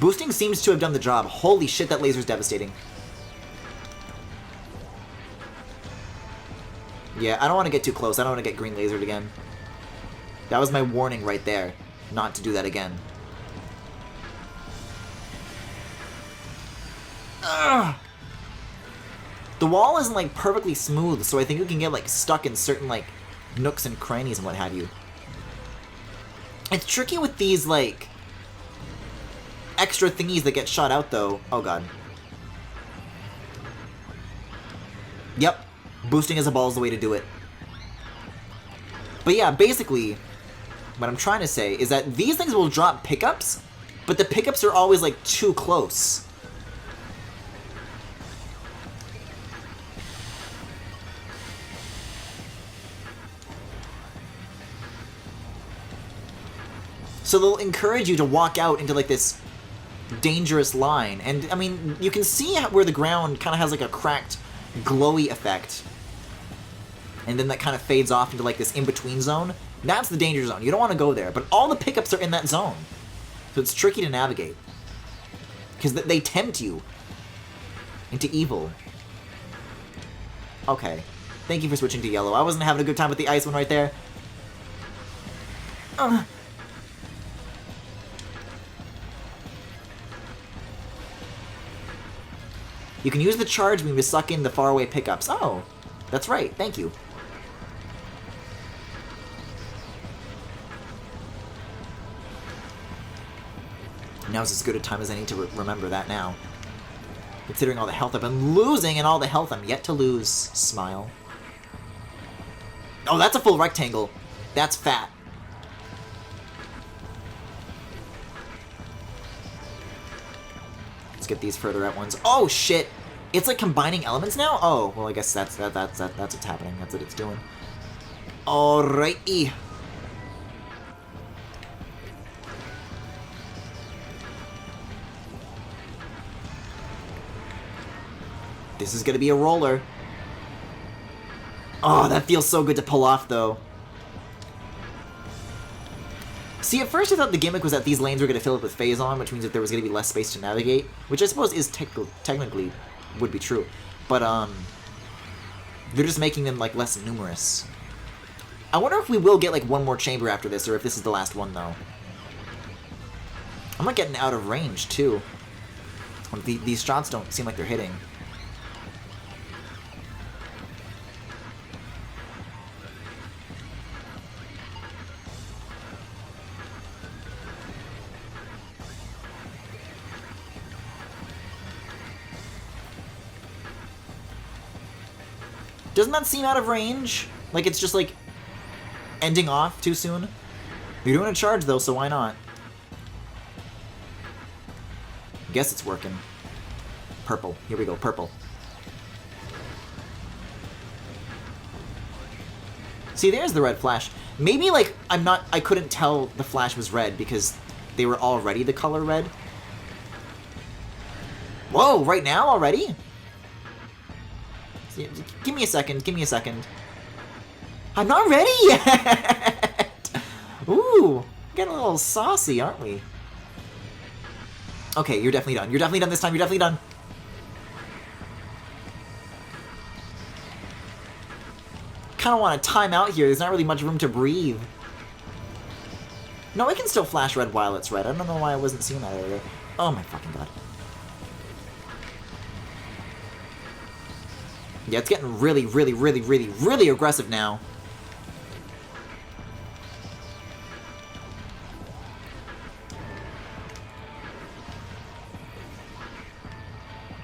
Boosting seems to have done the job. Holy shit, that laser's devastating. Yeah, I don't want to get too close. I don't want to get green lasered again. That was my warning right there. Not to do that again. Ugh. The wall isn't, like, perfectly smooth, so I think you can get, like, stuck in certain, like, nooks and crannies and what have you. It's tricky with these, like, extra thingies that get shot out, though. Oh, God. Yep. Boosting as a ball is the way to do it. But yeah, basically, what I'm trying to say is that these things will drop pickups, but the pickups are always, like, too close. So they'll encourage you to walk out into, like, this dangerous line. And, I mean, you can see where the ground kind of has, like, a cracked, glowy effect. And then that kind of fades off into, like, this in-between zone. That's the danger zone. You don't want to go there. But all the pickups are in that zone. So it's tricky to navigate. Because they tempt you into evil. Okay. Thank you for switching to yellow. I wasn't having a good time with the ice one right there. You can use the charge beam to suck in the faraway pickups. Oh, that's right. Thank you. Now's as good a time as any to remember that now. Considering all the health I've been losing and all the health I'm yet to lose. Smile. Oh, that's a full rectangle. That's fat. Let's get these further out ones. Oh, shit! It's like combining elements now? Oh, well, I guess that's what's happening. That's what it's doing. Alrighty. This is gonna be a roller. Oh, that feels so good to pull off, though. See, at first I thought the gimmick was that these lanes were going to fill up with Phazon, which means that there was going to be less space to navigate, which I suppose is technically would be true. But, they're just making them, like, less numerous. I wonder if we will get, like, one more chamber after this, or if this is the last one, though. I'm not getting out of range, too. These shots don't seem like they're hitting. Doesn't that seem out of range? Like it's just like ending off too soon? You're doing a charge though, so why not? Guess it's working. Purple. Here we go, purple. See, there's the red flash. Maybe like I couldn't tell the flash was red because they were already the color red. Whoa, right now already? Give me a second, give me a second. I'm not ready yet! Ooh, getting a little saucy, aren't we? Okay, you're definitely done. You're definitely done this time, you're definitely done. Kinda want to time out here, there's not really much room to breathe. No, I can still flash red while it's red. I don't know why I wasn't seeing that earlier. Oh my fucking god. Yeah, it's getting really, really, really, really, really aggressive now.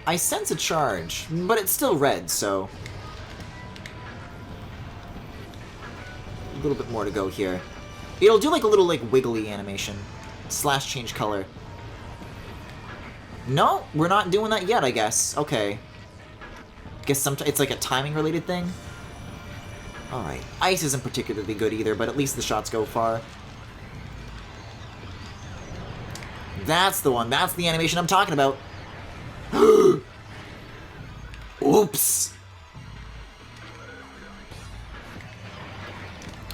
I sense a charge, but it's still red, so... a little bit more to go here. It'll do like a little like wiggly animation. Slash change color. No, we're not doing that yet, I guess. Okay. Guess it's like a timing related thing. Alright. Ice isn't particularly good either, but at least the shots go far. That's the one. That's the animation I'm talking about. Oops.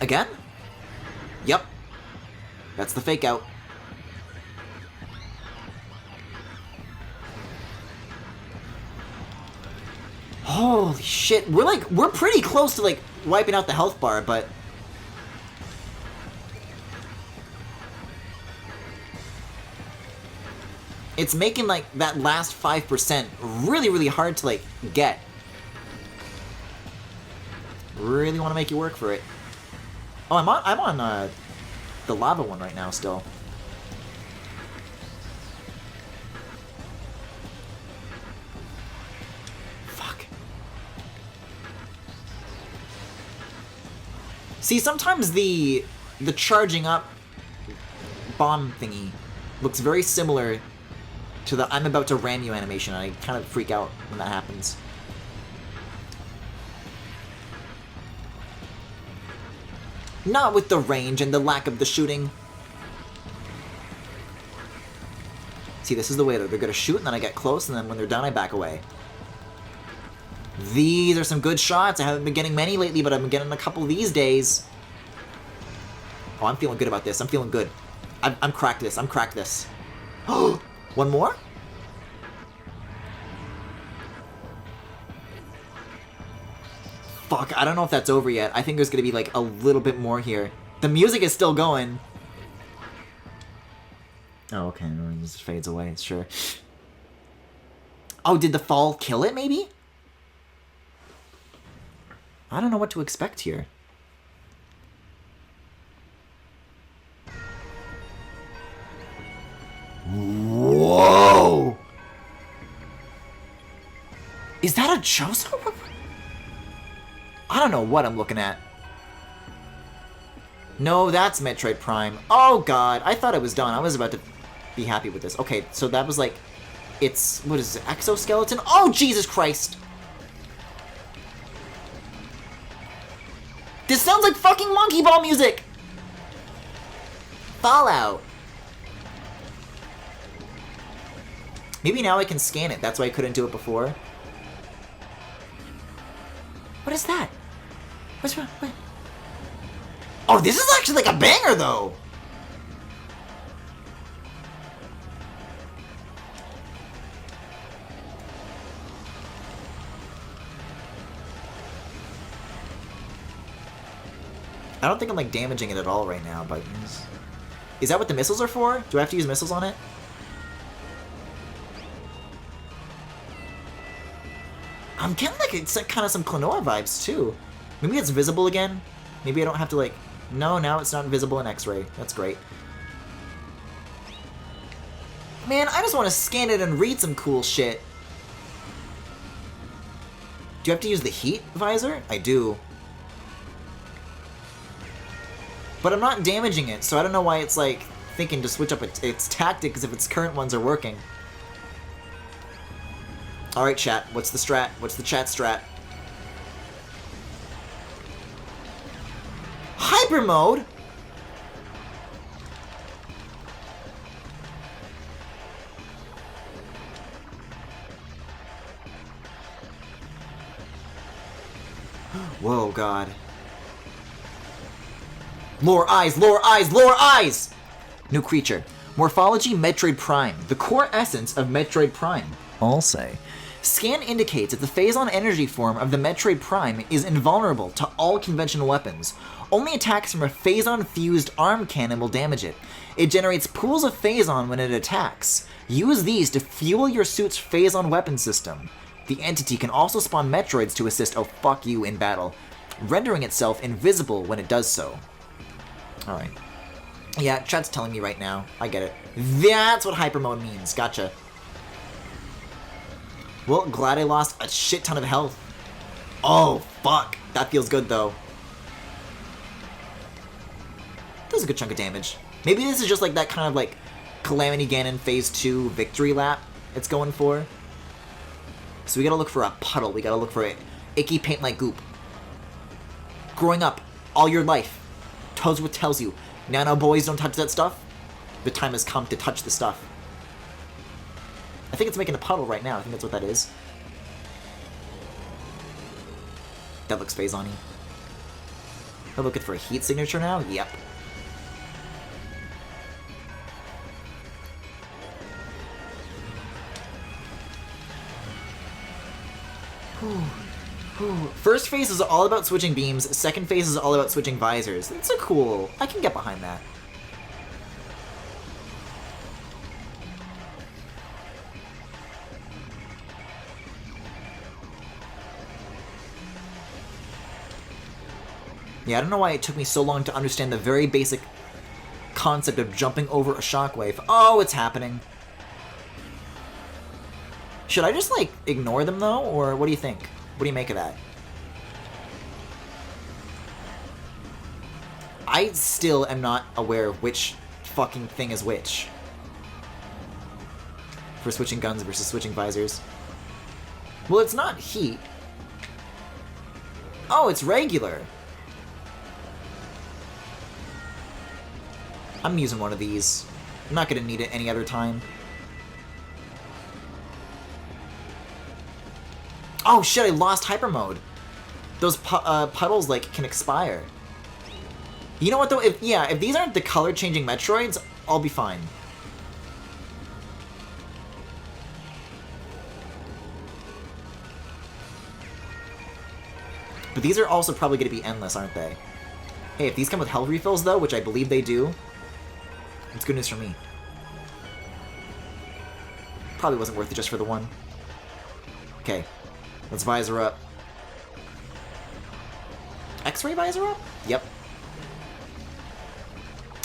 Again? Yep. That's the fake out. Holy shit, we're pretty close to like wiping out the health bar, but it's making like that last 5% really, really hard to like get. Really want to make you work for it. Oh, I'm on the lava one right now still. See, sometimes the charging up bomb thingy looks very similar to the I'm about to ram you animation. I kind of freak out when that happens. Not with the range and the lack of the shooting. See, this is the way that they're gonna shoot, and then I get close, and then when they're done, I back away. These are some good shots. I haven't been getting many lately, but I've been getting a couple these days. Oh, I'm feeling good about this. I'm feeling good. I'm cracked this. I'm cracked this. Oh, one more? Fuck, I don't know if that's over yet. I think there's gonna be like a little bit more here. The music is still going. Oh, okay. It just fades away, sure. Oh, did the fall kill it, maybe? I don't know what to expect here. Whoa! Is that a Joso? I don't know what I'm looking at. No, that's Metroid Prime. Oh god, I thought it was done. I was about to be happy with this. Okay, so that was like... its, what is it, exoskeleton? Oh, Jesus Christ! This sounds like fucking Monkey Ball music! Fallout. Maybe now I can scan it. That's why I couldn't do it before. What is that? What's wrong? What? Oh, this is actually like a banger, though! I don't think I'm, like, damaging it at all right now, but... Is that what the missiles are for? Do I have to use missiles on it? I'm getting, like, it's like kind of some Klonoa vibes, too. Maybe it's visible again? Maybe I don't have to, like... No, now it's not visible in X-ray. That's great. Man, I just want to scan it and read some cool shit. Do you have to use the heat visor? I do. But I'm not damaging it, so I don't know why it's, like, thinking to switch up its tactics if its current ones are working. Alright, chat. What's the strat? What's the chat strat? Hyper mode? Whoa, God. Lore eyes, lore eyes, lore eyes! New creature. Morphology Metroid Prime. The core essence of Metroid Prime. I'll say. Scan indicates that the phazon energy form of the Metroid Prime is invulnerable to all conventional weapons. Only attacks from a phazon-fused arm cannon will damage it. It generates pools of phazon when it attacks. Use these to fuel your suit's phazon weapon system. The entity can also spawn Metroids to assist oh fuck you in battle, rendering itself invisible when it does so. Alright. Yeah, chat's telling me right now. I get it. That's what hyper mode means. Gotcha. Well, glad I lost a shit ton of health. Oh, fuck. That feels good, though. That was a good chunk of damage. Maybe this is just like that kind of like Calamity Ganon Phase 2 victory lap it's going for. So we gotta look for a puddle. We gotta look for a icky paint-like goop. Growing up all your life, Toadsworth tells you, Nano boys don't touch that stuff. The time has come to touch the stuff. I think it's making a puddle right now. I think that's what that is. That looks phazon-y. We're looking for a heat signature now? Yep. First phase is all about switching beams, second phase is all about switching visors. It's a cool... I can get behind that. Yeah, I don't know why it took me so long to understand the very basic concept of jumping over a shockwave. Oh, it's happening. Should I just, like, ignore them, though? Or what do you think? What do you make of that? I still am not aware of which fucking thing is which. For switching guns versus switching visors. Well, it's not heat. Oh, it's regular. I'm using one of these. I'm not gonna need it any other time. Oh shit, I lost hyper mode. Those puddles, like, can expire. You know what, though? If these aren't the color-changing Metroids, I'll be fine. But these are also probably going to be endless, aren't they? Hey, if these come with health refills, though, which I believe they do, it's good news for me. Probably wasn't worth it just for the one. Okay. Let's visor up. X-ray visor up? Yep.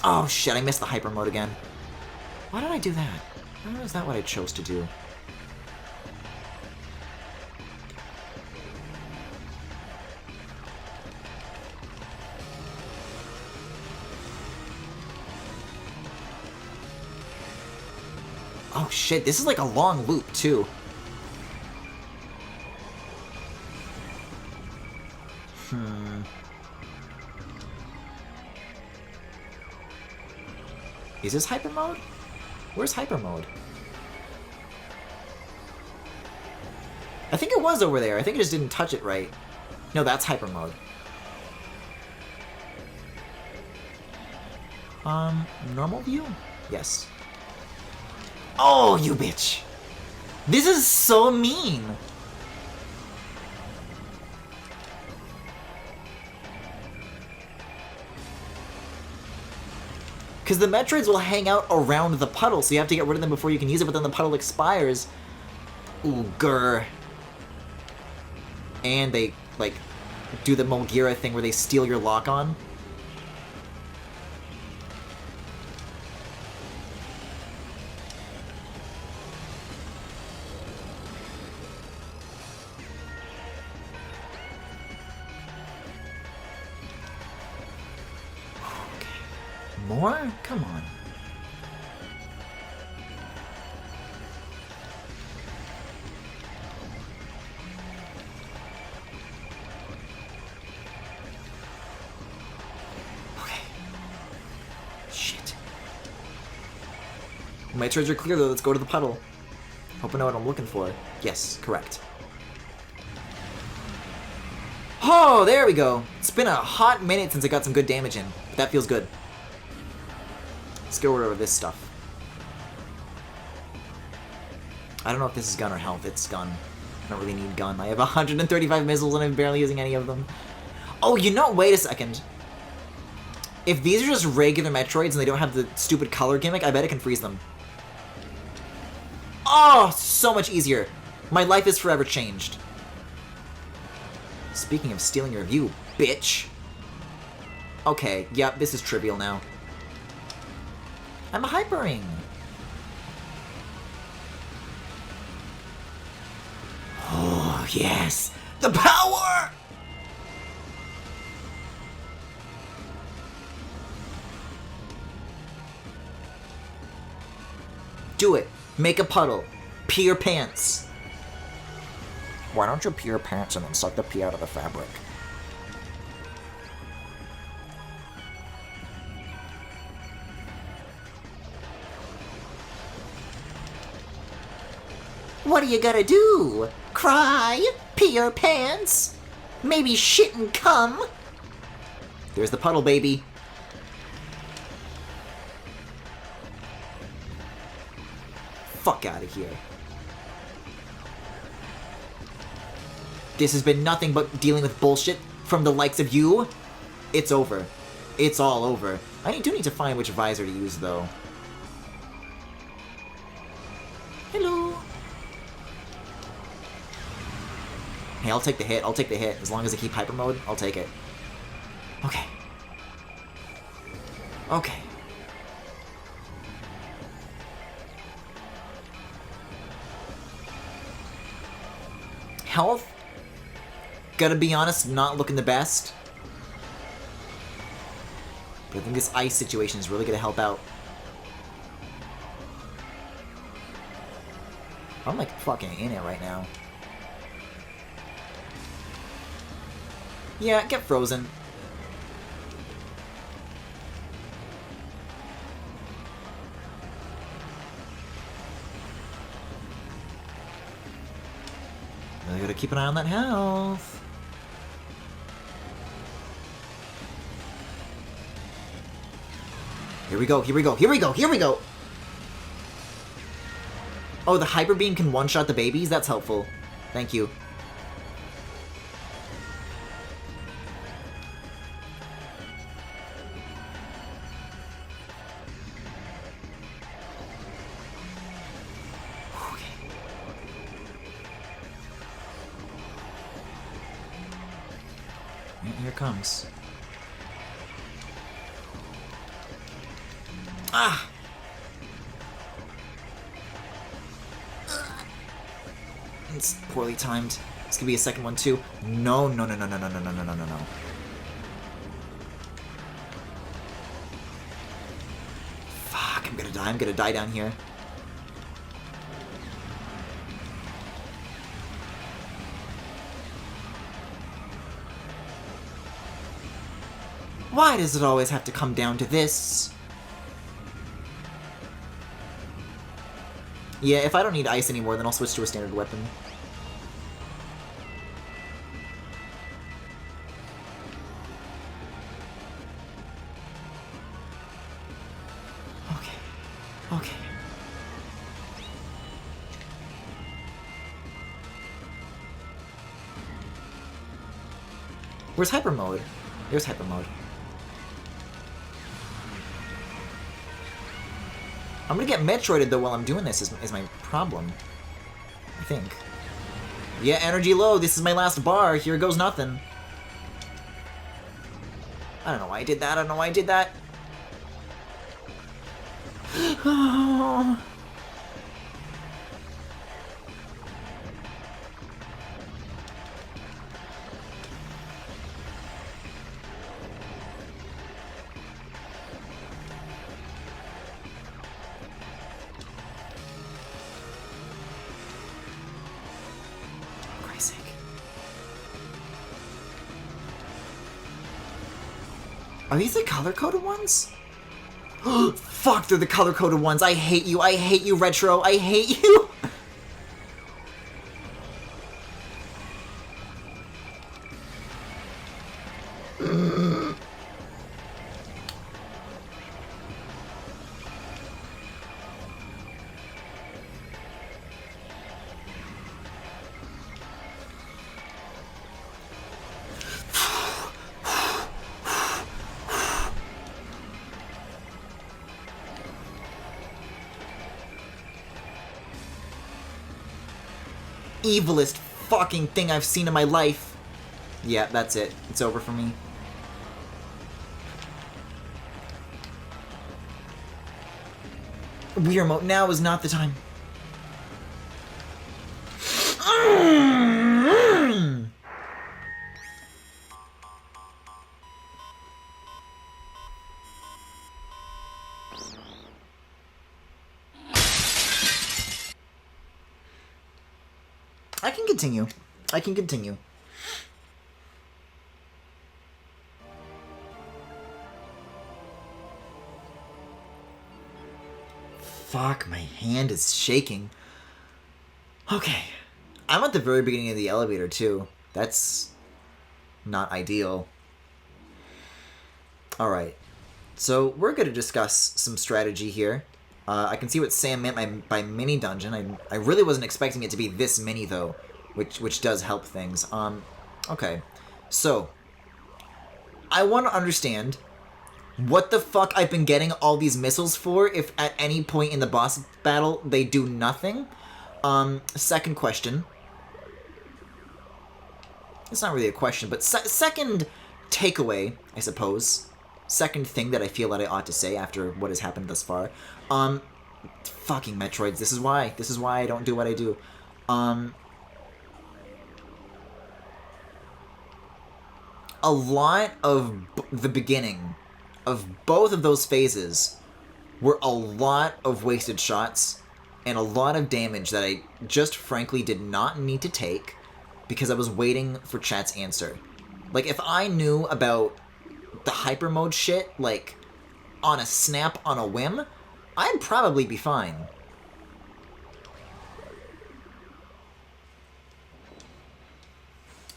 Oh shit, I missed the hyper mode again. Why did I do that? Why was that what I chose to do? Oh shit, this is like a long loop too. Is this hyper mode? Where's hyper mode? I think it was over there. I think I just didn't touch it right. No, that's hyper mode. Normal view? Yes. Oh, you bitch! This is so mean! Because the Metroids will hang out around the puddle, so you have to get rid of them before you can use it, but then the puddle expires. Ooh, grr. And they, like, do the Mulgira thing where they steal your lock-on. More? Come on. Okay. Shit. Metroids are clear though, let's go to the puddle. Hope I know what I'm looking for. Yes, correct. Oh, there we go. It's been a hot minute since I got some good damage in. But that feels good. Let's get rid of this stuff. I don't know if this is gun or health. It's gun. I don't really need gun. I have 135 missiles and I'm barely using any of them. Oh, you know, wait a second. If these are just regular Metroids and they don't have the stupid color gimmick, I bet it can freeze them. Oh, so much easier. My life is forever changed. Speaking of stealing your view, bitch. Okay, yep, this is trivial now. I'm hypering. Oh, yes. The power! Do it. Make a puddle. Pee your pants. Why don't you pee your pants and then suck the pee out of the fabric? What are you gonna do? Cry? Pee your pants? Maybe shit and cum? There's the puddle, baby. Fuck out of here. This has been nothing but dealing with bullshit from the likes of you. It's over. It's all over. I do need to find which visor to use, though. Hello. Hey, I'll take the hit. I'll take the hit. As long as I keep hyper mode, I'll take it. Okay. Okay. Health? Gotta be honest, not looking the best. But I think this ice situation is really gonna help out. I'm like fucking in it right now. Yeah, get frozen. Really gotta keep an eye on that health. Here we go, here we go, here we go, here we go! Oh, the Hyper Beam can one-shot the babies? That's helpful. Thank you. Here it comes. Ah! It's poorly timed. This could be a second one too. No, no, no, no, no, no, no, no, no, no, no, no. Fuck, I'm gonna die down here. Why does it always have to come down to this? Yeah, if I don't need ice anymore, then I'll switch to a standard weapon. Okay. Okay. Where's hyper mode? There's hyper mode. I'm gonna get Metroided though while I'm doing this is my problem. I think. Yeah, energy low. This is my last bar. Here goes nothing. I don't know why I did that. I don't know why I did that. Are these the color-coded ones? Fuck, they're the color-coded ones. I hate you. I hate you, Retro. I hate you. Evilest fucking thing I've seen in my life. Yeah, that's it. It's over for me. Weird mode. Now is not the time. I can continue. I can continue. Fuck, my hand is shaking. Okay. I'm at the very beginning of the elevator, too. That's not ideal. Alright. So, we're going to discuss some strategy here. I can see what Sam meant by mini dungeon. I really wasn't expecting it to be this mini, though, which does help things. Okay. So, I want to understand what the fuck I've been getting all these missiles for if at any point in the boss battle they do nothing. Second question. It's not really a question, but second takeaway, I suppose. Second thing that I feel that I ought to say after what has happened thus far. Fucking Metroids. This is why. This is why I don't do what I do. A lot of the beginning of both of those phases were a lot of wasted shots and a lot of damage that I just frankly did not need to take because I was waiting for chat's answer. Like, if I knew about the hyper mode shit, like, on a snap, on a whim, I'd probably be fine.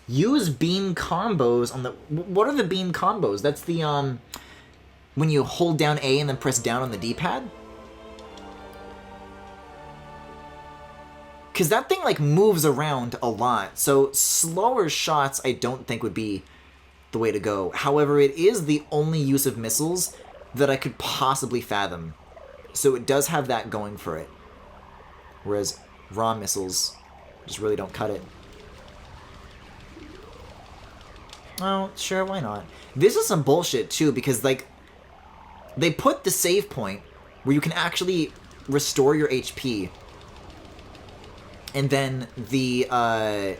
Use beam combos on the... What are the beam combos? That's the, when you hold down A and then press down on the D-pad? Because that thing, like, moves around a lot. So slower shots I don't think would be the way to go. However, it is the only use of missiles that I could possibly fathom. So it does have that going for it. Whereas raw missiles just really don't cut it. Oh, sure, why not? This is some bullshit, too, because, like, they put the save point where you can actually restore your HP. And then the, I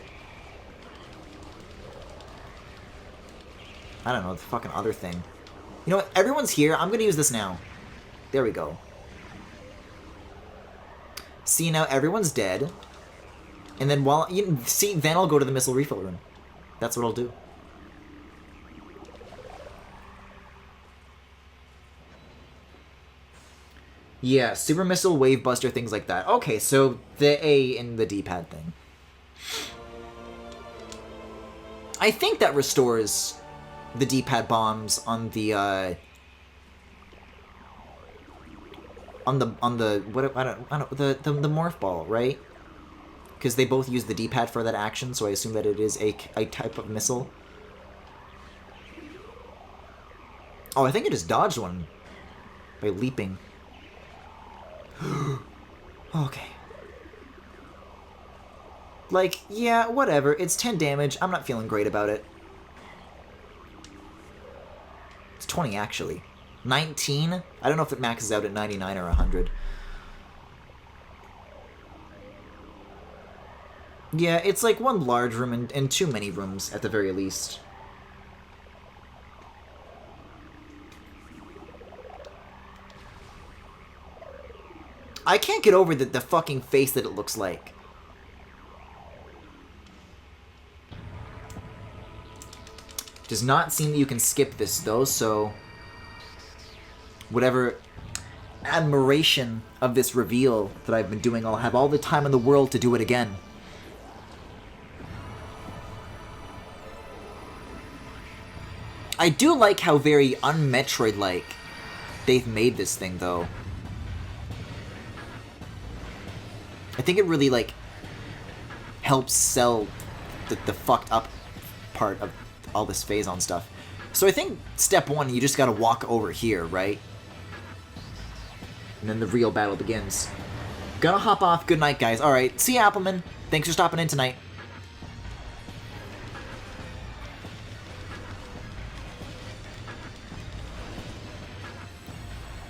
don't know, the fucking other thing. You know what? Everyone's here. I'm gonna use this now. There we go. See, now everyone's dead. And then while... See, then I'll go to the missile refill room. That's what I'll do. Yeah, super missile, wave buster, things like that. Okay, so the A in the D-pad thing. I think that restores the D-pad bombs on the what I don't the morph ball, right? Because they both use the D-pad for that action, so I assume that it is a type of missile. Oh, I think it just dodged one by leaping. Okay. Like, yeah, whatever. It's 10 damage. I'm not feeling great about it. It's 20, actually. 19? I don't know if it maxes out at 99 or 100. Yeah, it's like one large room and too many rooms, at the very least. I can't get over the fucking face that it looks like. Does not seem that you can skip this, though, so... Whatever admiration of this reveal that I've been doing, I'll have all the time in the world to do it again. I do like how very un-Metroid-like they've made this thing, though. I think it really, like, helps sell the fucked up part of all this phase-on stuff. So I think step one, you just gotta walk over here, right? And then the real battle begins. Gonna hop off. Good night, guys. Alright, see ya, Appleman. Thanks for stopping in tonight.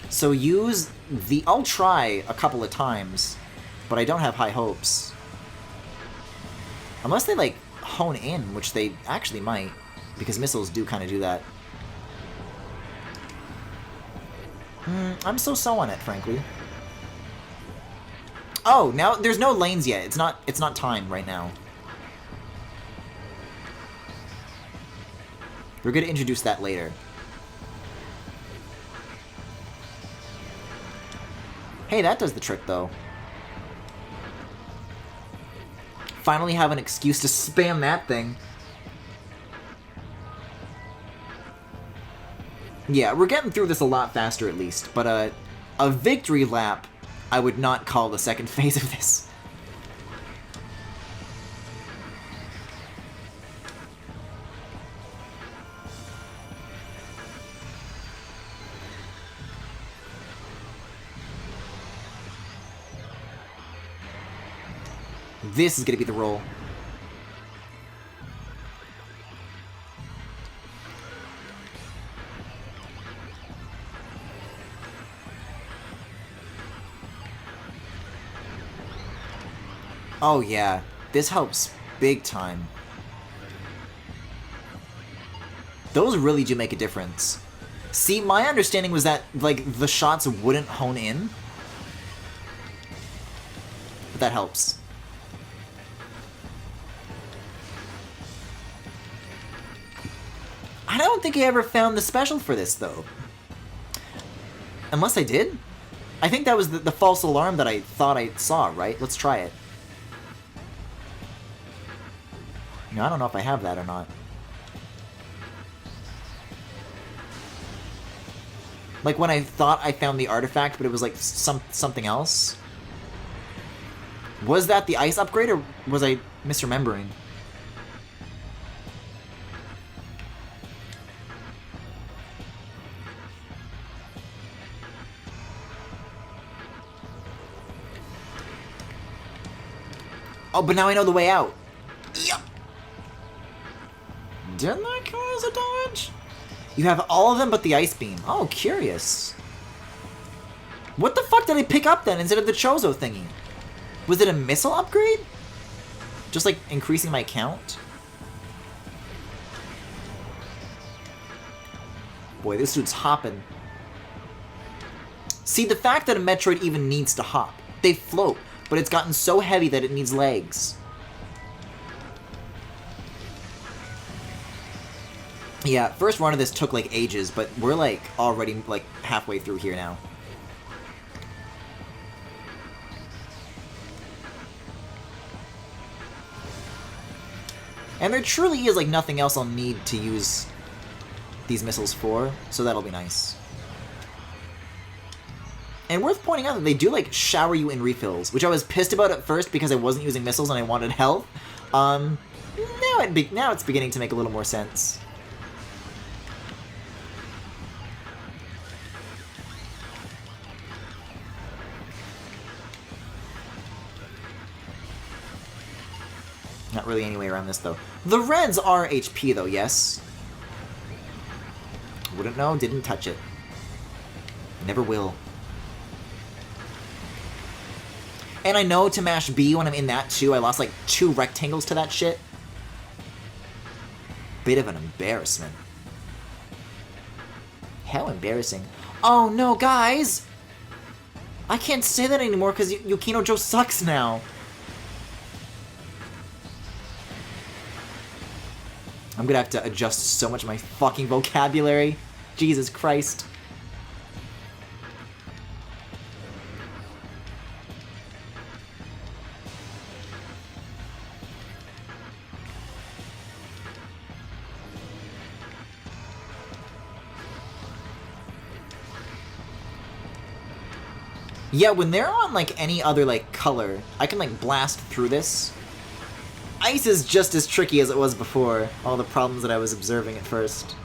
So use the... I'll try a couple of times, but I don't have high hopes. Unless they, like, hone in, which they actually might, because missiles do kind of do that. I'm so on it, frankly. Oh, now there's no lanes yet. It's not time right now. We're gonna introduce that later. Hey, that does the trick, though. Finally have an excuse to spam that thing. Yeah, we're getting through this a lot faster, at least. But a victory lap, I would not call the second phase of this. This is gonna be the roll. Oh yeah, this helps big time. Those really do make a difference. See, my understanding was that, like, the shots wouldn't hone in. But that helps. I don't think I ever found the special for this, though. Unless I did? I think that was the false alarm that I thought I saw, right? Let's try it. No, I don't know if I have that or not. Like when I thought I found the artifact, but it was like something else. Was that the ice upgrade, or was I misremembering? Oh, but now I know the way out. Yep. Didn't that count as a dodge? You have all of them but the ice beam. Oh, curious. What the fuck did I pick up then instead of the Chozo thingy? Was it a missile upgrade? Just like increasing my count? Boy, this dude's hopping. See, the fact that a Metroid even needs to hop. They float, but it's gotten so heavy that it needs legs. Yeah, first run of this took like ages, but we're like already like halfway through here now. And there truly is like nothing else I'll need to use these missiles for, so that'll be nice. And worth pointing out that they do like shower you in refills, which I was pissed about at first because I wasn't using missiles and I wanted health. Now it's beginning to make a little more sense. Not really any way around this, though. The reds are HP, though, yes? Wouldn't know, didn't touch it. Never will. And I know to mash B when I'm in that, too. I lost, like, 2 rectangles to that shit. Bit of an embarrassment. How embarrassing. Oh, no, guys! I can't say that anymore because Yukino Joe sucks now. I'm gonna have to adjust so much of my fucking vocabulary. Jesus Christ. Yeah, when they're on, like, any other, like, color, I can, like, blast through this. Ice is just as tricky as it was before. All the problems that I was observing at first.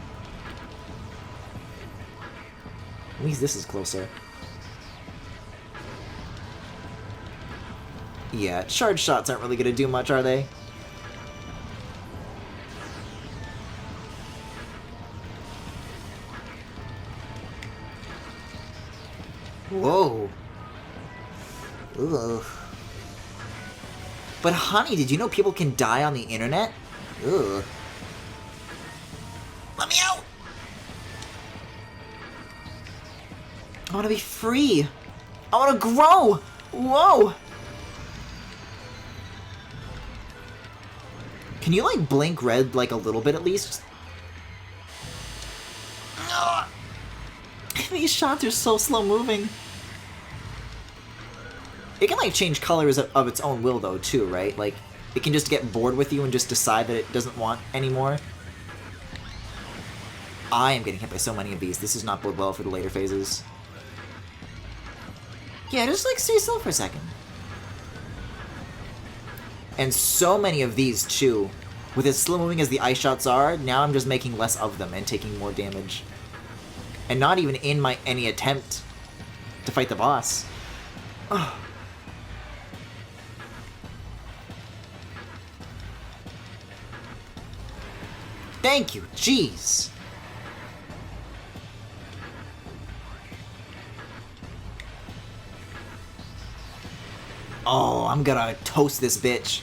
At least this is closer. Yeah, charge shots aren't really gonna do much, are they? Whoa. Ugh. But honey, did you know people can die on the internet? Ugh. Let me out! I want to be free. I want to grow! Whoa! Can you, like, blink red, like, a little bit at least? Ugh. These shots are so slow moving. It can, like, change colors of its own will, though, too, right? Like, it can just get bored with you and just decide that it doesn't want anymore. I am getting hit by so many of these. This does not bode well for the later phases. Yeah, just, like, stay still for a second. And so many of these, too. With as slow moving as the ice shots are, now I'm just making less of them and taking more damage. And not even in any attempt to fight the boss. Ugh. Thank you, jeez. Oh, I'm gonna toast this bitch.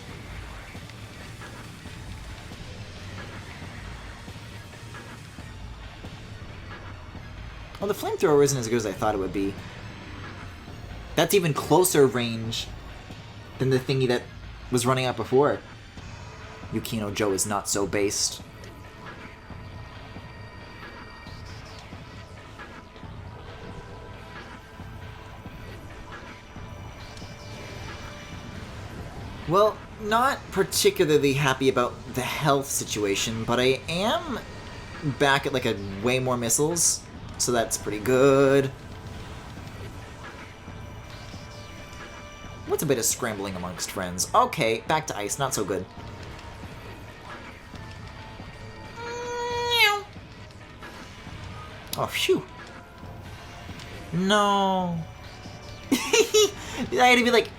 Well, the flamethrower isn't as good as I thought it would be. That's even closer range than the thingy that was running out before. Yukino Joe is not so based. Well, not particularly happy about the health situation, but I am back at like a way more missiles, so that's pretty good. What's a bit of scrambling amongst friends? Okay, back to ice, not so good. Oh, phew. No. I had to be like,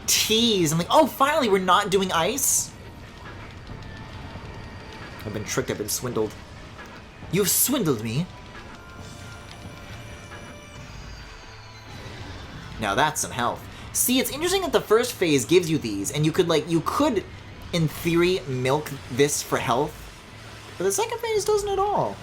tease. I'm like, oh, finally, we're not doing ice? I've been tricked, I've been swindled. You've swindled me. Now that's some health. See, it's interesting that the first phase gives you these, and you could, in theory, milk this for health. But the second phase doesn't at all.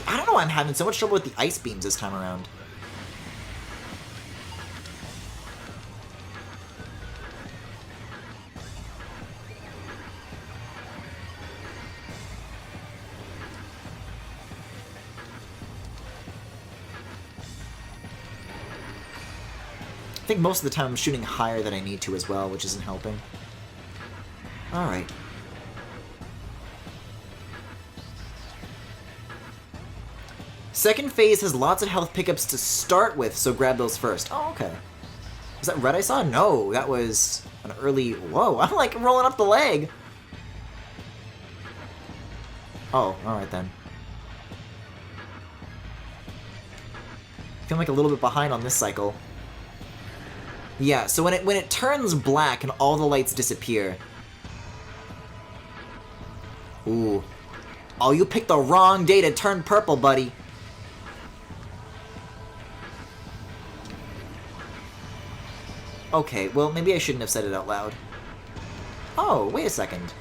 I don't know why I'm having so much trouble with the ice beams this time around. think most of the time I'm shooting higher than I need to as well, which isn't helping. Alright. Second phase has lots of health pickups to start with, so grab those first. Oh, okay. Was that red I saw? No, that was an early... Whoa, I'm like rolling up the leg. Oh, alright then. I feel like a little bit behind on this cycle. Yeah, so when it turns black and all the lights disappear... Ooh. Oh, you picked the wrong day to turn purple, buddy. Okay, well, maybe I shouldn't have said it out loud. Oh, wait a second.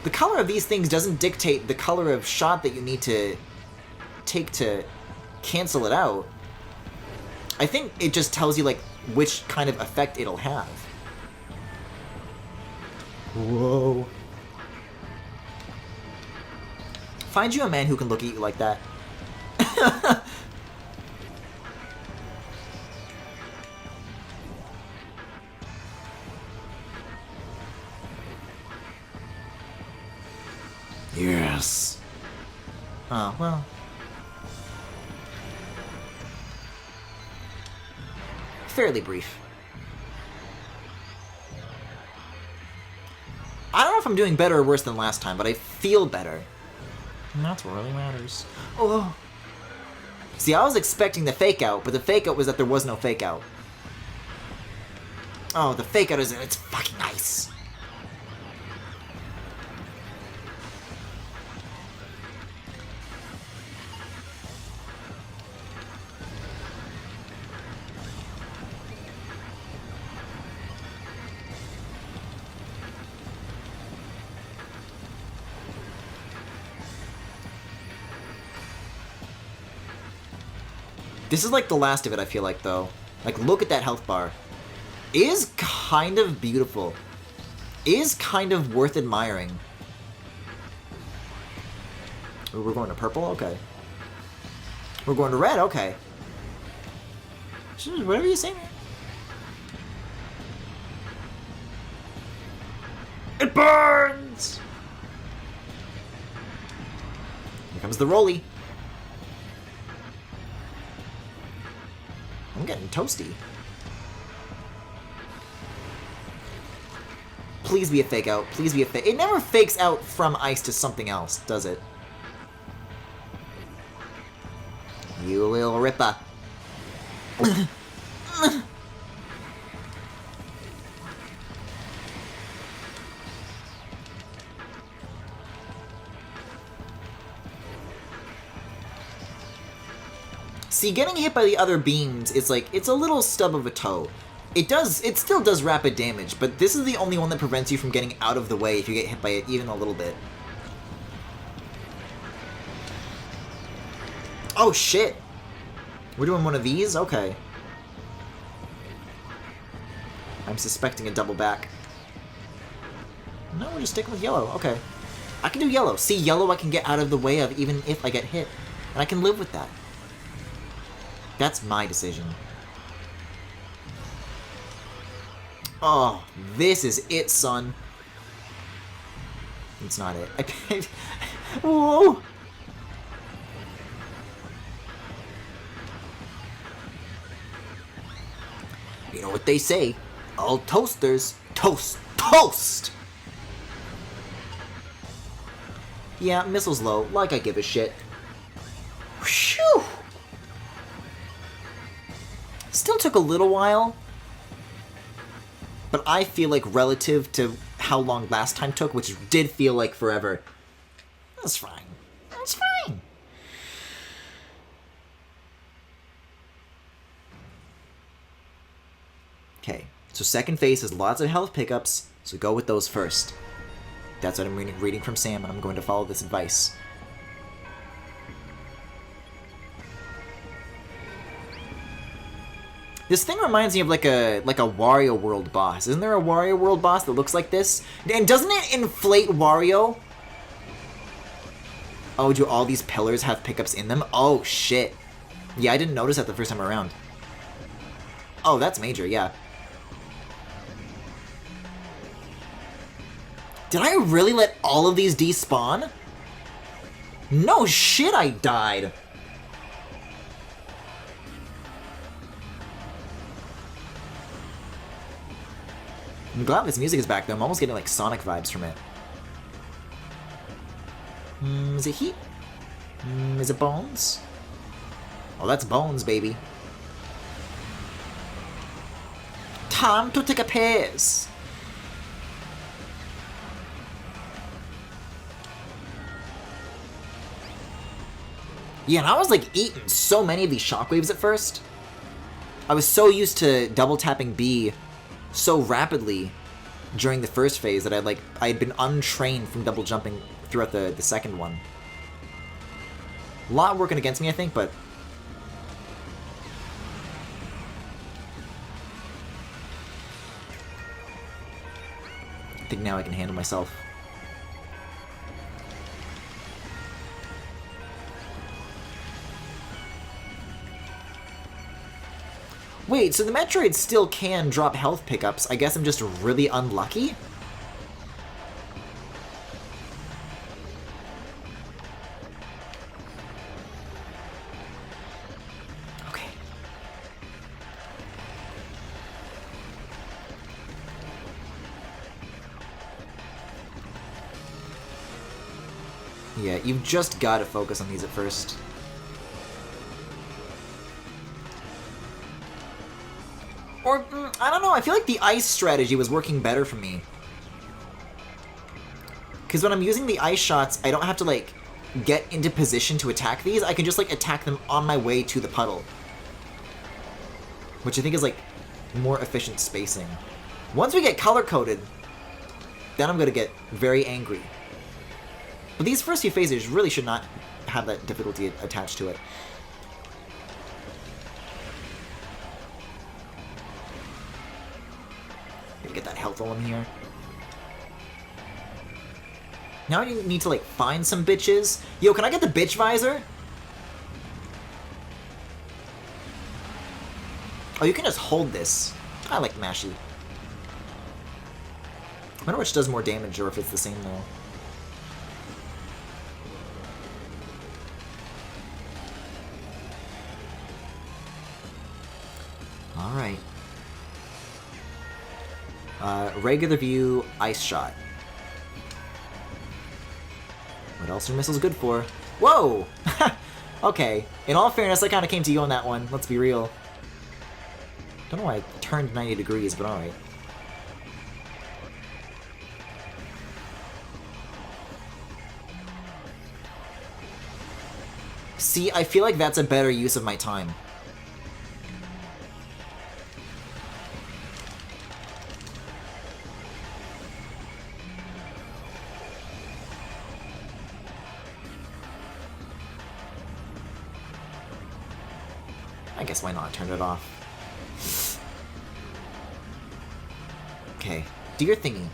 The color of these things doesn't dictate the color of shot that you need to take to cancel it out. I think it just tells you, like, which kind of effect it'll have. Whoa. Find you a man who can look at you like that. Yes. Oh, well. Fairly brief. I don't know if I'm doing better or worse than last time, but I feel better. And that's what really matters. Oh. See, I was expecting the fake out, but the fake out was that there was no fake out. Oh, the fake out is it's fucking nice. This is like the last of it, I feel like, though. Like, look at that health bar. Is kind of beautiful. Is kind of worth admiring. Ooh, we're going to purple? Okay. We're going to red? Okay. Whatever you say, man. It burns! Here comes the rolly. I'm getting toasty. Please be a fake out. Please be a fake. It never fakes out from ice to something else, does it? You little ripper. See, getting hit by the other beams is like, it's a little stub of a toe. It still does rapid damage, but this is the only one that prevents you from getting out of the way if you get hit by it even a little bit. Oh shit! We're doing one of these? Okay. I'm suspecting a double back. No, we're just sticking with yellow. Okay. I can do yellow. See, yellow I can get out of the way of even if I get hit. And I can live with that. That's my decision. Oh, this is it, son. It's not it. Whoa! You know what they say? All toasters toast. Toast! Yeah, missile's low. Like I give a shit. Whew! Still took a little while, but I feel like relative to how long last time took, which did feel like forever, that's fine. That's fine. Okay, so second phase has lots of health pickups, so go with those first. That's what I'm reading from Sam, and I'm going to follow this advice. This thing reminds me of like a Wario World boss. Isn't there a Wario World boss that looks like this? And doesn't it inflate Wario? Oh, do all these pillars have pickups in them? Oh, shit. Yeah, I didn't notice that the first time around. Oh, that's major, yeah. Did I really let all of these despawn? No shit, I died. I'm glad this music is back, though. I'm almost getting, like, Sonic vibes from it. Is it heat? Is it bones? Oh, that's bones, baby. Time to take a piss. Yeah, and I was, like, eating so many of these shockwaves at first. I was so used to double tapping B so rapidly during the first phase that I had been untrained from double jumping throughout the second one. A lot working against me, I think, but I think now I can handle myself. Wait, so the Metroid still can drop health pickups. I guess I'm just really unlucky? Okay. Yeah, you've just got to focus on these at first. Or, I don't know, I feel like the ice strategy was working better for me. Because when I'm using the ice shots, I don't have to, like, get into position to attack these. I can just, like, attack them on my way to the puddle. Which I think is, like, more efficient spacing. Once we get color-coded, then I'm going to get very angry. But these first few phases really should not have that difficulty attached to it. Get that health on here. Now I need to, like, find some bitches. Yo, can I get the bitch visor? Oh, you can just hold this. I like Mashy. I wonder which does more damage or if it's the same, though. Alright. Regular view, ice shot. What else are missiles good for? Whoa! Okay. In all fairness, I kind of came to you on that one. Let's be real. Don't know why I turned 90 degrees, but alright. See, I feel like that's a better use of my time. I guess why not turn it off? Okay, do your thingy.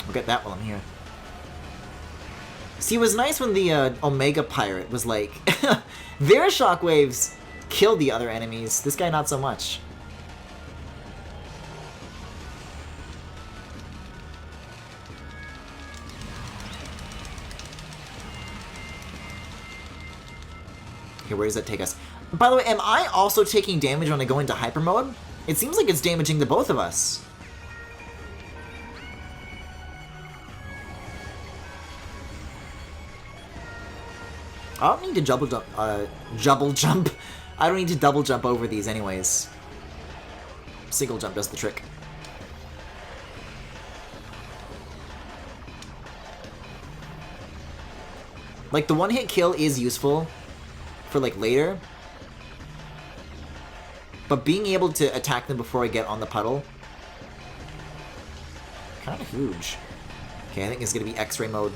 We'll get that while I'm here. See, it was nice when the Omega Pirate was like, their shockwaves kill the other enemies. This guy not so much. Okay, where does that take us? By the way, am I also taking damage when I go into hyper mode? It seems like it's damaging the both of us. I don't need to double jump. I don't need to double jump over these anyways. Single jump does the trick. Like, the one-hit kill is useful for, like, later. But being able to attack them before I get on the puddle, kind of huge. Okay, I think it's going to be X-ray mode.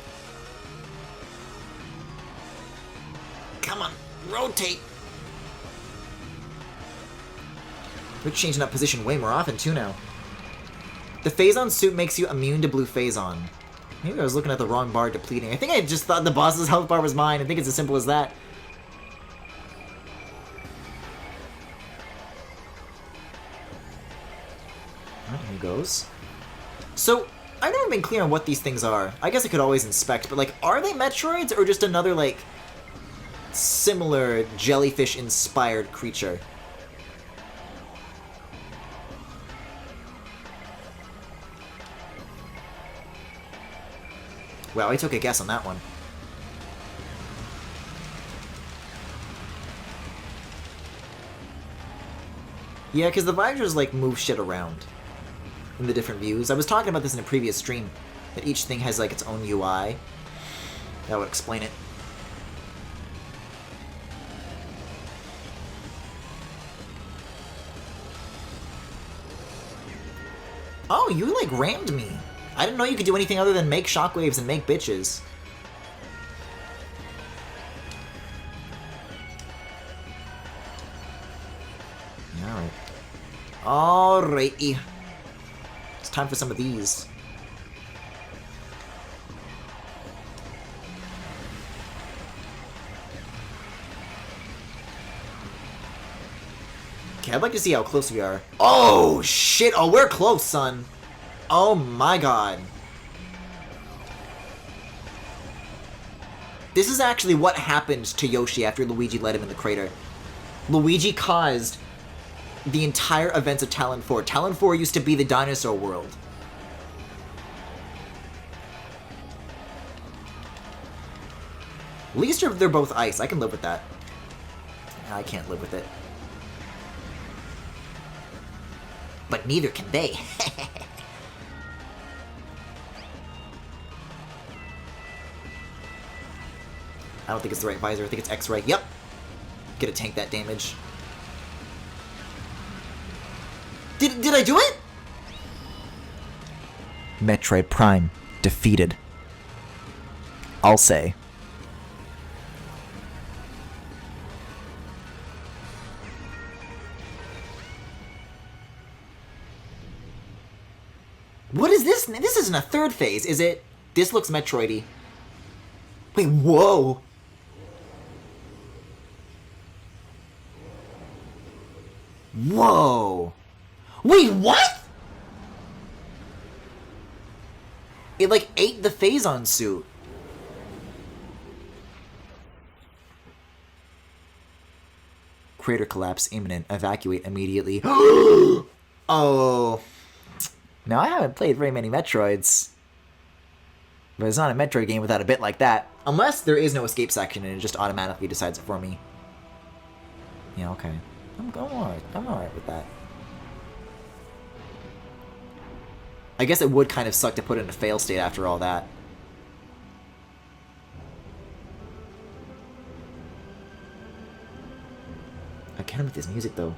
Come on, rotate! We're changing up position way more often, too, now. The Phazon suit makes you immune to blue Phazon. Maybe I was looking at the wrong bar depleting. I think I just thought the boss's health bar was mine. I think it's as simple as that. Alright, here goes. So, I've never been clear on what these things are. I guess I could always inspect, but like, are they Metroids or just another like similar jellyfish-inspired creature? Wow, I took a guess on that one. Yeah, because the visors like move shit around in the different views. I was talking about this in a previous stream, that each thing has like its own UI. That would explain it. Oh, you like rammed me. I didn't know you could do anything other than make shockwaves and make bitches. Alright. Alrighty. It's time for some of these. Okay, I'd like to see how close we are. Oh, shit. Oh, we're close, son. Oh my god. This is actually what happened to Yoshi after Luigi led him in the crater. Luigi caused the entire events of Talon 4. Talon 4 used to be the dinosaur world. At least they're both ice. I can live with that. I can't live with it. But neither can they. I don't think it's the right visor. I think it's X-ray. Yep. Gonna tank that damage. Did I do it? Metroid Prime defeated. I'll say. What is this? This isn't a third phase, is it? This looks Metroid-y. Wait, whoa! Whoa! Wait, what?! It, like, ate the Phazon suit. Crater collapse imminent. Evacuate immediately. Oh. Now, I haven't played very many Metroids. But it's not a Metroid game without a bit like that. Unless there is no escape section and it just automatically decides it for me. Yeah, okay. I'm alright. I'm alright with that. I guess it would kind of suck to put it in a fail state after all that. I can't with this music though.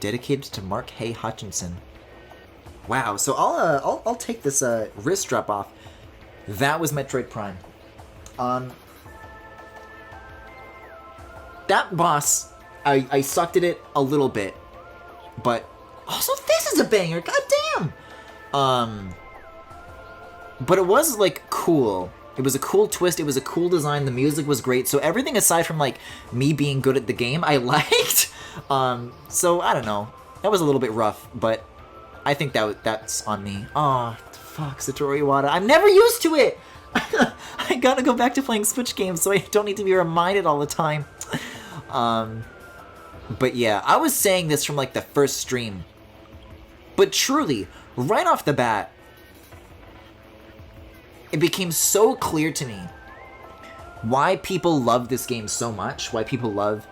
Dedicated to Mark Hay Hutchinson. Wow, so I'll take this wrist strap off. That was Metroid Prime. That boss, I sucked at it a little bit, but also this is a banger. God damn. But it was like cool. It was a cool twist. It was a cool design. The music was great. So everything aside from like me being good at the game, I liked. So I don't know. That was a little bit rough, but I think that's on me. Oh, fuck, Satoru Iwata. I'm never used to it! I gotta go back to playing Switch games so I don't need to be reminded all the time. But yeah, I was saying this from like the first stream. But truly, right off the bat, it became so clear to me why people love this game so much, why people love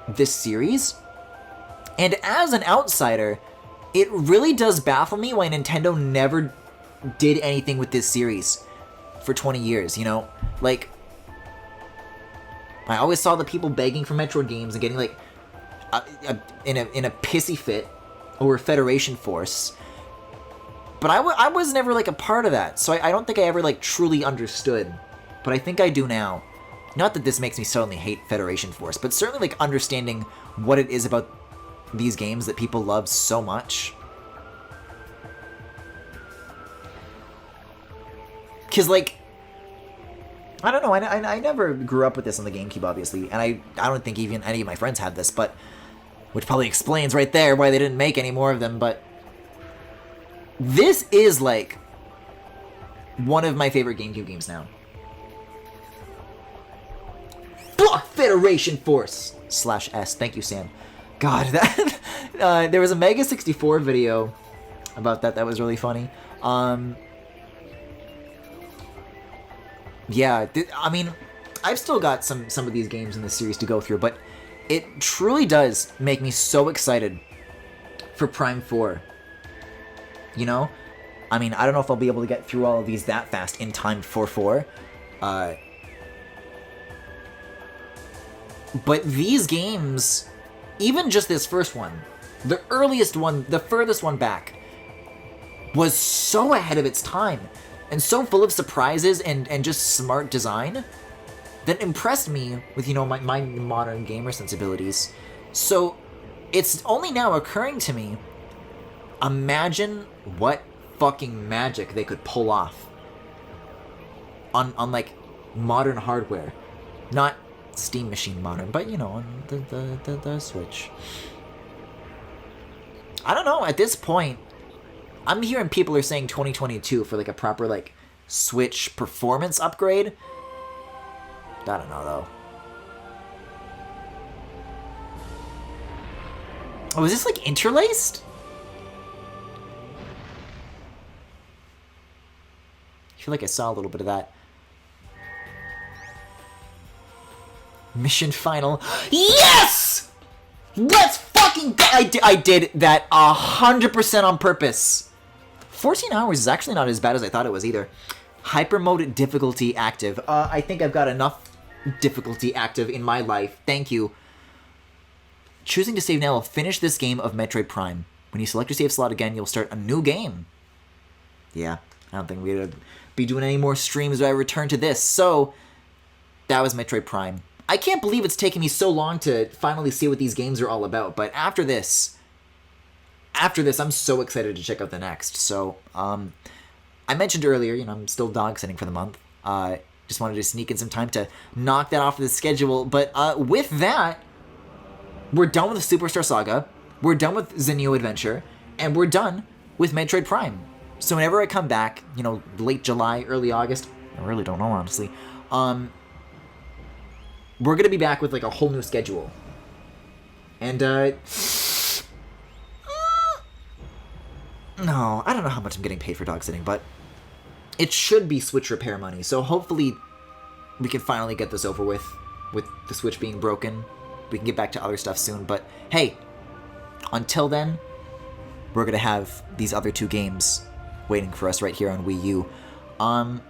this series. And as an outsider, it really does baffle me why Nintendo never did anything with this series for 20 years, you know? Like, I always saw the people begging for Metroid games and getting, like, in a pissy fit over Federation Force. But I was never, like, a part of that, so I don't think I ever, like, truly understood. But I think I do now. Not that this makes me suddenly hate Federation Force, but certainly, like, understanding what it is about these games that people love so much. Because, like, I don't know, I never grew up with this on the GameCube, obviously, and I don't think even any of my friends had this, but... Which probably explains right there why they didn't make any more of them, but... This is, like, one of my favorite GameCube games now. Block Federation Force! /S. Thank you, Sam. God, that... there was a Mega 64 video about that was really funny. Yeah, I mean, I've still got some of these games in the series to go through, but it truly does make me so excited for Prime 4. You know? I mean, I don't know if I'll be able to get through all of these that fast in time for 4. But these games, even just this first one, the earliest one, the furthest one back, was so ahead of its time, and so full of surprises and just smart design, that impressed me with, you know, my modern gamer sensibilities. So, it's only now occurring to me, imagine what fucking magic they could pull off on like, modern hardware. Not Steam Machine modern, but, you know, on the Switch. I don't know, at this point, I'm hearing people are saying 2022 for, like, a proper, like, Switch performance upgrade. I don't know, though. Oh, is this, like, interlaced? I feel like I saw a little bit of that. Mission final. Yes! Let's fucking go! I did that 100% on purpose. 14 hours is actually not as bad as I thought it was either. Hyper mode difficulty active. I think I've got enough difficulty active in my life. Thank you. Choosing to save now will finish this game of Metroid Prime. When you select your save slot again, you'll start a new game. Yeah, I don't think we're going to be doing any more streams where I return to this. So, that was Metroid Prime. I can't believe it's taken me so long to finally see what these games are all about, but after this, I'm so excited to check out the next. So, I mentioned earlier, you know, I'm still dog sitting for the month. Just wanted to sneak in some time to knock that off the schedule. But with that, we're done with the Superstar Saga, we're done with Zenio Adventure, and we're done with Metroid Prime. So whenever I come back, you know, late July, early August, I really don't know, honestly, we're going to be back with, like, a whole new schedule. And, no, I don't know how much I'm getting paid for dog sitting, but it should be Switch repair money, so hopefully we can finally get this over with the Switch being broken. We can get back to other stuff soon, but hey, until then, we're gonna have these other 2 games waiting for us right here on Wii U.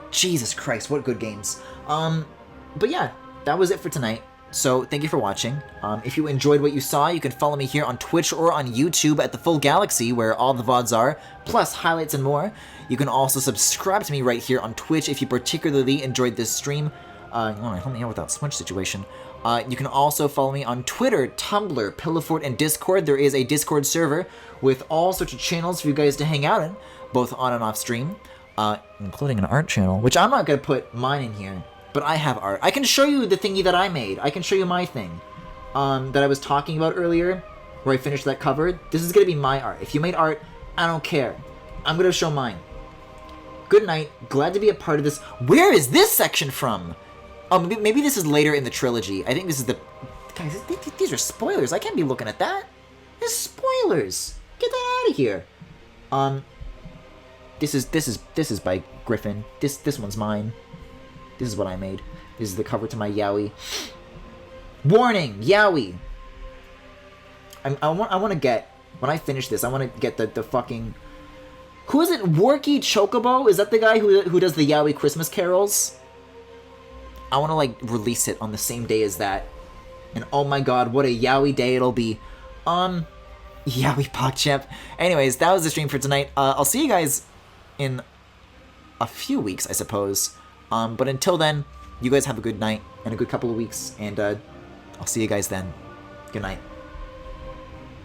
Jesus Christ, what good games. But yeah, that was it for tonight. So, thank you for watching. If you enjoyed what you saw, you can follow me here on Twitch or on YouTube at The Full Galaxy, where all the VODs are, plus highlights and more. You can also subscribe to me right here on Twitch if you particularly enjoyed this stream. Help me out with that Switch situation. You can also follow me on Twitter, Tumblr, Pillowfort, and Discord. There is a Discord server with all sorts of channels for you guys to hang out in, both on and off stream, including an art channel, which I'm not going to put mine in here. But I have art. I can show you the thingy that I made. I can show you my thing that I was talking about earlier, where I finished that cover. This is going to be my art. If you made art, I don't care. I'm going to show mine. Good night. Glad to be a part of this. Where is this section from? Oh, maybe this is later in the trilogy. I think this is the... Guys, these are spoilers. I can't be looking at that. This is spoilers. Get that out of here. This is by Griffin. This one's mine. This is what I made. This is the cover to my Yowie. Warning! Yowie! I want to get... When I finish this, I want to get the fucking... Who is it? Worky Chocobo? Is that the guy who does the Yowie Christmas carols? I want to, like, release it on the same day as that. And oh my god, what a Yowie day it'll be. Yeah, we PogChamp. Anyways, that was the stream for tonight. I'll see you guys in a few weeks, I suppose. But until then, you guys have a good night and a good couple of weeks, and I'll see you guys then. Good night.